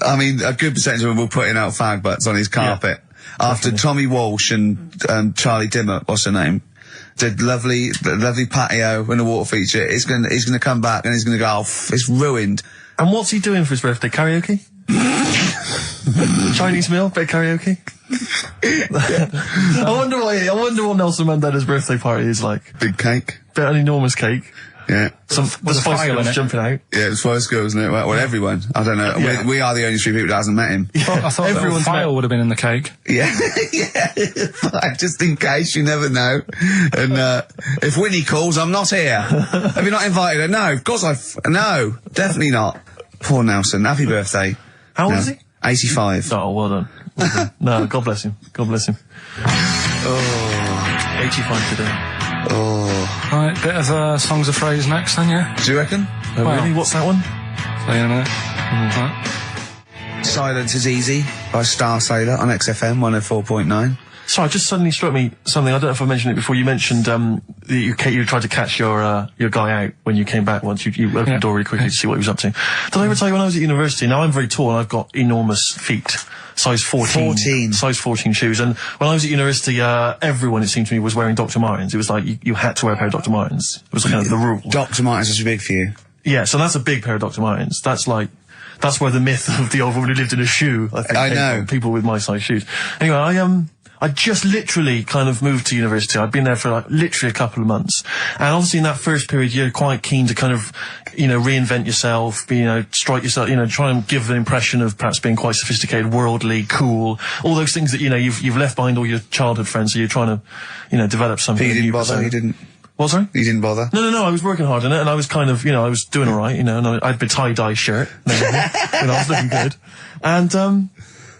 I mean, a good percentage of them will putting out fag butts on his carpet. After Tommy Walsh and Charlie Dimmock, what's her name? the lovely patio and the water feature. He's gonna come back and he's gonna go, oh, it's ruined. And what's he doing for his birthday? Karaoke? Chinese meal? Bit of karaoke? I wonder what Nelson Mandela's birthday party is like. Big cake. Bit of an enormous cake. Yeah. The Spice Girls jumping out. Yeah, the Spice Girls, isn't it? Well, everyone. I don't know. Yeah. We are the only three people that hasn't met him. I thought everyone's file would have been in the cake. Yeah. Yeah. Just in case, you never know. And, if Winnie calls, I'm not here. Have you not invited her? No, of course no, definitely not. Poor Nelson. Happy birthday. How old is he? 85. Oh, well done. No, God bless him. God bless him. Oh, 85 today. Oh. Right, bit of Songs of Phrase next then, yeah? Do you reckon? Oh, really? What's that one? Play in a minute. Right. Silence is Easy by Star Sailor on XFM 104.9. Sorry, it just suddenly struck me something. I don't know if I mentioned it before. You mentioned that you tried to catch your guy out when you came back once. You opened the door really quickly to see what he was up to. Did I ever tell you when I was at university? Now, I'm very tall and I've got enormous feet. Size 14. Size 14 shoes. And when I was at university, everyone, it seemed to me, was wearing Dr. Martens. It was like you had to wear a pair of Dr. Martens. It was kind of the rule. Dr. Martens is too big for you. Yeah, so that's a big pair of Dr. Martens. That's where the myth of the old woman who lived in a shoe, I think, I know. from people with my size shoes. Anyway, I just literally kind of moved to university. I'd been there for like literally a couple of months. And obviously in that first period, you're quite keen to kind of, reinvent yourself, strike yourself, try and give an impression of perhaps being quite sophisticated, worldly, cool, all those things that, you've left behind all your childhood friends. So you're trying to, develop something. But you didn't bother, you didn't. What, sorry? You didn't bother? No, I was working hard on it, and I was kind of, I was doing alright, and I had a tie-dye shirt, I was looking good. And,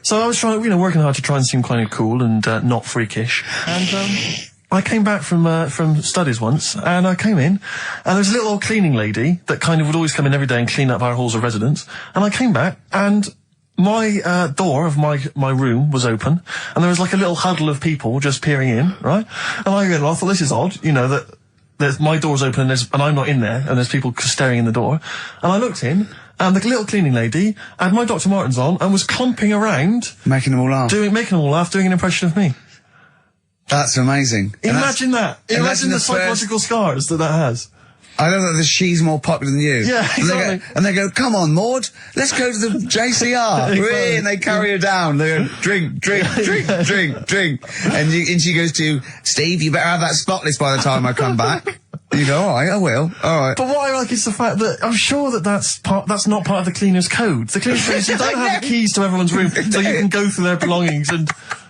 so I was trying, working hard to try and seem kind of cool and, not freakish. And, I came back from studies once, and I came in, and there was a little old cleaning lady that kind of would always come in every day and clean up our halls of residence. And I came back, and my door of my room was open, and there was like a little huddle of people just peering in, right? And I thought, this is odd, that my door's open and I'm not in there, and there's people staring in the door. And I looked in, and the little cleaning lady had my Dr. Martens on and was clumping around. Making them all laugh. Making them all laugh, doing an impression of me. That's amazing. Imagine that. Imagine the psychological scars that has. I know that she's more popular than you. Yeah, exactly. And they go, come on, Maud, let's go to the JCR. Exactly. And they carry her down. They go, drink. And she goes to, Steve, you better have that spotless by the time I come back. You go, all right, I will. All right. But what I like is the fact that I'm sure that's not part of the cleaner's code. The cleaner's code is you don't have the keys to everyone's room so you can go through their belongings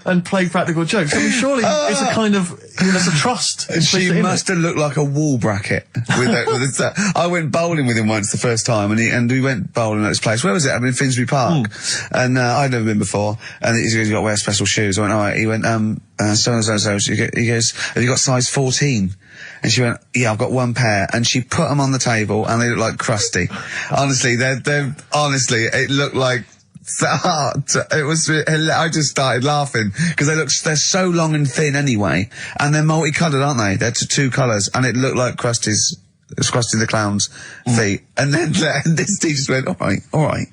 and play practical jokes. I mean, surely it's a kind of, there's a trust. She must have looked like a wall bracket. I went bowling with him once the first time, and we went bowling at this place. Where was it? I mean, Finsbury Park. And I'd never been before. And he goes, you got to wear special shoes. I went, all right. He went, so. He goes, have you got size 14? And she went, yeah, I've got one pair. And she put them on the table, and they look like crusty. Honestly, honestly, it looked like, I just started laughing because they're so long and thin anyway, and they're multicolored, aren't they? They're two colours, and it looked like Krusty the Clown's feet. And then this teacher just went, all right,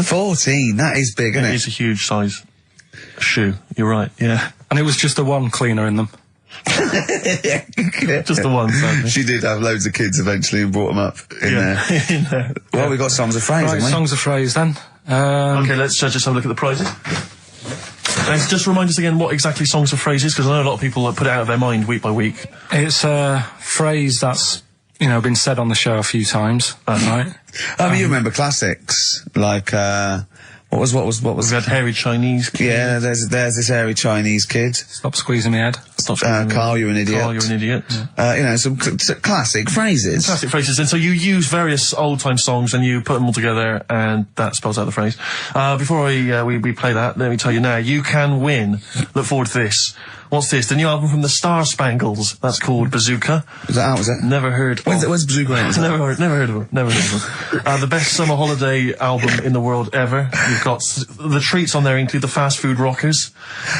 14, that is big, isn't it? It is a huge size shoe. You're right, yeah. And it was just the one cleaner in them. Just the one, sadly. She did have loads of kids eventually and brought them up in there. Well, we got Songs of Phrase, haven't we? Songs of Phrase then. Okay, let's just have a look at the prizes. And just remind us again what exactly Songs of Phrase is, because I know a lot of people put it out of their mind week by week. It's a phrase that's, been said on the show a few times, right? You remember classics, like, what was? We had hairy Chinese kid. Yeah, there's this hairy Chinese kid. Stop squeezing my head. Carl, you're an idiot. Carl, you're an idiot. Some classic phrases. Classic phrases. And so you use various old-time songs and you put them all together, and that spells out the phrase. Before we play that, let me tell you now, you can win. Look forward to this. What's this? The new album from the Star Spangles. That's called Bazooka. Is that out, is it? Never heard. When's Bazooka out? Never heard of them. The best summer holiday album in the world ever. You've got the treats on there include the Fast Food Rockers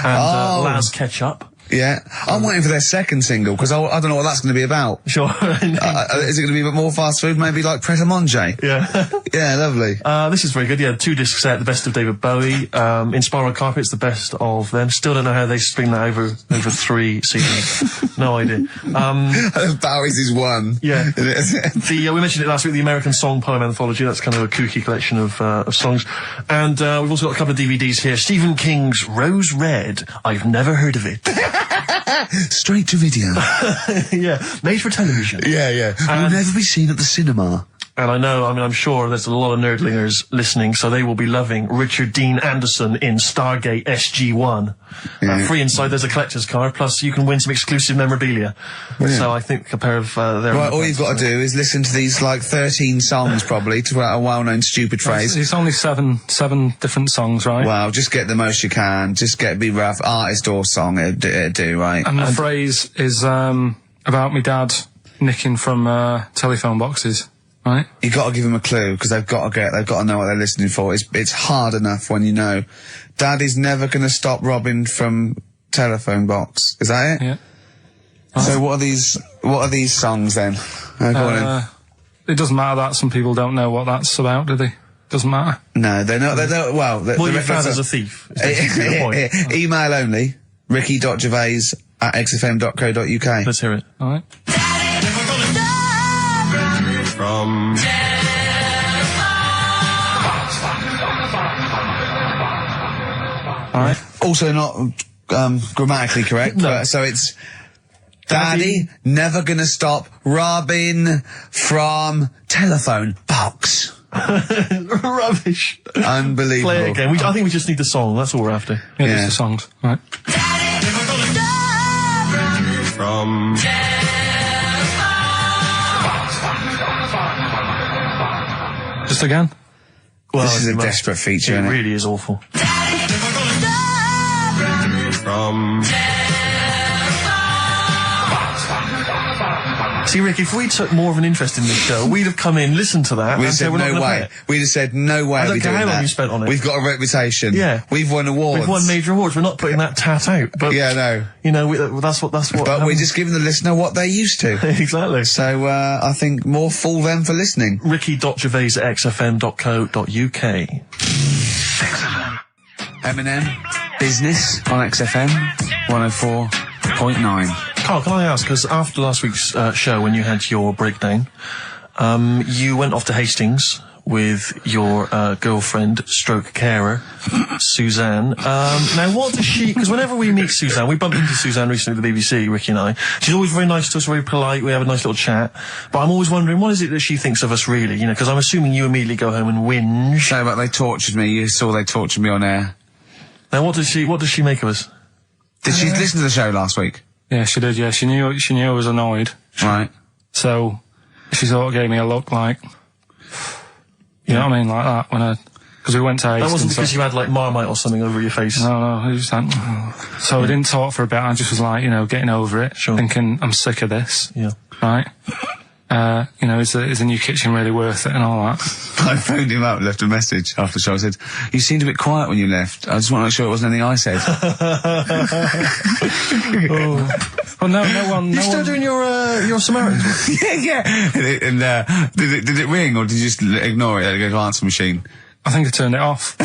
and Laz Ketchup. Yeah, I'm waiting for their second single because I don't know what that's going to be about. Sure. Is it going to be a bit more fast food? Maybe like Pret a Manger? Yeah. Yeah, lovely. This is very good. Yeah, 2 disc set, the best of David Bowie. Inspiral Carpets, the best of them. Still don't know how they string that over 3 seasons. No idea. Bowie's is one. Yeah. We mentioned it last week, the American Song Poem Anthology. That's kind of a kooky collection of songs. And we've also got a couple of DVDs here. Stephen King's Rose Red. I've never heard of it. Straight to video. Yeah, made for television. Yeah. Will never be seen at the cinema. And I'm sure there's a lot of nerdlingers listening, so they will be loving Richard Dean Anderson in Stargate SG-1. Free inside, there's a collector's card, plus you can win some exclusive memorabilia. Brilliant. So I think a pair of their... Right, all you've got to do is listen to these, 13 songs, probably, to a well-known stupid phrase. It's only seven different songs, right? Well, just get the most you can. Just be rough. Artist or song, it'd do, right? And the phrase is about me dad nicking from telephone boxes. Right. You got to give them a clue because they've got to know what they're listening for. It's hard enough when you know. Dad is never going to stop robbing from telephone box. Is that it? Yeah. So what are these songs then? Go on it doesn't matter that some people don't know what that's about, do they? Doesn't matter. No, they don't. Well, your father's a thief. Email only. ricky.gervais@xfm.co.uk. Let's hear it. All right. From... All right. Also not grammatically correct. No. So it's Daddy never gonna stop robbing from telephone box. Rubbish. Unbelievable. Play it again. I think we just need the song. That's all we're after. Yeah, just the songs. All right. From... Just again? Well, this is a desperate feature, isn't it? It really is awful. From... See, Rick, if we took more of an interest in this show, we'd have come in, listened to that, We'd have said no way. We'd have said no way. I don't care how long you spent on it. We've got a reputation. Yeah. We've won awards. We've won major awards. We're not putting that tat out. But, yeah, no. You know, that's what... But we're just giving the listener what they're used to. Exactly. So, I think more fool them for listening. ricky.gervais@xfm.co.uk. XFM. Eminem, Business on XFM 104.9. Carl, can I ask, because after last week's show, when you had your breakdown, you went off to Hastings with your girlfriend, stroke carer, Suzanne. Now, what does she... Because whenever we meet Suzanne, we bumped into Suzanne recently at the BBC, Ricky and I. She's always very nice to us, very polite. We have a nice little chat. But I'm always wondering, what is it that she thinks of us, really? You know, because I'm assuming you immediately go home and whinge. No, but they tortured me. You saw they tortured me on air. Now, what does she make of us? Did she listen to the show last week? Yeah, she did, yeah. She knew I was annoyed. Right. So, she sort of gave me a look like... You know what I mean? Like that, because we went to Hastings. That wasn't because you had, like, Marmite or something over your face? No, it was just like... So we didn't talk for a bit, I just was like, getting over it. Sure. Thinking, I'm sick of this. Yeah. Right? Is the new kitchen really worth it and all that? I phoned him up and left a message after the show. I said, you seemed a bit quiet when you left. I just want to make sure it wasn't anything I said. Well, no one... You still doing your Samaritan work? Yeah. And did it ring or did you just ignore it? Let it go to answer machine? I think I turned it off.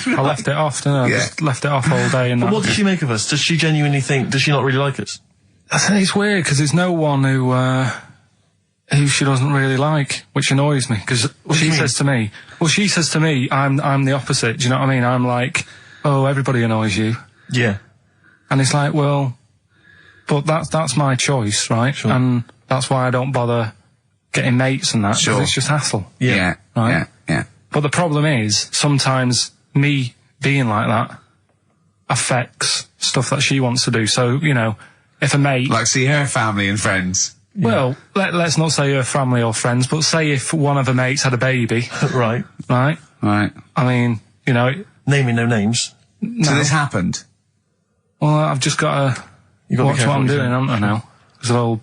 I left it off, didn't I? Yeah. Just left it off all day. And But what does she make of us? Does she genuinely think... Does she not really like us? I think it's weird, because there's no one who she doesn't really like, which annoys me, because she says to me, I'm the opposite, do you know what I mean? I'm like, oh, everybody annoys you. Yeah. And it's like, well, but that's my choice, right? Sure. And that's why I don't bother getting mates and that, because Sure. it's just hassle. Yeah. Right? Yeah. But the problem is, sometimes me being like that affects stuff that she wants to do. So, if a mate... Like see her family and friends. Well, let's not say her family or friends, but say if one of her mates had a baby. Right. Right? Right. I mean, Naming no names. no. So this happened? Well, I've just got to watch what I'm doing, haven't I, now? Because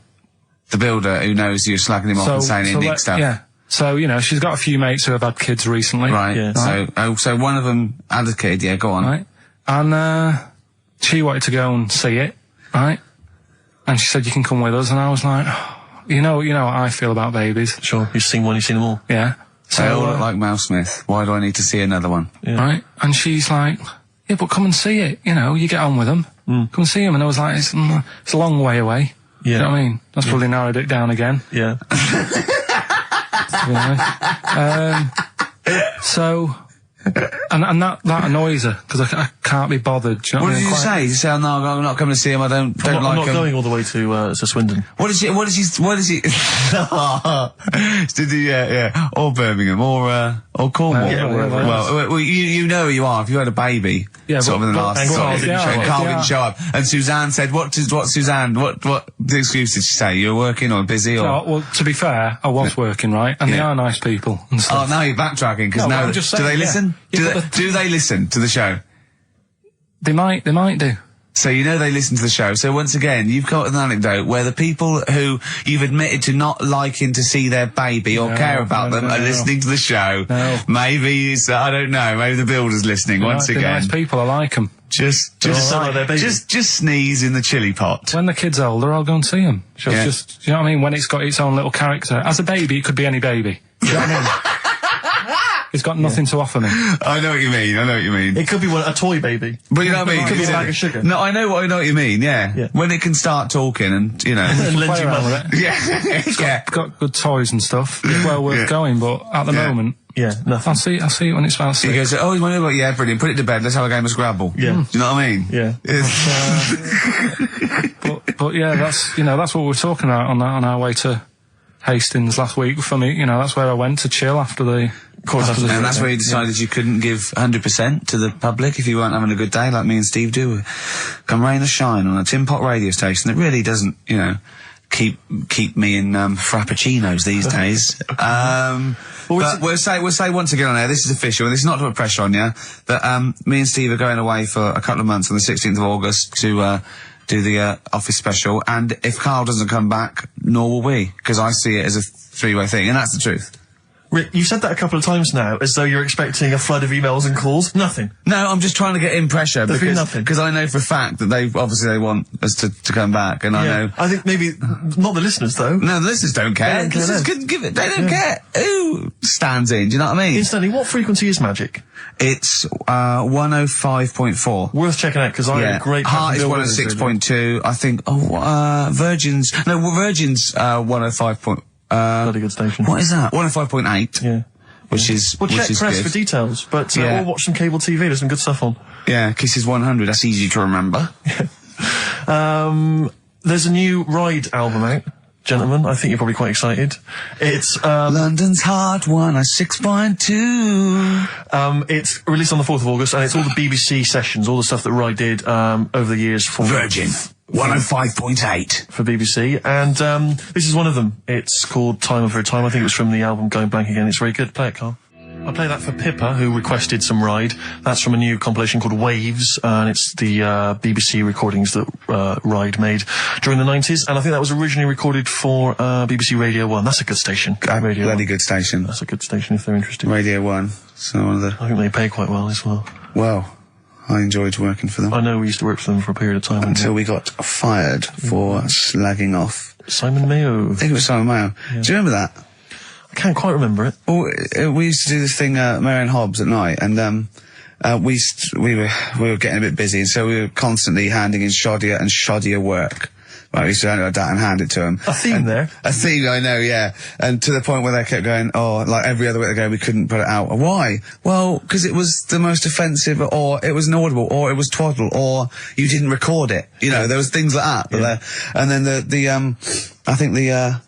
The builder who knows you're slagging him off and saying he nicks stuff. Yeah. So, she's got a few mates who have had kids recently. Right. Yeah. So one of them had a kid, yeah, go on. Right. And she wanted to go and see it. right? And she said, you can come with us. And I was like, you know what I feel about babies. Sure, you've seen one, you've seen them all. Yeah. So, They all look like Mel Smith. Why do I need to see another one? Yeah. right? And she's like, yeah, but come and see it. You know, you get on with them. Come and see them. And I was like, it's a long way away. Yeah. You know what I mean? That's probably narrowed it down again. Yeah. To be honest. So, and that annoys her, because I can't be bothered. Do you know What what I did mean? you say? You say, oh, no, I'm not coming to see him. I don't I'm like not him. going all the way to Swindon. What is he? Did he? Yeah. Or Birmingham, or Cornwall. Yeah, well, you know who you are. If you had a baby, Yeah, sort of in the last. and Carl didn't show up. Carl didn't show up, and Suzanne said, "What Suzanne? What the excuse did she say? You're working or busy or?" No, well, to be fair, I was working, right? And they Yeah. are nice people and Oh, stuff. now you're backtracking because No, now I'm just do saying, they yeah. listen? Yeah, Do they listen to the show? They might do. So you know they listen to the show. So once again, you've got an anecdote where the people who you've admitted to not liking to see their baby or No, care about no, them no, are no. listening to the show. No. Maybe it's, I don't know, maybe the builder's listening once They're again. nice people, I like them. Just sound like their baby. just sneeze in the chili pot. When the kid's older, I'll go and see them. Yeah. Just, you know what I mean? When it's got its own little character. As a baby, it could be any baby. You know what I mean? It's got nothing to offer me. I know what you mean. It could be a toy baby. But you know what I mean? It could be a bag of sugar. No, I know what you mean, yeah. Yeah. When it can start talking and, you know. And lend Play you around money. with it. yeah. yeah. Got good toys and stuff. It's well worth Yeah. going, but at the Yeah. moment, Yeah, nothing. I'll see it when it's about He 6. goes, oh, you want to go? Yeah, brilliant. Put it to bed. Let's have a game of Scrabble. Yeah. Do you know what I mean? Yeah. But yeah, that's what we were talking about on our way to Hastings last week. For me, that's where I went to chill after the. Of course, after the And that's where you decided you couldn't give 100% to the public if you weren't having a good day, like me and Steve do. Come rain or shine on a tin pot radio station that really doesn't, keep me in frappuccinos these days. But we'll say once again on air, this is official, and this is not to put pressure on you, that me and Steve are going away for a couple of months on the 16th of August to do the office special, and if Carl doesn't come back, nor will we, because I see it as a three-way thing, and that's the truth. Rick, you've said that a couple of times now, as though you're expecting a flood of emails and calls. Nothing. No, I'm just trying to get in pressure There's been nothing. because I know for a fact that they want us to come back, and I know. I think maybe not the listeners though. No, the listeners don't care. They don't care Listeners then. couldn't give it. They don't care who stands in. Do you know what I mean? Incidentally, what frequency is Magic? It's 105.4. Worth checking out because I had a great. Heart is Bill 106.2, I think. Virgin's 105. Bloody good station. What is that? 105.8. Yeah. Which is Well, check press good. for details, but Yeah. or watch some cable TV. There's some good stuff on. Yeah, Kisses 100. That's easy to remember. There's a new Ride album out, gentlemen. I think you're probably quite excited. It's London's Heart 106.2. It's released on the 4th of August, and it's all the BBC sessions, all the stuff that Ride did over the years for Virgin 105.8. for BBC, and this is one of them. It's called Time Over Time. I think it was from the album Going Blank Again. It's very good. Play it, Carl. I play that for Pippa, who requested some Ride. That's from a new compilation called Waves, and it's the BBC recordings that Ride made during the 90s, and I think that was originally recorded for BBC Radio 1. That's a good station. Radio Bloody 1. good station. That's a good station if they're interested. Radio 1. So one of the. I think they pay quite well as well. Well, I enjoyed working for them. I know we used to work for them for a period of time. Until we got fired for slagging off. Simon Mayo. I think it was Simon Mayo. Do you remember that? I can't quite remember it. Well, we used to do this thing, Marianne Hobbs at night, and we were getting a bit busy, and so we were constantly handing in shoddier work. Right, we used to hand it like that and hand it to them. A theme there. A theme, I know, yeah. And to the point where they kept going, like every other week they go, we couldn't put it out. Why? Well, because it was the most offensive, or it was inaudible, or it was twaddle, or you didn't record it. There was things like that. Yeah. And then I think the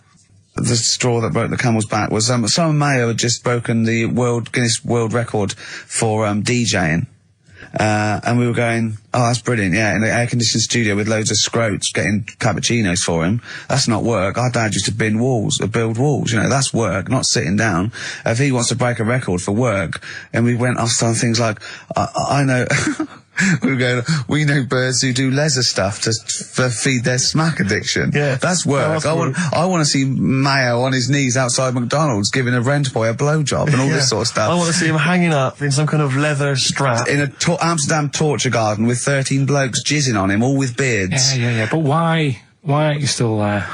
straw that broke the camel's back was Simon Mayo had just broken the Guinness World Record for DJing. And we were going, oh, that's brilliant, yeah, in the air-conditioned studio with loads of scrotes getting cappuccinos for him. That's not work. Our dad used to build walls, that's work, not sitting down. If he wants to break a record for work, and we went off on things like, I know, We were going, we know birds who do leisure stuff to feed their smack addiction. Yeah. That's work. I want to see Mayo on his knees outside McDonald's giving a rent boy a blowjob and all this sort of stuff. I want to see him hanging up in some kind of leather strap. In a Amsterdam torture garden with 13 blokes jizzing on him, all with beards. Yeah. But why aren't you still there?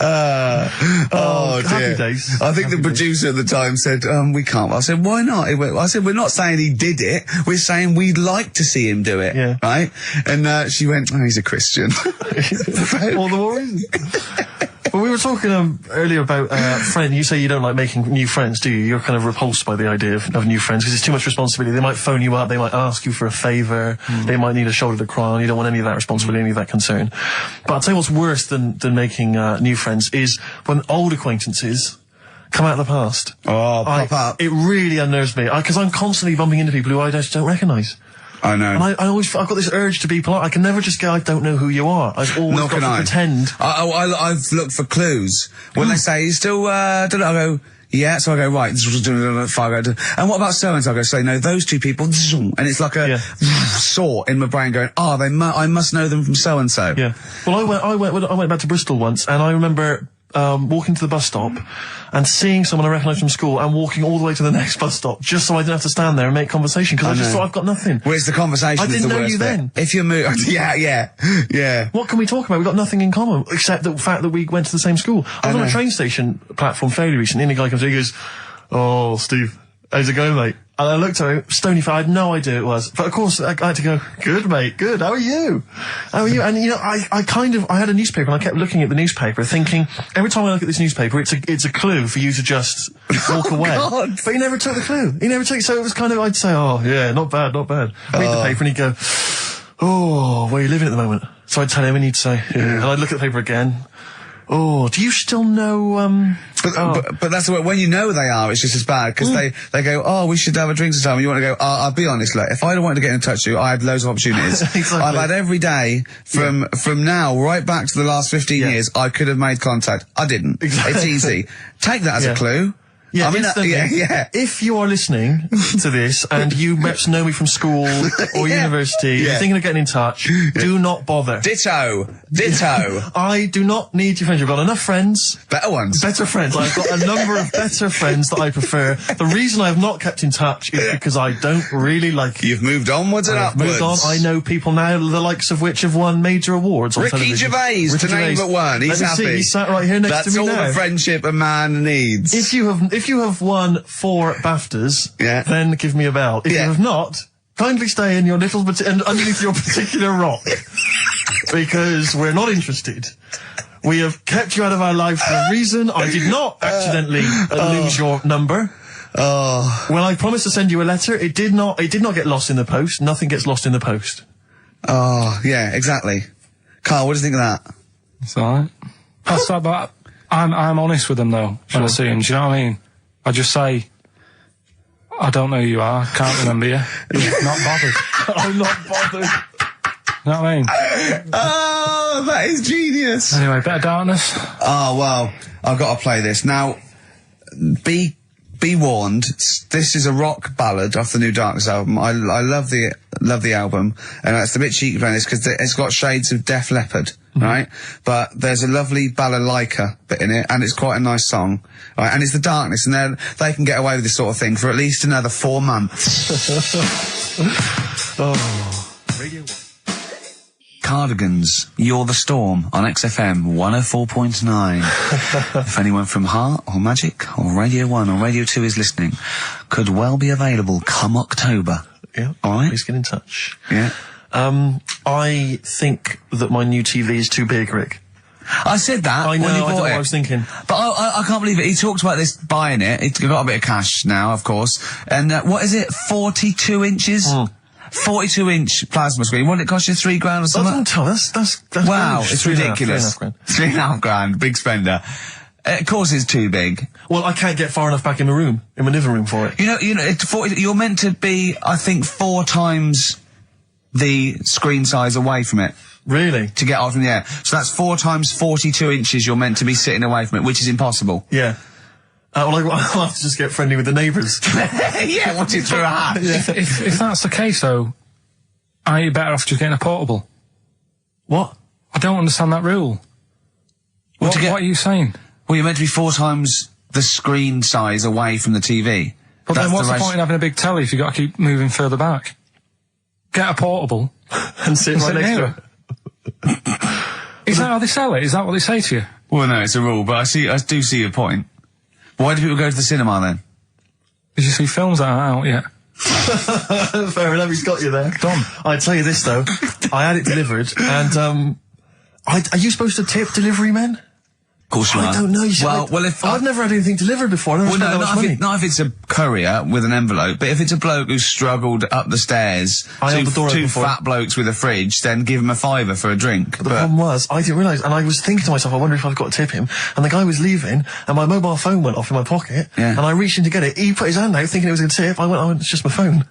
Oh dear. Happy days. I think the producer at the time said, we can't. I said, why not? I said, we're not saying he did it. We're saying we'd like to see him do it. Yeah. Right? And she went, oh, he's a Christian. All the more reason. Well, we were talking earlier about friends. You say you don't like making new friends, do you? You're kind of repulsed by the idea of new friends because it's too much responsibility. They might phone you up, they might ask you for a favour, they might need a shoulder to cry on. You don't want any of that responsibility, any of that concern. But I'll tell you what's worse than making new friends is when old acquaintances come out of the past. Oh, pop up. It really unnerves me because I'm constantly bumping into people who I just don't recognise. I know. And I've got this urge to be polite. I can never just go, I don't know who you are. I've always got to pretend. I've looked for clues. When they say, you still, don't know, I go, yeah, so I go, right, and what about so-and-so? I go, so no, those two people, and it's like a saw in my brain going, I must know them from so-and-so. Yeah. Well, I went back to Bristol once, and I remember walking to the bus stop and seeing someone I recognised from school and walking all the way to the next bus stop just so I didn't have to stand there and make conversation because I just thought I've got nothing. Well, it's the conversation. I didn't know you bit. then. If you're yeah. What can we talk about? We've got nothing in common except the fact that we went to the same school. I was on a train station platform fairly recently and a guy comes in and he goes, "Oh, Steve, how's it going, mate?" And I looked at him, stony faced, I had no idea who it was. But of course, I had to go, "Good, mate, good, how are you? How are you?" And you know, I had a newspaper and I kept looking at the newspaper thinking, every time I look at this newspaper, it's a clue for you to just walk away. God. But he never took the clue. So it was kind of, I'd say, "Oh, yeah, not bad. Read the paper and he'd go, "Oh, where are you living at the moment?" So I'd tell him and he'd say, "Yeah." And I'd look at the paper again. "Oh, do you still know, But that's the way, when you know they are, it's just as bad, because they go, "Oh, we should have a drink sometime," and you want to go, "I'll be honest, look, if I'd wanted to get in touch with you, I had loads of opportunities." Exactly. I've had every day from now right back to the last 15 years, I could have made contact. I didn't. Exactly. It's easy. Take that as a clue. Yeah, I mean, If you are listening to this and you perhaps know me from school or university, you're thinking of getting in touch, do not bother. Ditto. I do not need your friends. You've got enough friends. Better ones. Better friends. I've got a number of better friends that I prefer. The reason I have not kept in touch is because I don't really like you. You've moved onwards and upwards. Moved on. I know people now, the likes of which have won major awards on television. Gervais, to name but one. He's happy. See, he's sat right here next to me now. That's all the friendship a man needs. If you have won 4 BAFTAs, then give me a bell. If you have not, kindly stay in your little underneath your particular rock, because we're not interested. We have kept you out of our lives for a reason. I did not accidentally lose your number. When I promised to send you a letter, it did not get lost in the post. Nothing gets lost in the post. Oh, yeah, exactly. Carl, what do you think of that? It's alright. That's that, but I'm honest with them though, when I see them. Do you know what I mean? I just say, "I don't know who you are, can't remember you." Not bothered. I'm not bothered. You know what I mean? Oh, that is genius. Anyway, Bit of Darkness. Oh, well, I've got to play this. Now, be warned, this is a rock ballad off the new Darkness album. I love the album, and it's a bit cheeky playing this because it's got shades of Def Leppard, right? But there's a lovely balalaika bit in it, and it's quite a nice song, right? And it's the Darkness, and they can get away with this sort of thing for at least another 4 months. Radio 1. Cardigans, You're the Storm on XFM 104.9. If anyone from Heart or Magic or Radio 1 or Radio 2 is listening, could well be available come October. Yeah. All right. Please get in touch. Yeah. I think that my new TV is too big, Rick. I said that. I know, when you bought I know it. what I was thinking. But I can't believe it. He talked about this buying it. He's got a bit of cash now, of course. And what is it? 42 inches? 42-inch plasma screen. What did it cost you? $3,000 or something? That's wow, it's ridiculous. £3,500. £3,500, big spender. Of course it's too big. Well, I can't get far enough back in my room, in my living room for it. You know, you're meant to be, I think, 4 times the screen size away from it. Really? To get off in the air. So that's 4 times 42 inches you're meant to be sitting away from it, which is impossible. Yeah. Well, I'll have to just get friendly with the neighbours. Yeah, watch it through a hat. If that's the case, though, are you better off just getting a portable? What? I don't understand that rule. What are you saying? Well, you're meant to be 4 times the screen size away from the TV. But then what's the point in having a big telly if you've got to keep moving further back? Get a portable. and sit right next to it. Is that how they sell it? Is that what they say to you? Well, no, it's a rule, but I do see your point. Why do people go to the cinema then? Did you see films that aren't out yet? Fair enough, he's got you there. Done. I'd tell you this, though. I had it delivered, and, are you supposed to tip delivery men? Of course you are. I don't know. I've never had anything delivered before. Not if it's a courier with an envelope, but if it's a bloke who's struggled up the stairs, two fat blokes with a fridge, then give him a £5 for a drink. But the problem was, I didn't realise, and I was thinking to myself, I wonder if I've got to tip him. And the guy was leaving, and my mobile phone went off in my pocket, and I reached in to get it. He put his hand out, thinking it was a tip. I went, it's just my phone.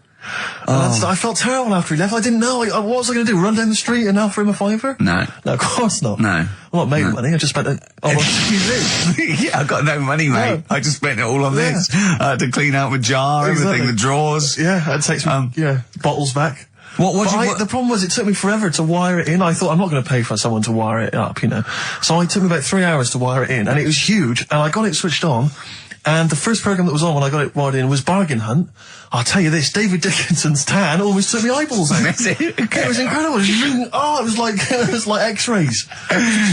And I felt terrible after he left. I didn't know. What was I going to do? Run down the street and offer him a £5? No, of course not. No. I'm not made money. I just spent it on TV. Yeah, I've got no money, mate. No. I just spent it all on this. To clean out my jar, everything, the drawers. Yeah, I'd take some bottles back. The problem was it took me forever to wire it in. I thought I'm not going to pay for someone to wire it up, So it took me about 3 hours to wire it in, and it was huge. And I got it switched on. And the first programme that was on when I got it wired in was Bargain Hunt. I'll tell you this, David Dickinson's tan almost took me eyeballs out. It was incredible. It was like X-rays.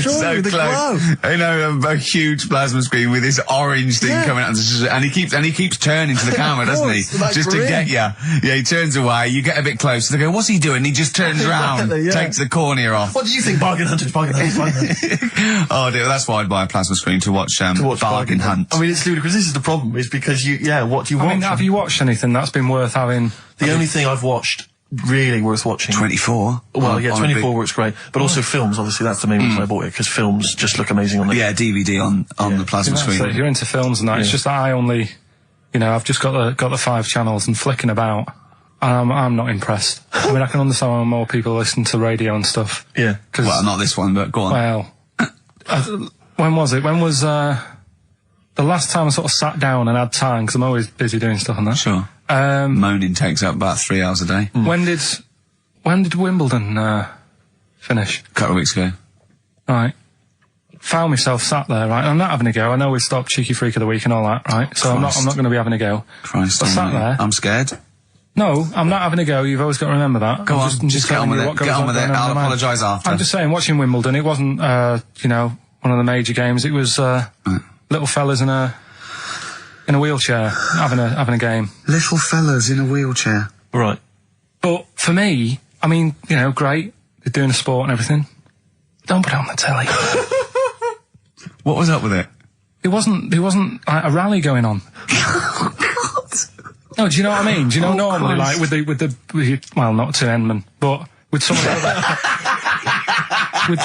So close. A huge plasma screen with this orange thing coming out, and he keeps turning to the camera, doesn't he? Just to get you. Yeah, he turns away. You get a bit closer. They go, "What's he doing?" He just turns around, takes the cornea off. What do you think? Bargain Hunt is Bargain Hunt. Oh dear, that's why I'd buy a plasma screen to watch Bargain Hunt. I mean, it's ludicrous. This is the problem, is because what do you watch? I mean, have you watched anything that's been worth having? The only thing I've watched really worth watching. 24. Well, 24 works great, but also films. Obviously, that's the main reason I bought it, because films just look amazing on the DVD on the plasma screen. If you're into films and that, it's just that I only, I've just got the 5 channels and flicking about. I'm not impressed. I mean, I can understand why more people listen to radio and stuff. Yeah. Well, not this one, but go on. Well, when was it? When was the last time I sort of sat down and had time, because I'm always busy doing stuff on that. Sure. Moaning takes up about 3 hours a day. When did Wimbledon finish? A couple of weeks ago. Right. Found myself sat there, right? I'm not having a go. I know we stopped Cheeky Freak of the Week and all that, right? So I'm not going to be having a go. Christ, I sat there. I'm scared. No, I'm not having a go. You've always got to remember that. Go on, just get on with it. Get on with it. I'll apologise after. I'm just saying, watching Wimbledon, it wasn't, one of the major games. It was little fellas in a wheelchair having a game. Little fellas in a wheelchair. Right. But for me, I mean, great. They're doing a sport and everything. Don't put it on the telly. What was up with it? There wasn't like a rally going on. No, do you know what I mean? Do you know normally, Christ. Like with the well, not to Enman, but with some of the other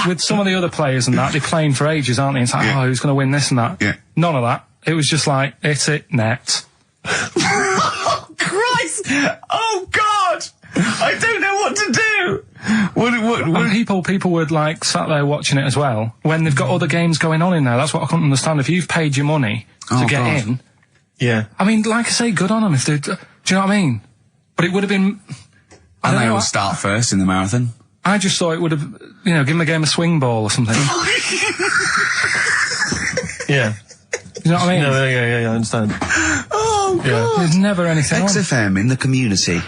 with some of the other players and that, they're playing for ages, aren't they? It's like, who's going to win this and that? Yeah. None of that. It was just like, hit it, net. Oh, Christ! Oh, God! I don't know what to do! And people would, like, sat there watching it as well, when they've got other games going on in there. That's what I couldn't understand. If you've paid your money to get in... Yeah. I mean, like I say, good on them if they... Do you know what I mean? But it would have been... And they all start first in the marathon. I just thought it would have, give them a game of swing ball or something. Yeah. You know what I mean? No, yeah, I understand. Oh, God. Yeah. There's never anything XFM in the community.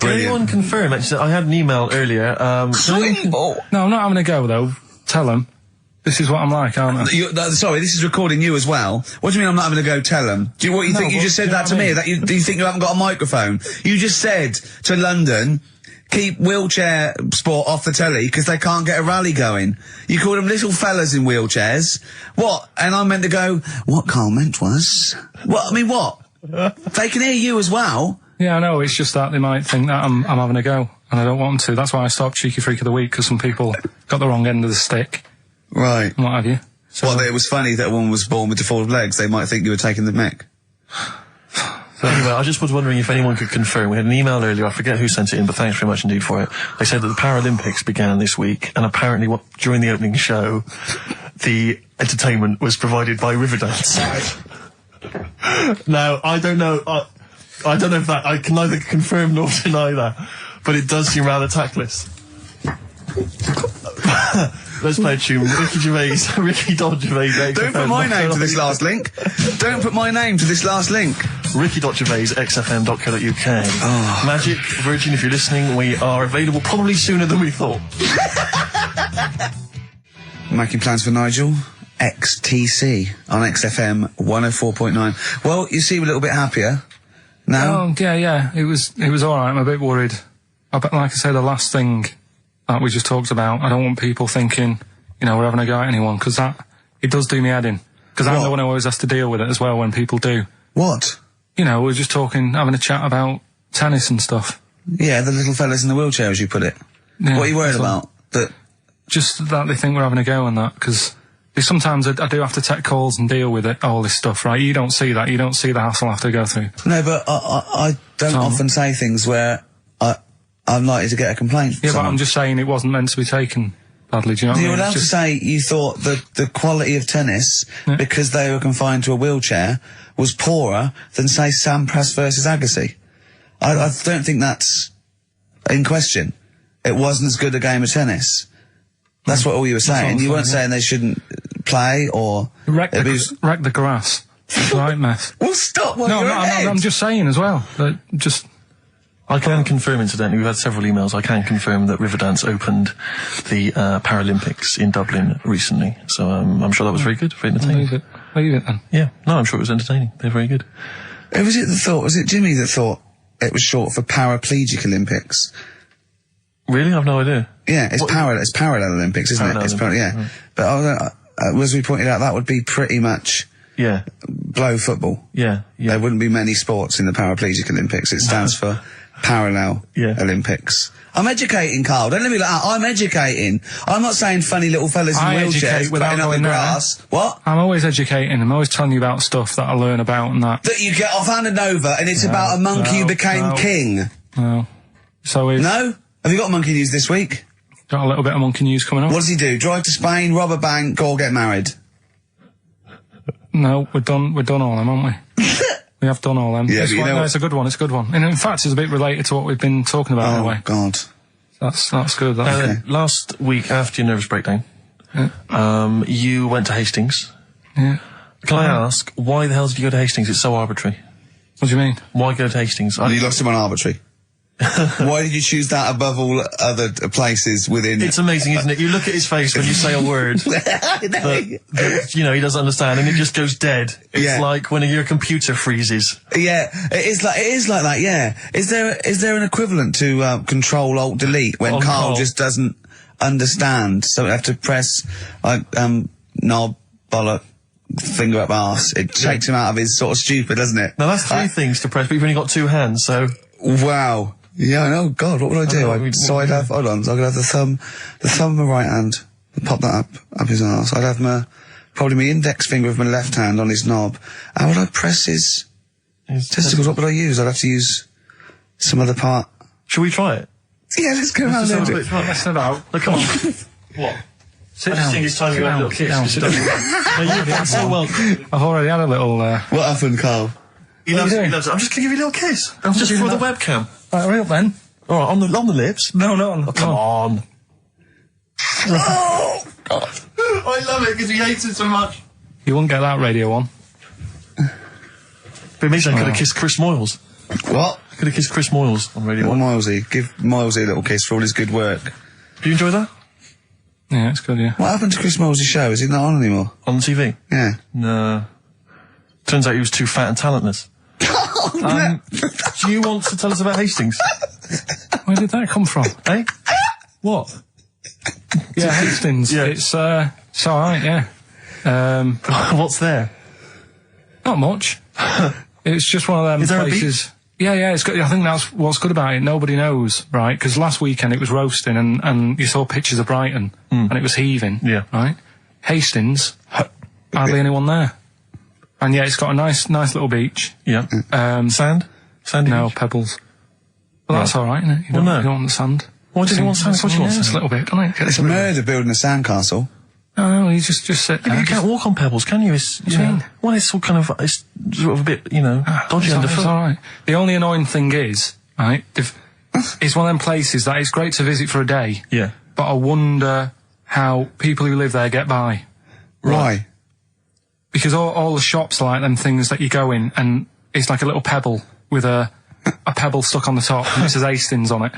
Did anyone confirm? Actually, I had an email earlier. Swing ball? No, I'm not having a go, though. Tell them. This is what I'm like, aren't I? Sorry, this is recording you as well. What do you mean I'm not having a go? Tell them. Do you think you just said that to me? Do you think you haven't got a microphone? You just said to London, keep wheelchair sport off the telly because they can't get a rally going. You called them little fellas in wheelchairs. What? And I meant to go, what Carl meant was... What? I mean, what? They can hear you as well. Yeah, I know. It's just that they might think that I'm having a go, and I don't want them to. That's why I stopped Cheeky Freak of the Week, because some people got the wrong end of the stick. Right. And what have you. So, well, it was funny that one was born with deformed legs. They might think you were taking the mick. So anyway, I just was wondering if anyone could confirm. We had an email earlier, I forget who sent it in, but thanks very much indeed for it. They said that the Paralympics began this week, and apparently during the opening show, the entertainment was provided by Riverdance. No, I don't know. I don't know if that. I can neither confirm nor deny that, but it does seem rather tactless. Let's play a tune. Ricky Gervais. Don't put my name to this last link. Don't put my name to this last link. Ricky.Gervais, xfm.co.uk. Oh. Magic, Virgin, if you're listening, we are available probably sooner than we thought. Making plans for Nigel. XTC on XFM 104.9. Well, you seem a little bit happier now. Oh, yeah. It was all right. I'm a bit worried. Like I say, the last thing that we just talked about, I don't want people thinking, we're having a go at anyone, because it does do me head in. Because I'm the one who always has to deal with it as well when people do. What? We're just having a chat about tennis and stuff. Yeah, the little fellas in the wheelchair, as you put it. Yeah, what are you worried about? Just that they think we're having a go on that, because sometimes I do have to take calls and deal with it, all this stuff, right? You don't see that. You don't see the hassle I have to go through. No, but I don't often say things where I'm likely to get a complaint from someone. But I'm just saying it wasn't meant to be taken badly, do you know what I mean? You're allowed to say you thought that the quality of tennis, because they were confined to a wheelchair, was poorer than, say, Sampras versus Agassi. I don't think that's in question. It wasn't as good a game of tennis. That's what all you were saying. You weren't saying they shouldn't play or wreck the grass. Right mess. Well, stop. I'm just saying as well. I can confirm, incidentally, we've had several emails. I can confirm that Riverdance opened the Paralympics in Dublin recently. So I'm sure that was very good, very entertaining. Leave it then. Yeah, no, I'm sure it was entertaining. They're very good. Who was it that thought? Was it Jimmy that thought it was short for Paraplegic Olympics? Really? I've no idea. Yeah, it's Parallel Olympics, isn't it? It's yeah. But as we pointed out, that would be pretty much blow football. Yeah. There wouldn't be many sports in the Paraplegic Olympics. It stands for Parallel Olympics. I'm educating, Carl. Don't let me like that. I'm educating. I'm not saying funny little fellas in wheelchairs playing up the grass. What? I'm always educating. I'm always telling you about stuff that I learn about and that. That you get offhanded over, and it's about a monkey who became king. No. No? Have you got monkey news this week? Got a little bit of monkey news coming up. What does he do? Drive to Spain, rob a bank, or get married? No, we're done all them, aren't we? We have done all them. Yeah, it's a good one. It's a good one. And in fact, it's a bit related to what we've been talking about anyway. Oh, God. That's good. Last week, after your nervous breakdown, you went to Hastings. Yeah. Can I ask, why the hell did you go to Hastings? It's so arbitrary. What do you mean? Why go to Hastings? You lost him on arbitrary. Why did you choose that above all other places within... It's amazing, isn't it? You look at his face when you say a word that he doesn't understand, and it just goes dead. It's like when your computer freezes. Yeah, it is like that, yeah. Is there an equivalent to Control-Alt-Delete when Carl just doesn't understand? So we have to press, knob, bollock, finger up arse. It takes him out of his sort of stupid, doesn't it? Now, that's three things to press, but you've only got two hands, so... Wow. Yeah, I know. God, what would I do? I'd have, hold on, so I could have the thumb of my right hand, pop that up his arse. I'd have probably my index finger of my left hand on his knob. How would I press his testicles? What would I use? I'd have to use some other part. Shall we try it? Yeah, let's go around there. Let's have out. Look, come on. What? Sit down. It's time you have a little kiss. No, you've done so well. I've already had a little, What happened, Carl? He loves it. I'm just going to give you a little kiss. Just for the webcam. Right, hurry up then. All right, on the lips. No. Oh, come on. Oh, God. I love it because he hates it so much. You wouldn't get that radio on. But maybe I could have kissed Chris Moyles. What? I could have kissed Chris Moyles on Radio 1. Milesy. Give Milesy a little kiss for all his good work. Do you enjoy that? Yeah, it's good, yeah. What happened to Chris Moyles' show? Is he not on anymore? On the TV? Yeah. No. Turns out he was too fat and talentless. Do you want to tell us about Hastings? Where did that come from? Eh? What? Yeah, Hastings. Yeah. It's alright, yeah. What's there? Not much. It's just one of them Is there places. A beach? Yeah, it's good. I think that's what's good about it. Nobody knows, right? Because last weekend it was roasting and you saw pictures of Brighton and it was heaving. Yeah. Right? Hastings, hardly anyone there. And yeah, it's got a nice little beach. Yeah. Sand? Sandy No, beach? pebbles. Well, that's alright, isn't it? You don't want the sand. Why do you want sand? Of course you want sand. A little bit, don't it? It's a murder building a sandcastle. No, you just sit there. You can't walk on pebbles, can you? It's well, it's all kind of it's sort of a bit dodgy underfoot. It's all right. The only annoying thing is right. It's one of them places that it's great to visit for a day. Yeah. But I wonder how people who live there get by. Why? Because all the shops are like them things that you go in and it's like a little pebble with a pebble stuck on the top and it says Hastings on it.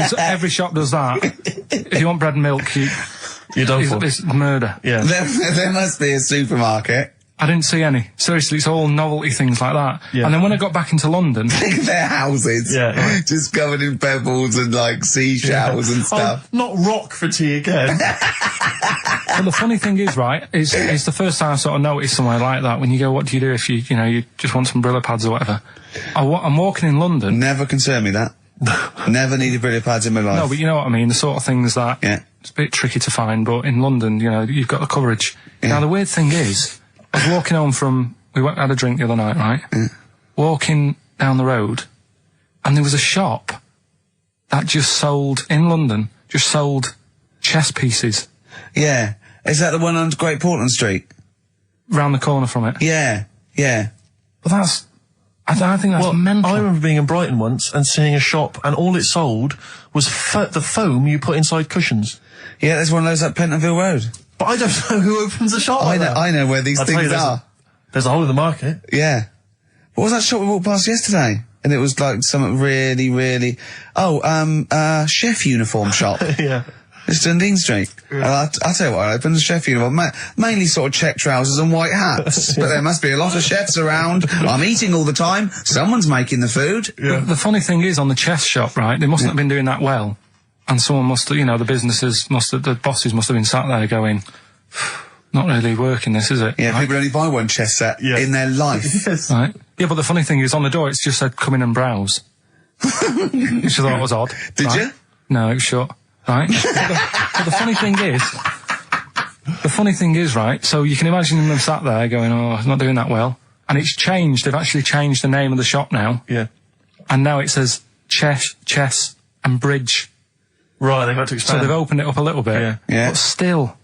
So every shop does that. If you want bread and milk, you're done for. It's murder. Yeah. There must be a supermarket. I didn't see any. Seriously, it's all novelty things like that. Yeah. And then when I got back into London... Their houses. Yeah. Just covered in pebbles and, like, seashells and stuff. Oh, not rock for tea again. But the funny thing is, right, it's the first time I sort of noticed somewhere like that when you go, what do you do if you just want some Brillo pads or whatever? I'm walking in London... Never concerned me, that. Never needed Brillo pads in my life. No, but you know what I mean, the sort of things that... Yeah. It's a bit tricky to find, but in London, you've got the coverage. Yeah. Now, the weird thing is... I was walking home from... We had a drink the other night, right? Yeah. Walking down the road, and there was a shop that just sold, in London, chess pieces. Yeah. Is that the one on Great Portland Street? Round the corner from it. Yeah. Yeah. But that's... I think that's mental. I remember being in Brighton once and seeing a shop, and all it sold was the foam you put inside cushions. Yeah, there's one of those at Pentonville Road. But I don't know who opens a shop like that. I know where these things are. There's a hole in the market. Yeah. What was that shop we walked past yesterday? And it was like something really, really... chef uniform shop. Yeah. It's Dundee Street. Yeah. I'll tell you what, I opened a chef uniform. Mainly sort of check trousers and white hats. But there must be a lot of chefs around. I'm eating all the time. Someone's making the food. Yeah. The funny thing is, on the chess shop, right, they mustn't have been doing that well. And someone must have, the bosses must have been sat there going, not really working this, is it? Yeah, right? People only buy one chess set in their life. Yes. Right. Yeah, but the funny thing is, on the door, it's just said, come in and browse. Which I thought was odd. Did you? No, it was shut. Right? but the funny thing is, right, so you can imagine them sat there going, oh, it's not doing that well. And it's changed. They've actually changed the name of the shop now. Yeah. And now it says chess and bridge. Right, they've had to expand. So they've opened it up a little bit. Yeah. Yeah. But still.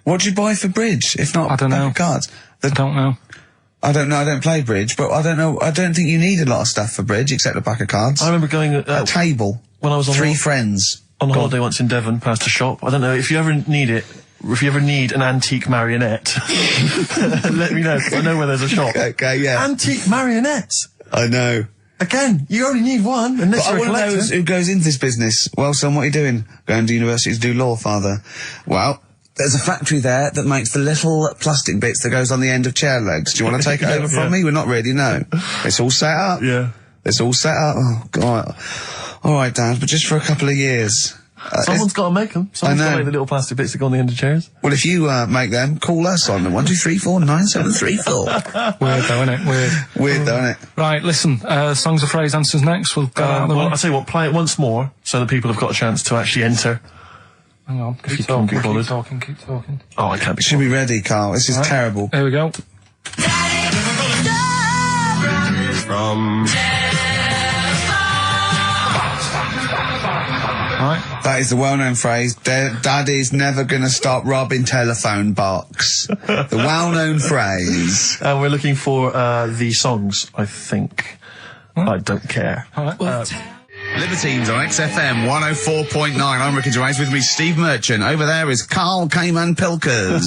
What do you buy for bridge, if not I don't know. cards? I don't know. I don't know. I don't play bridge, but I don't know. I don't think you need a lot of stuff for bridge except a pack of cards. I remember going... a table. When I was on... Three friends. On holiday once in Devon, past a shop. I don't know, if you ever need it, if you ever need an antique marionette, let me know, 'cause I know where there's a shop. Okay, yeah. Antique marionettes! I know. Again, you only need one, unless But you're I want to know who goes into this business. Well, son, what are you doing? Going to university to do law, father. Well, there's a factory there that makes the little plastic bits that goes on the end of chair legs. Do you want to take it over from me? We're not really, no. It's all set up. Yeah. It's all set up. Oh, God. All right, Dad, but just for a couple of years. Someone's got to make them. Someone's got to make the little plastic bits that go on the end of chairs. Well, if you make them, call us on 1 2 3 4 9 7 3 4. Weird though, isn't it? Weird though, isn't it? Right, listen, songs of phrase answers next. We'll go out of the way. I'll tell you what, play it once more so that people have got a chance to actually enter. Hang on, Keep keep talking. Oh, I can't be Should be ready, Carl. This is terrible. Here we go. From... Right. That is the well-known phrase, Daddy's never gonna stop robbing telephone box. The well-known phrase. And we're looking for the songs, I think. I don't care. All right. Libertines on XFM 104.9. I'm Ricky Gervais. With me, Steve Merchant. Over there is Karl Pilkington.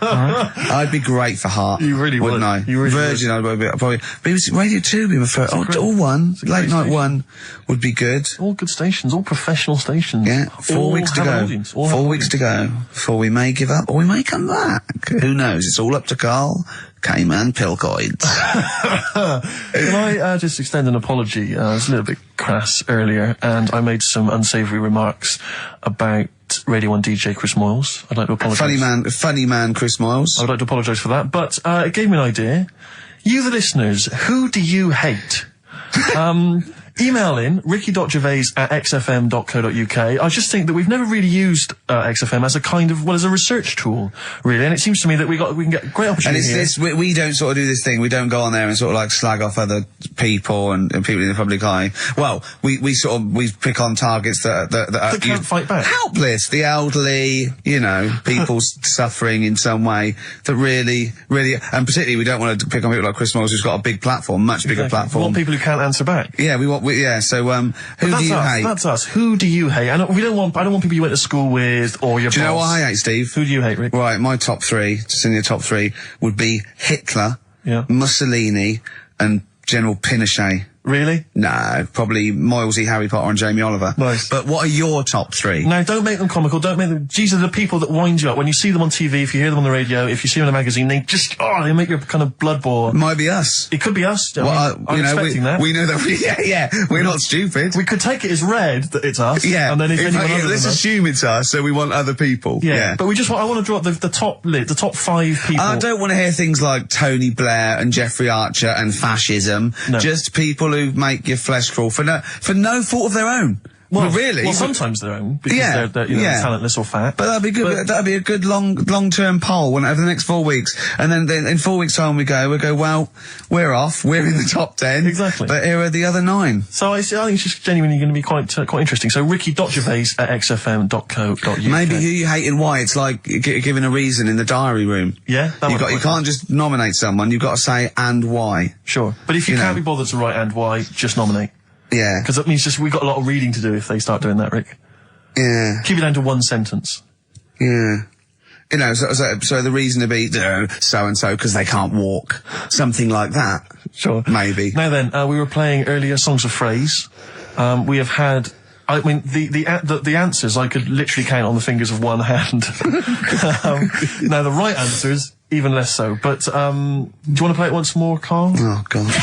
I'd be great for Heart. You really would. Wouldn't I? You really Virgin, I'd probably. BBC Radio 2 would be my first. All one. Late night one would be good. All good stations, all professional stations. Yeah. 4 weeks to go. 4 weeks to go before we may give up or we may come back. Who knows? It's all up to Karl Pilkington. Can I just extend an apology? I was a little bit crass earlier, and I made some unsavoury remarks about Radio 1 DJ Chris Moyles. I'd like to apologise. Funny man Chris Moyles. I would like to apologise for that, but it gave me an idea. You, the listeners, who do you hate? Email in ricky.gervais@xfm.co.uk. I just think that we've never really used XFM as a kind of, as a research tool, really. And it seems to me that we can get great opportunity. And it's we don't sort of do this thing. We don't go on there and sort of like slag off other people and people in the public eye. Well, we pick on targets that can't fight back. Helpless, the elderly, people suffering in some way that really, and particularly we don't want to pick on people like Chris Moyles, who's got a big platform, much bigger platform. We want people who can't answer back. Yeah, so, who do you hate? That's us. Who do you hate? I don't want people you went to school with or your boss. Do you know what I hate, Steve? Who do you hate, Rick? Right, my top three, just in your top three, would be Hitler, Mussolini, and General Pinochet. Really? No, probably Moylesy, Harry Potter and Jamie Oliver. Nice. But what are your top three? No, don't make them comical, don't make them... These are the people that wind you up. When you see them on TV, if you hear them on the radio, if you see them in a magazine, they just... they make your kind of blood boil. Might be us. It could be us. Well, I'm expecting that. We know that... we're not stupid. We could take it as read that it's us. Yeah. And then if anyone other let's than assume it's us, so we want other people. Yeah. But I want to draw up the top 5 people. I don't want to hear things like Tony Blair and Jeffrey Archer and fascism. No. Just people who make your flesh crawl for no fault of their own. Well, really? Well, sometimes their own, because they're talentless or fat. But that'd be good. That'd be a good long-term poll over the next 4 weeks. And then in 4 weeks' time we go, well, we're off. We're in the top 10. Exactly. But here are the other 9. So I think it's just genuinely going to be quite interesting. So ricky.gervais@xfm.co.uk. Maybe who you hate and why. It's like giving a reason in the diary room. Yeah. You can't just nominate someone. You've got to say and why. Sure. But if you can't be bothered to write and why, just nominate. Yeah. Because that means we've got a lot of reading to do if they start doing that, Rick. Yeah. Keep it down to one sentence. Yeah. So the reason to be, so-and-so because they can't walk. Something like that. Sure. Maybe. Now then, we were playing earlier Songs of Phrase. We have had... I mean, the answers I could literally count on the fingers of one hand. Now, the right answers, even less so. But, do you want to play it once more, Carl? Oh, God.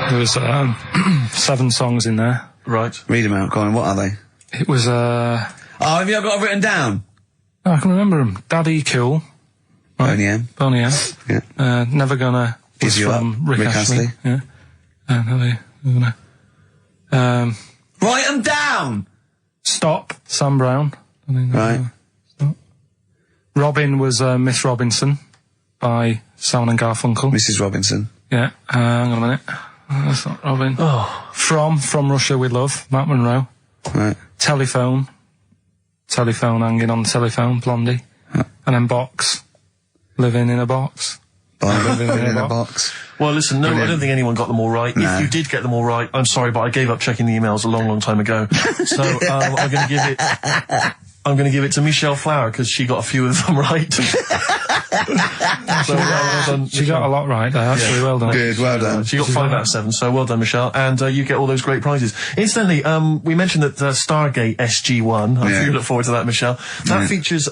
There was 7 songs in there. Right. Read them out, Colin. What are they? It was have you got it written down? I can remember them. Daddy Cool. Right. Boney M. Yeah. Never Gonna Give You Up. Rick Astley. Yeah. Never Gonna. Write them down! Stop. Sam Brown. Right. Stop. Robin was Miss Robinson by Simon and Garfunkel. Mrs. Robinson. Yeah. Hang on a minute. That's not Robin. Oh. From Russia with Love, Matt Monro. Right. Telephone hanging on the telephone, Blondie. And then Box. Living in a Box. Living in a box. Well, listen, no, I don't think anyone got them all right. No. If you did get them all right, I'm sorry, but I gave up checking the emails a long time ago. So, I'm going to give it to Michelle Flower, because she got a few of them right. So, well done, She got a lot right there, actually. Yeah. Well done. Good, well done. She got 5 out of 7, so well done, Michelle. And you get all those great prizes. Incidentally, we mentioned that Stargate SG-1, I'm sure you look forward to that, Michelle. That features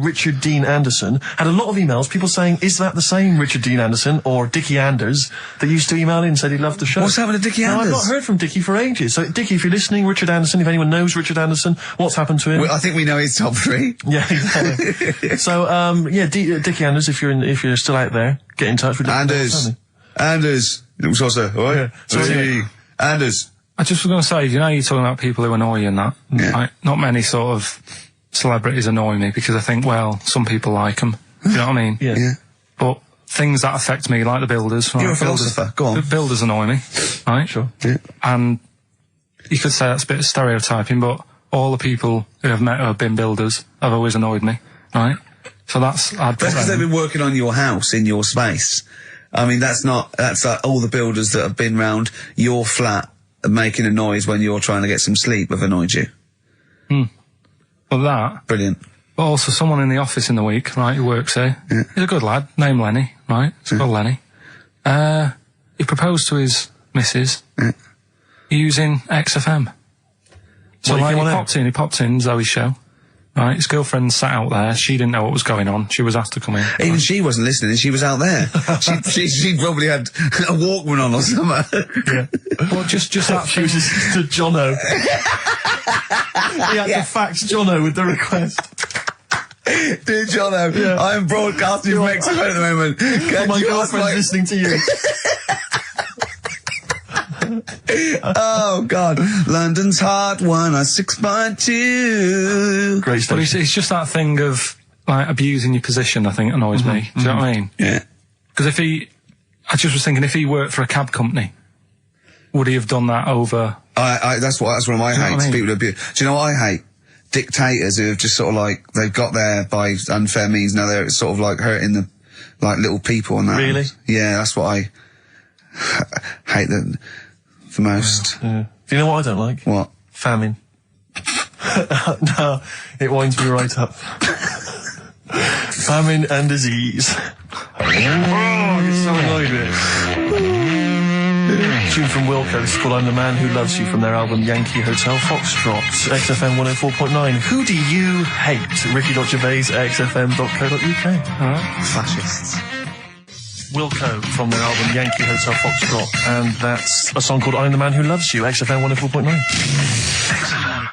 Richard Dean Anderson. Had a lot of emails, people saying, is that the same Richard Dean Anderson or Dickie Anders that used to email in and said he loved the show? What's happened to Dickie Anders? I've not heard from Dickie for ages. So, Dickie, if you're listening, Richard Anderson, if anyone knows Richard Anderson, what's happened to him? Well, I think we know his top 3. Yeah, exactly. So, Dickie Anders, if you're still out there, get in touch with Anders. Little saucer. Right? Yeah. Anders. I just was going to say, you're talking about people who annoy you and that. Yeah. Like, not many sort of celebrities annoy me because I think, well, some people like them. You know what I mean? Yeah. But things that affect me, like the builders. Right? You're a philosopher. Go on. The builders annoy me. Right? Sure. Yeah. And you could say that's a bit of stereotyping, but all the people who I've met who have been builders have always annoyed me. Right? So that's because they've been working on your house in your space. I mean, that's like all the builders that have been round your flat making a noise when you're trying to get some sleep have annoyed you. Well, that. Brilliant. But also someone in the office in the week, right, who works here. Yeah. He's a good lad, named Lenny, right? It's called Lenny. He proposed to his missus using XFM. So like he popped in Zoe's show. Right, his girlfriend sat out there. She didn't know what was going on. She was asked to come in. Even she wasn't listening. She was out there. she probably had a Walkman on or something. Yeah. Well, just that. She was just to Jono. He had to fax Jono with the request. Dear Jono, I am broadcasting from Mexico at the moment. My girlfriend's listening to you. Oh, God. London's Hot 106.2. Great stuff. But it's just that thing of, like, abusing your position, I think, annoys me. Do you know what I mean? Yeah. Because I just was thinking, if he worked for a cab company, would he have done that over... That's one of my hates. People who abuse. Do you know what I hate? Dictators who have just sort of like, they've got there by unfair means, now they're sort of like hurting the, like, little people and that. Really? Yeah, that's what I hate the most. Yeah. Do you know what I don't like? What? Famine. No, it winds me right up. Famine and disease. Oh, I get so annoyed with it. Tune from Wilco. This is called I'm the Man Who Loves You from their album Yankee Hotel Foxtrot. XFM 104.9. Who do you hate? Ricky.Gervais, xfm.co.uk. Fascists. Wilco from their album Yankee Hotel Foxtrot. And that's a song called I'm the Man Who Loves You, XFM 104.9.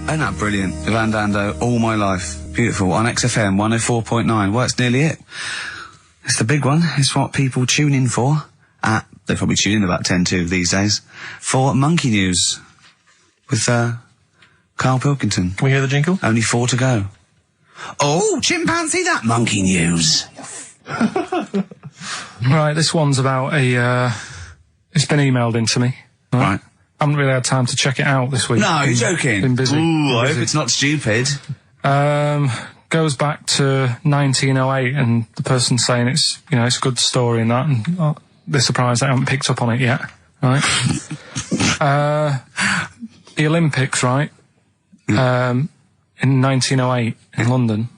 Isn't that brilliant? Van Dando, All My Life. Beautiful. On XFM 104.9. Well, that's nearly it. It's the big one. It's what people tune in for. They probably tune in about 10 to these days. For Monkey News. With, Karl Pilkington. Can we hear the jingle? Only 4 to go. Oh, chimpanzee, that Monkey News. Right, this one's about it's been emailed in to me. Right. I haven't really had time to check it out this week. No, you're joking. Been busy. Ooh, I hope it's not stupid. Goes back to 1908, and the person's saying it's a good story and that, and they're surprised I haven't picked up on it yet. Right? The Olympics, right? In 1908 in London.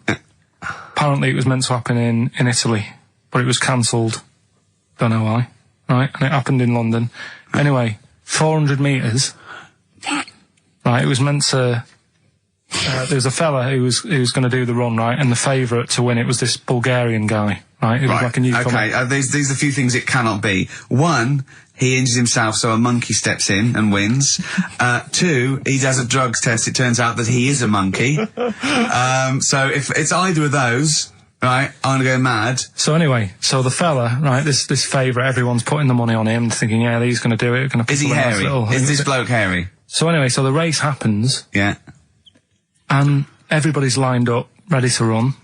Apparently it was meant to happen in Italy, but it was cancelled. Don't know why. Right? And it happened in London. Anyway, 400 metres. Right? It was meant to... there was a fella who was going to do the run, right? And the favourite to win it was this Bulgarian guy, right? Who was like a newcomer. Okay, these are a few things it cannot be. One, he injures himself, so a monkey steps in and wins. 2, he does a drugs test. It turns out that he is a monkey. So if it's either of those, right, I'm gonna go mad. So anyway, the fella, right, this favourite, everyone's putting the money on him, thinking, yeah, he's going to do it. Is he hairy? Is this bloke hairy? So anyway, the race happens. Yeah. And everybody's lined up, ready to run.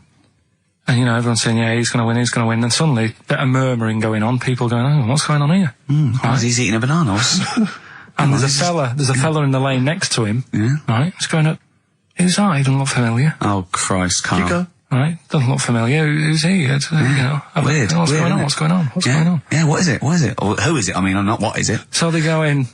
And, everyone's saying, yeah, he's going to win, he's going to win. Then suddenly, a bit of murmuring going on. People going, oh, what's going on here? Right. He's eating a banana. And there's a fella in the lane next to him. Yeah. Right? He's going, who's that? He doesn't look familiar. Oh, Christ, Carl. You go. Right? Doesn't look familiar. Who's he? Weird. What's going on? What's going on? What's going on? Yeah, what is it? What is it? Or who is it? I mean, not what is it? So they go in...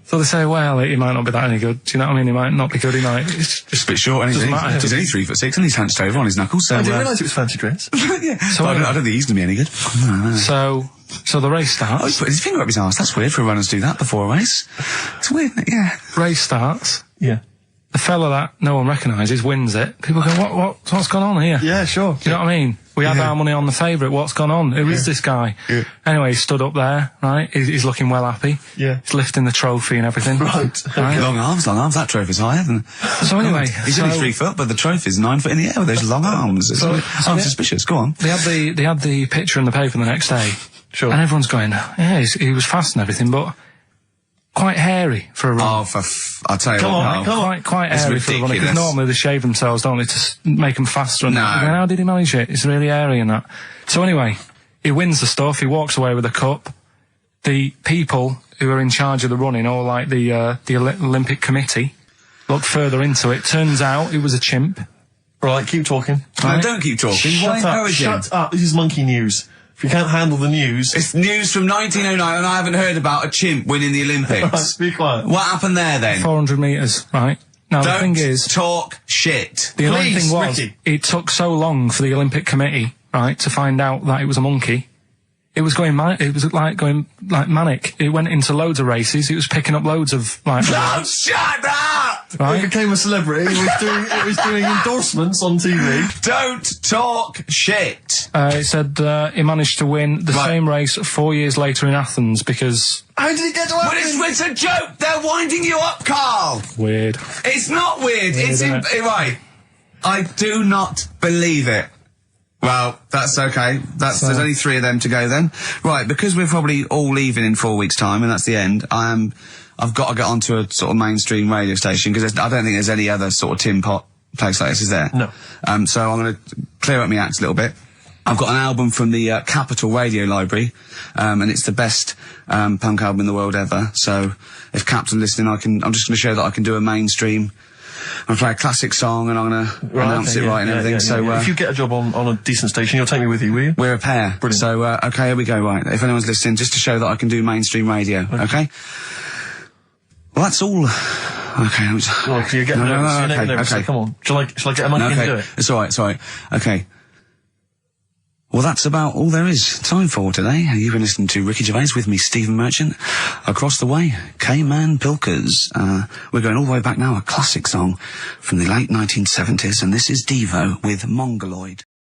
So they say, well, he might not be that any good. Do you know what I mean? He might not be good. He might. It's just a bit short. And he's only 3'6", and he's hunched over on his knuckles. So I didn't realise it was fancy dress. Yeah. So I don't think he's going to be any good. So the race starts. Oh, he's put his finger up his arse. That's weird for runners to do that before a race. It's weird, isn't it? Yeah. Race starts. Yeah. The fella that no one recognises wins it. People go, what's gone on here? Yeah, sure. Do you know what I mean? We had our money on the favourite. What's gone on? Who is this guy? Yeah. Anyway, he stood up there, right? He's looking well happy. Yeah. He's lifting the trophy and everything. Right. Long arms. That trophy's higher than... So anyway... He's only 3 foot, but the trophy's 9 foot in the air with those long arms. I'm suspicious. Go on. They had the picture in the paper the next day. Sure. And everyone's going, yeah, he was fast and everything, but... quite hairy for a run. Oh, I'll tell you Quite hairy for a run. Because normally they shave themselves, don't they, to make them faster. And no. Going, how did he manage it? It's really hairy and that. So anyway, he wins the stuff. He walks away with a cup. The people who are in charge of the running, or like the Olympic Committee, look further into it. Turns out it was a chimp. Right, keep talking. Right? No, don't keep talking. Shut up. This is monkey news. If you can't handle the news... It's news from 1909 and I haven't heard about a chimp winning the Olympics. Right, be quiet. What happened there then? 400 metres, right? Now the thing is... talk shit. The annoying thing was, Ricky. It took so long for the Olympic Committee, right, to find out that it was a monkey. It was going manic. It went into loads of races. It was picking up loads of, shut up! Right? He became a celebrity. It was doing endorsements on TV. Don't talk shit. It said he managed to win the same race 4 years later in Athens because... How did he get to Athens? Well, it's a joke. They're winding you up, Carl. Weird. It's not weird. It's isn't it? right. I do not believe it. Well, that's okay. There's only 3 of them to go then. Right, because we're probably all leaving in 4 weeks' time, and that's the end, I've got to get onto a sort of mainstream radio station, because I don't think there's any other sort of tin pot place like this, is there? No. So I'm going to clear up my act a little bit. I've got an album from the Capital Radio Library, and it's the best punk album in the world ever. So if Cap's listening, I'm just going to show that I can do a mainstream. I'm going to play a classic song, and I'm going to announce it right and everything. So if you get a job on a decent station, you'll take me with you, will you? We're a pair. Brilliant. So okay, here we go. Right, if anyone's listening, just to show that I can do mainstream radio. Okay. Well, that's all. Okay. Well, you're getting nervous. Okay. Come on. Shall I get a mic and do it? It's all right. Okay. Well, that's about all there is time for today. You've been listening to Ricky Gervais with me, Stephen Merchant. Across the way, K-Man Pilkers. We're going all the way back now, a classic song from the late 1970s, and this is Devo with Mongoloid.